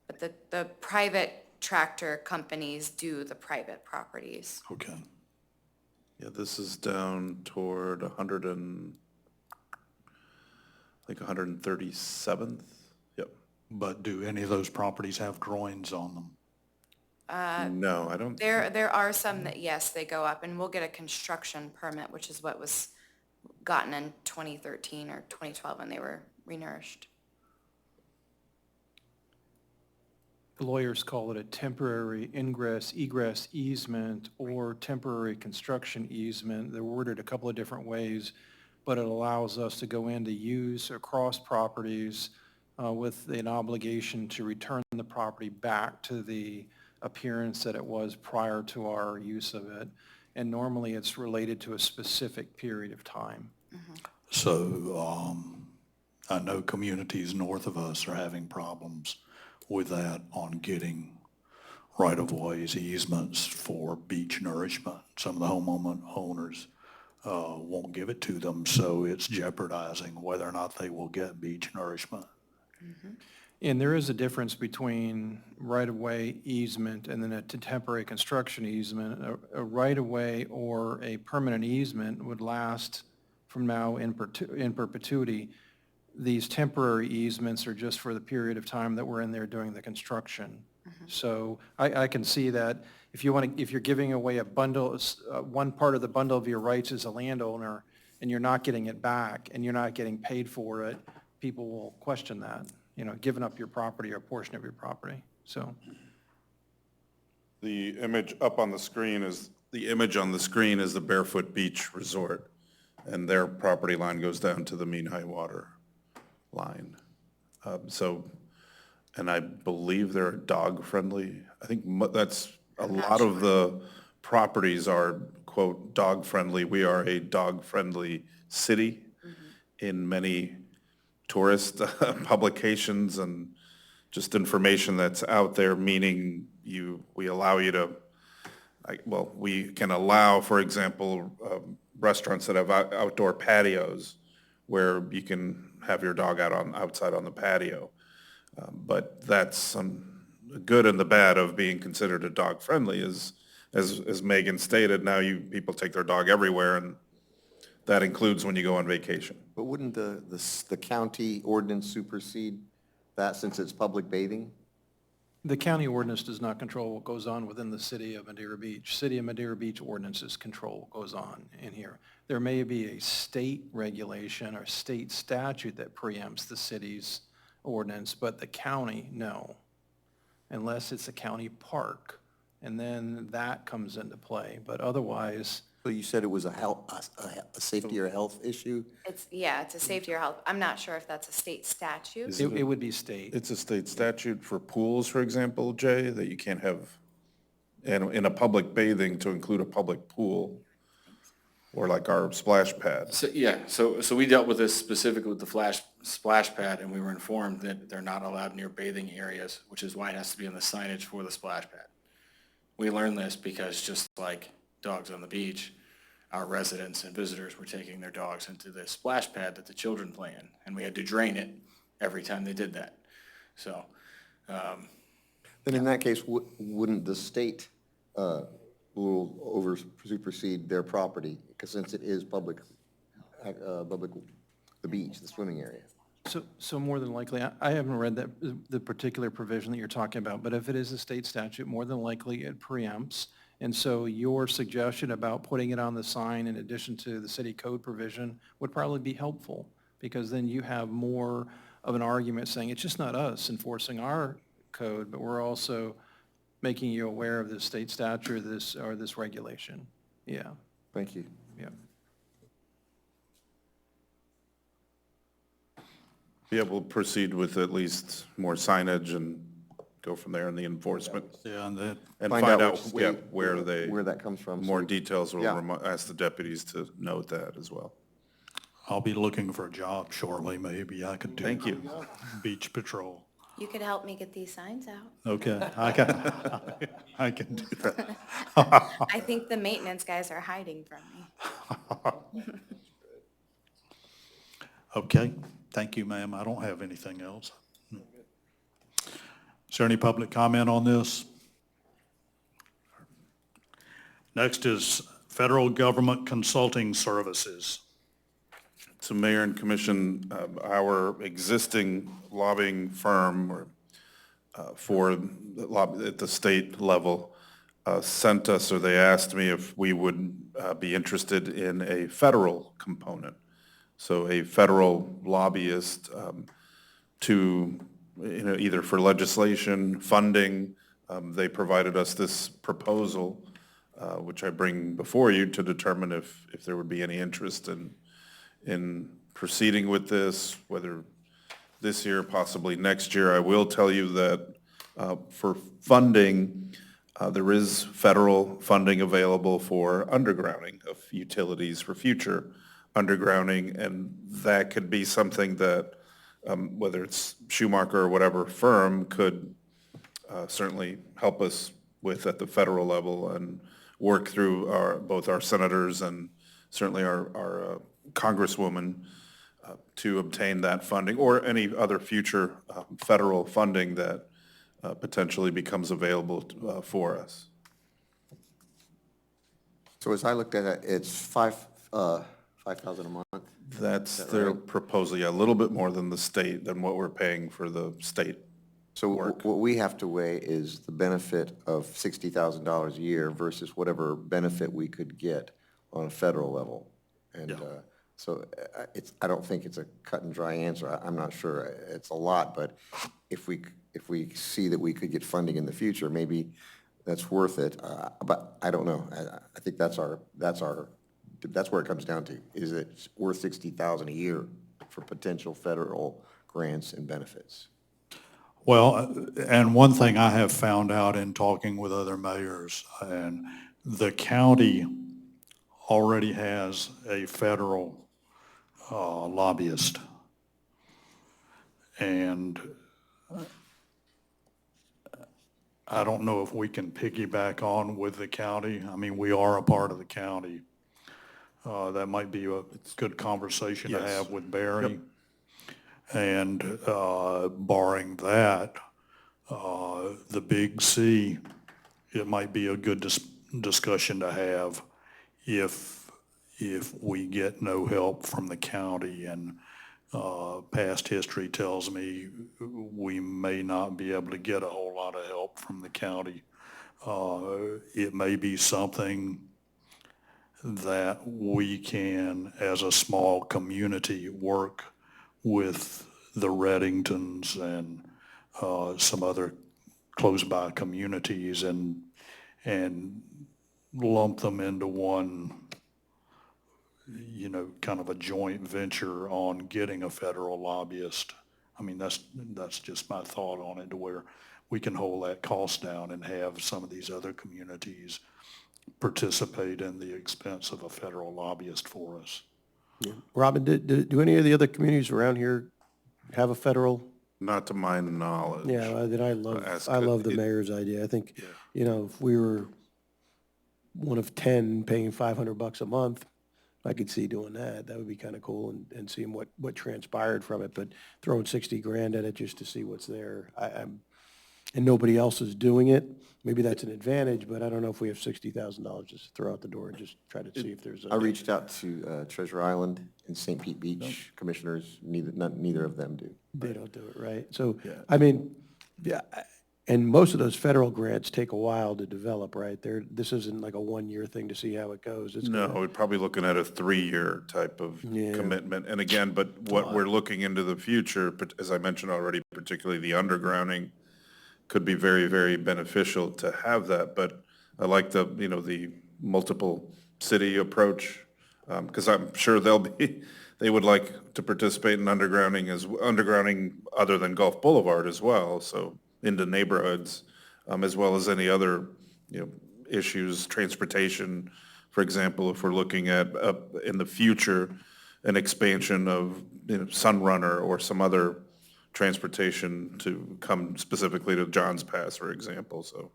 But the private tractor companies do the private properties. Okay. Yeah, this is down toward 137th. Yep. But do any of those properties have groins on them? No, I don't. There are some that, yes, they go up, and we'll get a construction permit, which is what was gotten in 2013 or 2012 when they were renourished. The lawyers call it a temporary ingress, egress easement, or temporary construction easement. They're worded a couple of different ways, but it allows us to go in to use across properties with an obligation to return the property back to the appearance that it was prior to our use of it. And normally it's related to a specific period of time. So I know communities north of us are having problems with that on getting right-of-ways, easements for beach nourishment. Some of the homeowners won't give it to them, so it's jeopardizing whether or not they will get beach nourishment. And there is a difference between right-of-way easement and then a temporary construction easement. A right-of-way or a permanent easement would last from now in perpetuity. These temporary easements are just for the period of time that we're in there doing the construction. So I can see that if you're giving away a bundle, one part of the bundle of your rights as a landowner, and you're not getting it back, and you're not getting paid for it, people will question that, giving up your property or a portion of your property, so. The image up on the screen is the image on the screen is the Barefoot Beach Resort, and their property line goes down to the mean high water line. And I believe they're dog-friendly. I think that's, a lot of the properties are, quote, dog-friendly. We are a dog-friendly city in many tourist publications and just information that's out there, meaning we allow you to, we can allow, for example, restaurants that have outdoor patios where you can have your dog outside on the patio. But that's some good and the bad of being considered a dog-friendly is, as Megan stated, now people take their dog everywhere, and that includes when you go on vacation. But wouldn't the county ordinance supersede that since it's public bathing? The county ordinance does not control what goes on within the city of Madeira Beach. City of Madeira Beach ordinances control what goes on in here. There may be a state regulation or state statute that preempts the city's ordinance, but the county, no, unless it's a county park, and then that comes into play. But otherwise, So you said it was a safety or health issue? It's a safety or health. I'm not sure if that's a state statute. it would be state. It's a state statute for pools, for example, Jay, that you can't have, and in a public bathing to include a public pool, or like our splash pad. So we dealt with this specifically with the splash pad, and we were informed that they're not allowed near bathing areas, which is why it has to be on the signage for the splash pad. We learned this because just like dogs on the beach, our residents and visitors were taking their dogs into the splash pad that the children play in, and we had to drain it every time they did that. So, Then in that case, wouldn't the state rule supersede their property? Because since it is public, the beach, the swimming area. So more than likely, I haven't read the particular provision that you're talking about, but if it is a state statute, more than likely it preempts. And so your suggestion about putting it on the sign in addition to the city code provision would probably be helpful, because then you have more of an argument saying it's just not us enforcing our code, but we're also making you aware of this state statute or this regulation. Yeah, Thank you. yeah. Be able to proceed with at least more signage and go from there in the enforcement. Yeah, and that, And Find find out out, which state, where that comes from. more details, we'll Yeah. ask the deputies to note that as well. I'll be looking for a job shortly. Maybe I could do. Thank you. Beach patrol. You could help me get these signs out. Okay, I can do that. I think the maintenance guys are hiding from me. Okay, thank you, ma'am. I don't have anything else. Is there any public comment on this? Next is federal government consulting services. So Mayor and Commission, our existing lobbying firm for the lobby at the state level sent us, or they asked me if we would be interested in a federal component. So a federal lobbyist to, either for legislation, funding. They provided us this proposal, which I bring before you to determine if there would be any interest in proceeding with this, whether this year, possibly next year. I will tell you that for funding, there is federal funding available for undergrounding of utilities for future undergrounding, and that could be something that, whether it's Schumacher or whatever firm, could certainly help us with at the federal level and work through both our senators and certainly our Congresswoman to obtain that funding, or any other future federal funding that potentially becomes available for us. So as I looked at it, it's $5,000 a month? That's Is that their right? proposal, yeah, a little bit more than what we're paying for the state. So what we have to weigh is the benefit of $60,000 a year versus whatever benefit we could get on a federal level. And so I don't think it's a cut and dry answer. I'm not sure. It's a lot, but if we see that we could get funding in the future, maybe that's worth it, but I don't know. I think that's where it comes down to. Is it worth $60,000 a year for potential federal grants and benefits? Well, and one thing I have found out in talking with other mayors, and the county already has a federal lobbyist. And I don't know if we can piggyback on with the county. I mean, we are a part of the county. That might be a good conversation to have with Barry. And barring that, the Big C, it might be a good discussion to have if we get no help from the county, and past history tells me we may not be able to get a whole lot of help from the county. It may be something that we can, as a small community, work with the Reddingtons and some other close-by communities and lump them into one, kind of a joint venture on getting a federal lobbyist. I mean, that's just my thought on it, to where we can hold that cost down and have some of these other communities participate in the expense of a federal lobbyist for us. Yeah. Robin, do any of the other communities around here have a federal? Not to my knowledge. Yeah, then I love the mayor's idea. I think, if we were one of 10 paying $500 a month, I could see doing that. That would be kind of cool, and seeing what transpired from it. But throwing 60 grand at it just to see what's there, and nobody else is doing it, maybe that's an advantage, but I don't know if we have $60,000 just to throw out the door and just try to see if there's I reached out to Treasure Island and St. Pete Beach commissioners. Neither of them do. They don't do it, right? So, I mean, yeah, and most of those federal grants take a while to develop, right? This isn't like a one-year thing to see how it goes. No, we're probably looking at a 3-year type of commitment. And again, but what we're looking into the future, but as I mentioned already, particularly the undergrounding, could be very, very beneficial to have that. But I like the multiple city approach, because I'm sure they would like to participate in undergrounding other than Gulf Boulevard as well, so into neighborhoods, as well as any other, issues, transportation, for example, if we're looking at, in the future, an expansion of, Sunrunner or some other transportation to come specifically to Johns Pass, for example, so.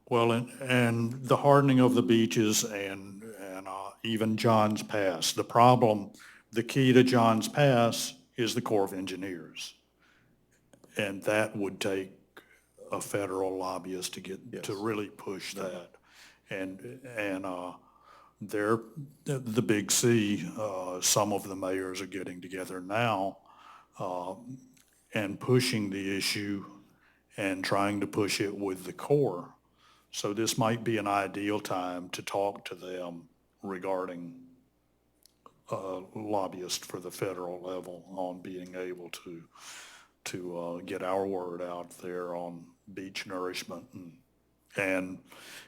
Well, and the hardening of the beaches and even Johns Pass. The key to Johns Pass is the Corps of Engineers. And that would take a federal lobbyist to really push that. And the Big C, some of the mayors are getting together now and pushing the issue and trying to push it with the Corps. So this might be an ideal time to talk to them regarding lobbyists for the federal level on being able to get our word out there on beach nourishment and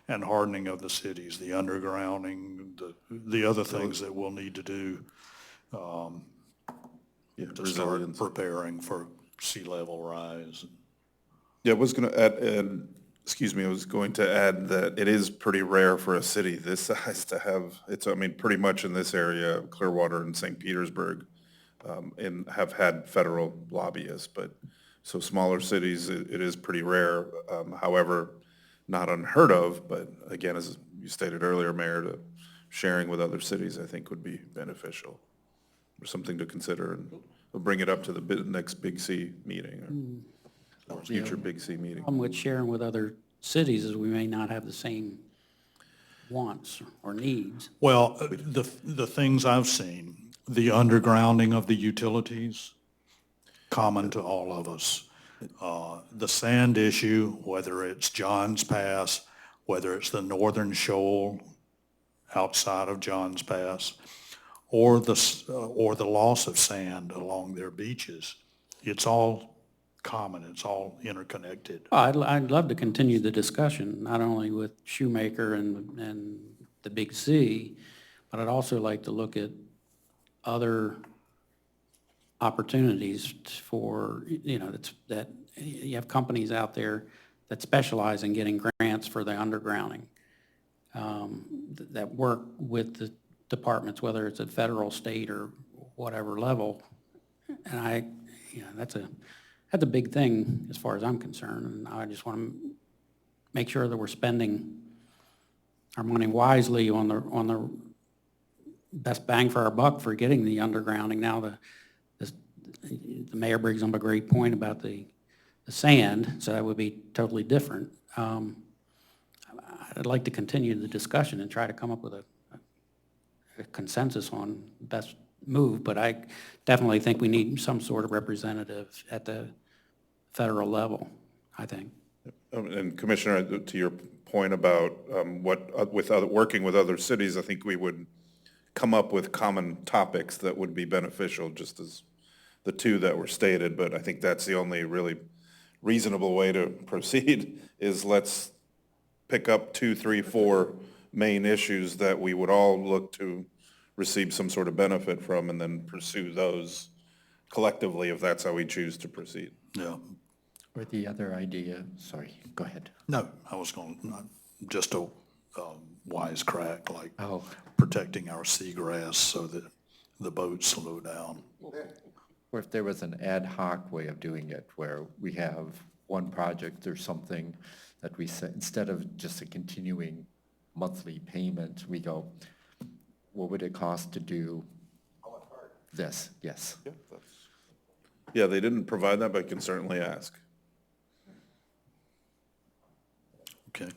hardening of the cities, the undergrounding, the other things that we'll need to do to start preparing for sea level rise. Yeah, I was going to add that it is pretty rare for a city this size to have, pretty much in this area, Clearwater and St. Petersburg, and have had federal lobbyists, so smaller cities, it is pretty rare. However, not unheard of, but again, as you stated earlier, Mayor, sharing with other cities, I think would be beneficial, or something to consider, and we'll bring it up to the next Big C meeting, or future Big C meeting. Problem with sharing with other cities is we may not have the same wants or needs. Well, the things I've seen, the undergrounding of the utilities, common to all of us. The sand issue, whether it's Johns Pass, whether it's the northern shoal outside of Johns Pass, or the loss of sand along their beaches, it's all common. It's all interconnected. I'd love to continue the discussion, not only with Shoemaker and the Big C, but I'd also like to look at other opportunities for, that you have companies out there that specialize in getting grants for the undergrounding, that work with the departments, whether it's at federal, state, or whatever level. And that's a big thing as far as I'm concerned, and I just want to make sure that we're spending our money wisely on the best bang for our buck for getting the undergrounding. Now, the mayor brings up a great point about the sand, so that would be totally different. I'd like to continue the discussion and try to come up with a consensus on best move, but I definitely think we need some sort of representative at the federal level, I think. And Commissioner, to your point about working with other cities, I think we would come up with common topics that would be beneficial, just as the two that were stated, but I think that's the only really reasonable way to proceed, is let's pick up 2, 3, 4 main issues that we would all look to receive some sort of benefit from, and then pursue those collectively if that's how we choose to proceed. Yeah. Or the other idea, sorry, go ahead. No, I was going to, just a wisecrack, like Oh. protecting our seagrass so that the boats slow down. Or if there was an ad hoc way of doing it, where we have one project or something that we say, instead of just a continuing monthly payment, we go, what would it cost to do this? Yes. Yeah, they didn't provide that, but I can certainly ask. Okay.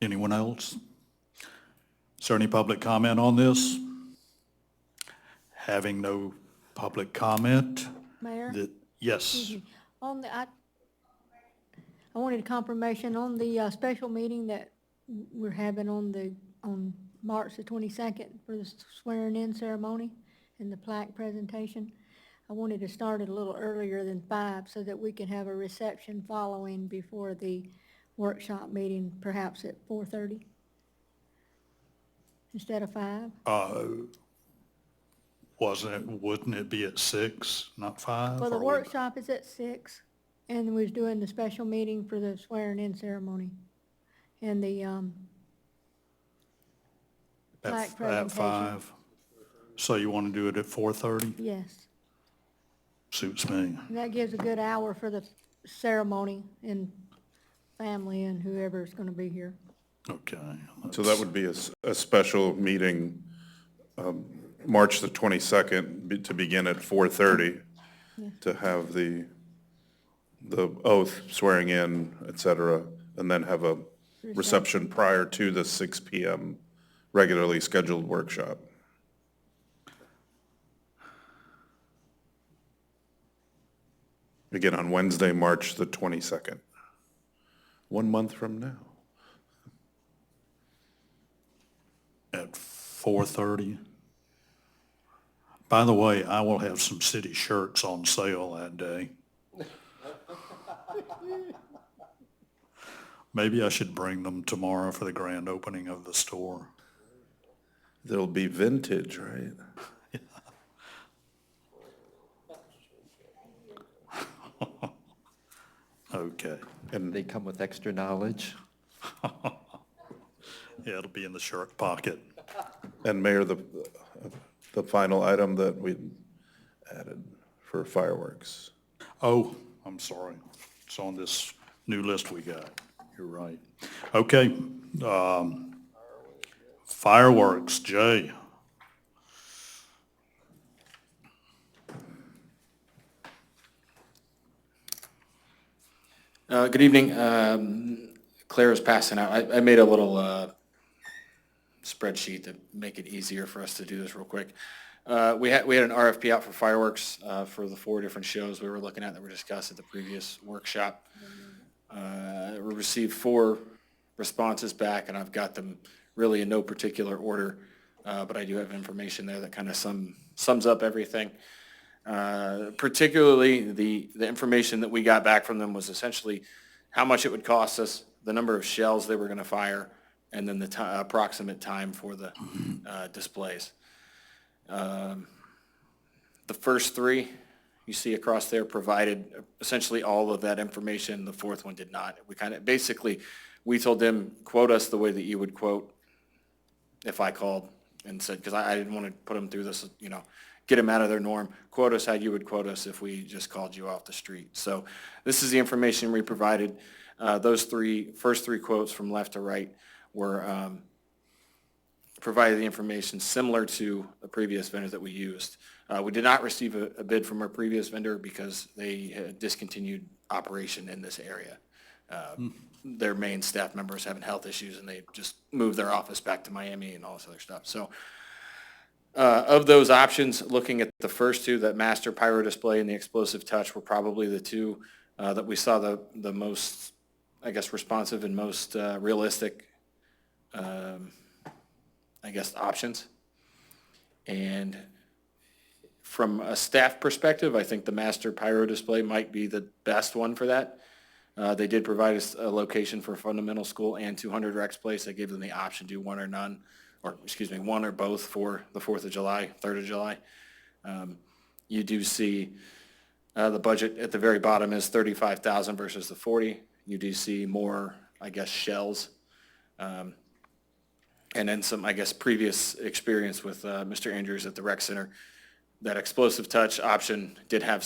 Anyone else? Is there any public comment on this? Having no public comment, Mayor? yes. On the, I wanted a confirmation on the special meeting that we're having on March the 22nd for the swearing-in ceremony and the plaque presentation. I wanted to start it a little earlier than 5 so that we can have a reception following before the workshop meeting, perhaps at 4:30 instead of 5. Wouldn't it be at 6, not 5? Well, the Or we- workshop is at 6, and we was doing the special meeting for the swearing-in ceremony and the plaque At presentation. 5? So you want to do it at 4:30? Yes. Suits me. And that gives a good hour for the ceremony and family and whoever's going to be here. Okay. So that would be a special meeting, March the 22nd, to begin at 4:30, to have the oath, swearing in, et cetera, and then have a reception prior to the 6 p.m. regularly scheduled workshop. Again, on Wednesday, March the 22nd, 1 month from now. At 4:30. By the way, I will have some city shirts on sale that day. Maybe I should bring them tomorrow for the grand opening of the store. They'll be vintage, right? Okay. And they come with extra knowledge. Yeah, it'll be in the shirt pocket. And Mayor, the final item that we added for fireworks. Oh, I'm sorry. It's on this new list we got. You're right. Okay. Fireworks, Jay. Good evening. Claire is passing out. I made a little spreadsheet to make it easier for us to do this real quick. We had an RFP out for fireworks for the 4 different shows we were looking at that were discussed at the previous workshop. We received 4 responses back, and I've got them really in no particular order, but I do have information there that kind of sums up everything. Particularly, the information that we got back from them was essentially how much it would cost us, the number of shells they were going to fire, and then the approximate time for the displays. The first three you see across there provided essentially all of that information. The fourth one did not. We told them, quote us the way that you would quote if I called and said, because I didn't want to put them through this, get them out of their norm. Quote us how you would quote us if we just called you off the street. So this is the information we provided. Those first three quotes from left to right were provided the information similar to the previous vendor that we used. We did not receive a bid from our previous vendor because they had discontinued operation in this area. Their main staff members having health issues, and they just moved their office back to Miami and all this other stuff. So of those options, looking at the first two, that master pyro display and the explosive touch were probably the two that we saw the most, I guess, responsive and most realistic, options. And from a staff perspective, I think the master pyro display might be the best one for that. They did provide us a location for fundamental school and 200 Rex Place. They gave them the option to do one or none, one or both for the 4th of July, 3rd of July. You do see the budget at the very bottom is $35,000 versus the 40. You do see more, shells. And then some, previous experience with Mr. Andrews at the rec center. That explosive touch option did have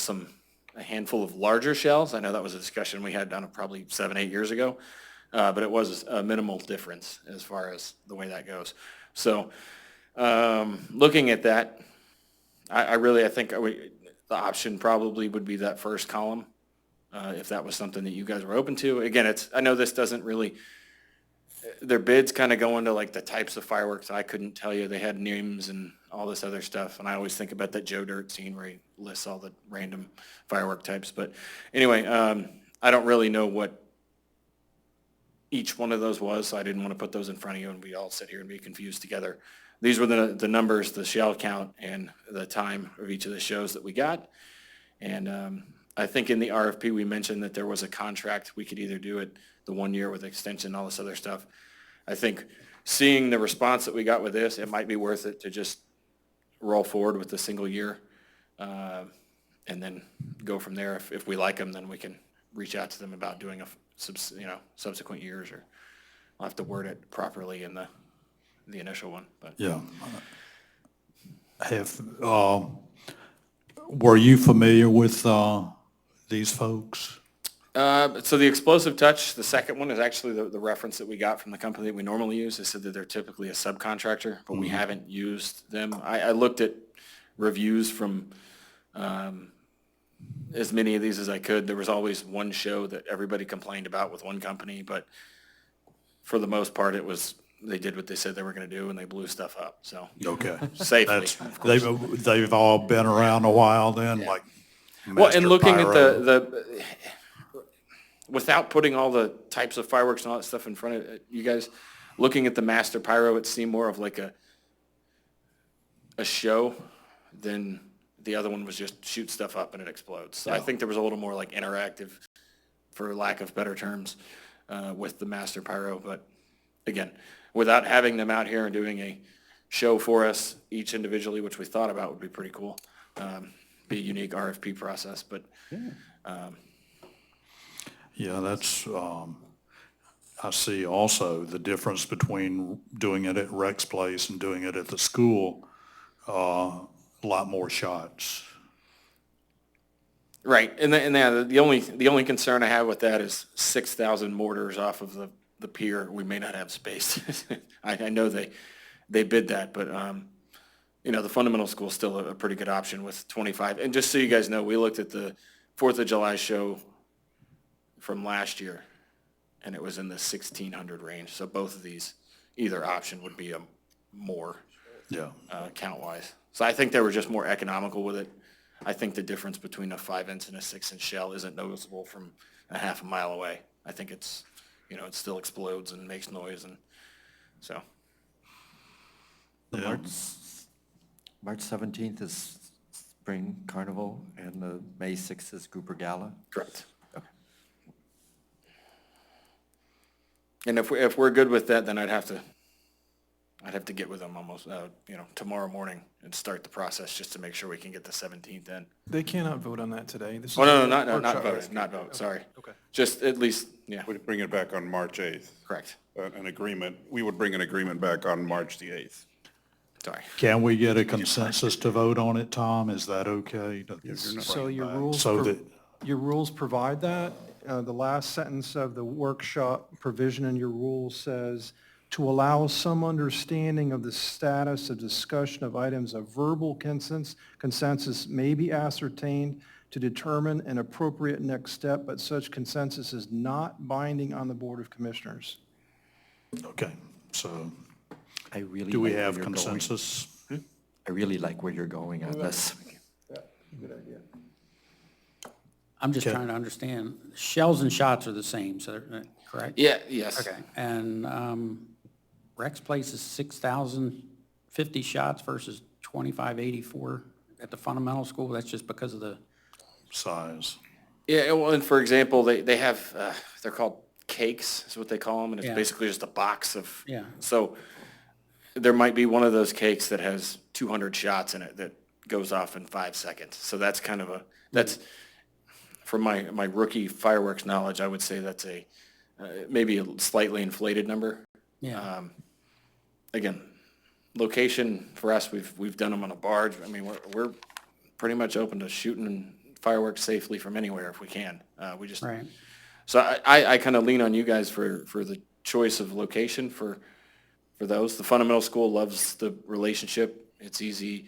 a handful of larger shells. I know that was a discussion we had done probably 7-8 years ago, but it was a minimal difference as far as the way that goes. So looking at that, I think the option probably would be that first column, if that was something that you guys were open to. Again, I know this doesn't really, their bids kind of go into like the types of fireworks. I couldn't tell you. They had names and all this other stuff. And I always think about that Joe Dirt scene where he lists all the random firework types. But anyway, I don't really know what each one of those was, so I didn't want to put those in front of you and we all sit here and be confused together. These were the numbers, the shell count, and the time of each of the shows that we got. And I think in the RFP, we mentioned that there was a contract. We could either do it the 1 year with extension, all this other stuff. I think seeing the response that we got with this, it might be worth it to just roll forward with the single year and then go from there. If we like them, then we can reach out to them about doing subsequent years, or I'll have to word it properly in the initial one. But Yeah. Were you familiar with these folks? So the explosive touch, the second one, is actually the reference that we got from the company that we normally use. They said that they're typically a subcontractor, but we haven't used them. I looked at reviews from as many of these as I could. There was always one show that everybody complained about with one company, but for the most part, they did what they said they were going to do, and they blew stuff up. So Okay. safely. They've all been around a while then, Yeah. like Well, and Master looking at Pyro. without putting all the types of fireworks and all that stuff in front of you guys, looking at the Master Pyro, it seemed more of like a show than the other one was just shoot stuff up and it explodes. So I think there was a little more like interactive, for lack of better terms, with the Master Pyro. But again, without having them out here and doing a show for us each individually, which we thought about would be pretty cool. Be a unique RFP process, but Yeah, that's, I see also the difference between doing it at Rex Place and doing it at the school, a lot more shots. right. And the only concern I have with that is 6,000 mortars off of the pier. We may not have space. I know they bid that, but the fundamental school is still a pretty good option with 25. And just so you guys know, we looked at the 4th of July show from last year, and it was in the 1,600 range. So both of these, either option would be a more count-wise. So I think they were just more economical with it. I think the difference between a 5-inch and a 6-inch shell isn't noticeable from a half a mile away. I think it's, it still explodes and makes noise, and so. March 17th is Spring Carnival and the May 6th is Grouper Gala? Correct. And if we're good with that, then I'd have to get with them almost, tomorrow morning and start the process just to make sure we can get the 17th in. They cannot vote on that today. This is Oh, no, a not workshop. vote, not vote, Okay. sorry. Okay. Just at least, yeah, We'd bring it back on March 8th. correct, An agreement, we would bring an agreement back on March the 8th. sorry. Can we get a consensus to vote on it, Tom? Is that okay? So your rules, So that, your rules provide that. The last sentence of the workshop provision in your rules says, "To allow some understanding of the status of discussion of items, a verbal consensus may be ascertained to determine an appropriate next step, but such consensus is not binding on the Board of Commissioners." okay, so I really do we like where have you're going. consensus? I really like where you're going on this. Good idea. I'm just Okay. trying to understand, shells and shots are the same, so, correct? Yeah, yes. Okay, and Rex Place is 6,050 shots versus 2,584 at the fundamental school, that's just because of the, Size. Yeah, well, and for example, they have, they're called cakes, is what they call them, and it's Yeah. basically just a box of. Yeah. So there might be one of those cakes that has 200 shots in it that goes off in 5 seconds. So that's kind of that's, from my rookie fireworks knowledge, I would say that's maybe a slightly inflated number. yeah. Again, location for us, we've done them on a barge. I mean, we're pretty much open to shooting fireworks safely from anywhere if we can. We just, Right. so I kind of lean on you guys for the choice of location for those. The fundamental school loves the relationship. It's easy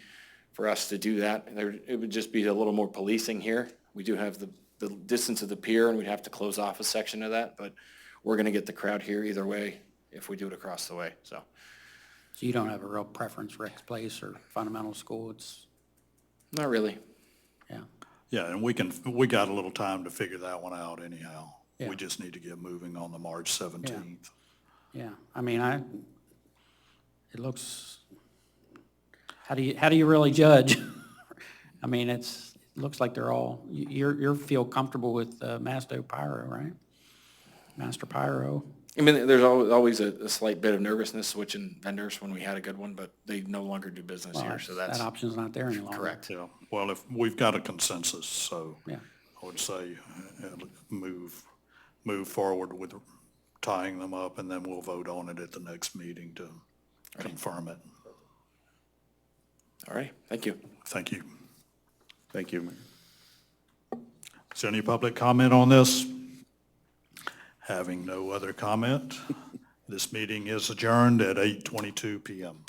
for us to do that. It would just be a little more policing here. We do have the distance of the pier, and we'd have to close off a section of that, but we're going to get the crowd here either way if we do it across the way, so. So you don't have a real preference, Rex Place or fundamental school, it's, Not really. yeah. Yeah, and we got a little time to figure that one out anyhow. Yeah. We just need to get moving on the March 17th. Yeah, I mean, it looks, how do you really judge? I mean, it looks like they're all, you're feel comfortable with Masto Pyro, right? Master Pyro? I mean, there's always a slight bit of nervousness switching vendors when we had a good one, but they no longer do business Well, here, so that's that option's not there any longer. correct. Yeah, well, if, we've got a consensus, so Yeah. I would say move forward with tying them up, and then we'll vote on it at the next meeting to confirm it. All right, thank you. Thank you. Thank you, Mayor. Is there any public comment on this? Having no other comment, this meeting is adjourned at 8:22 PM.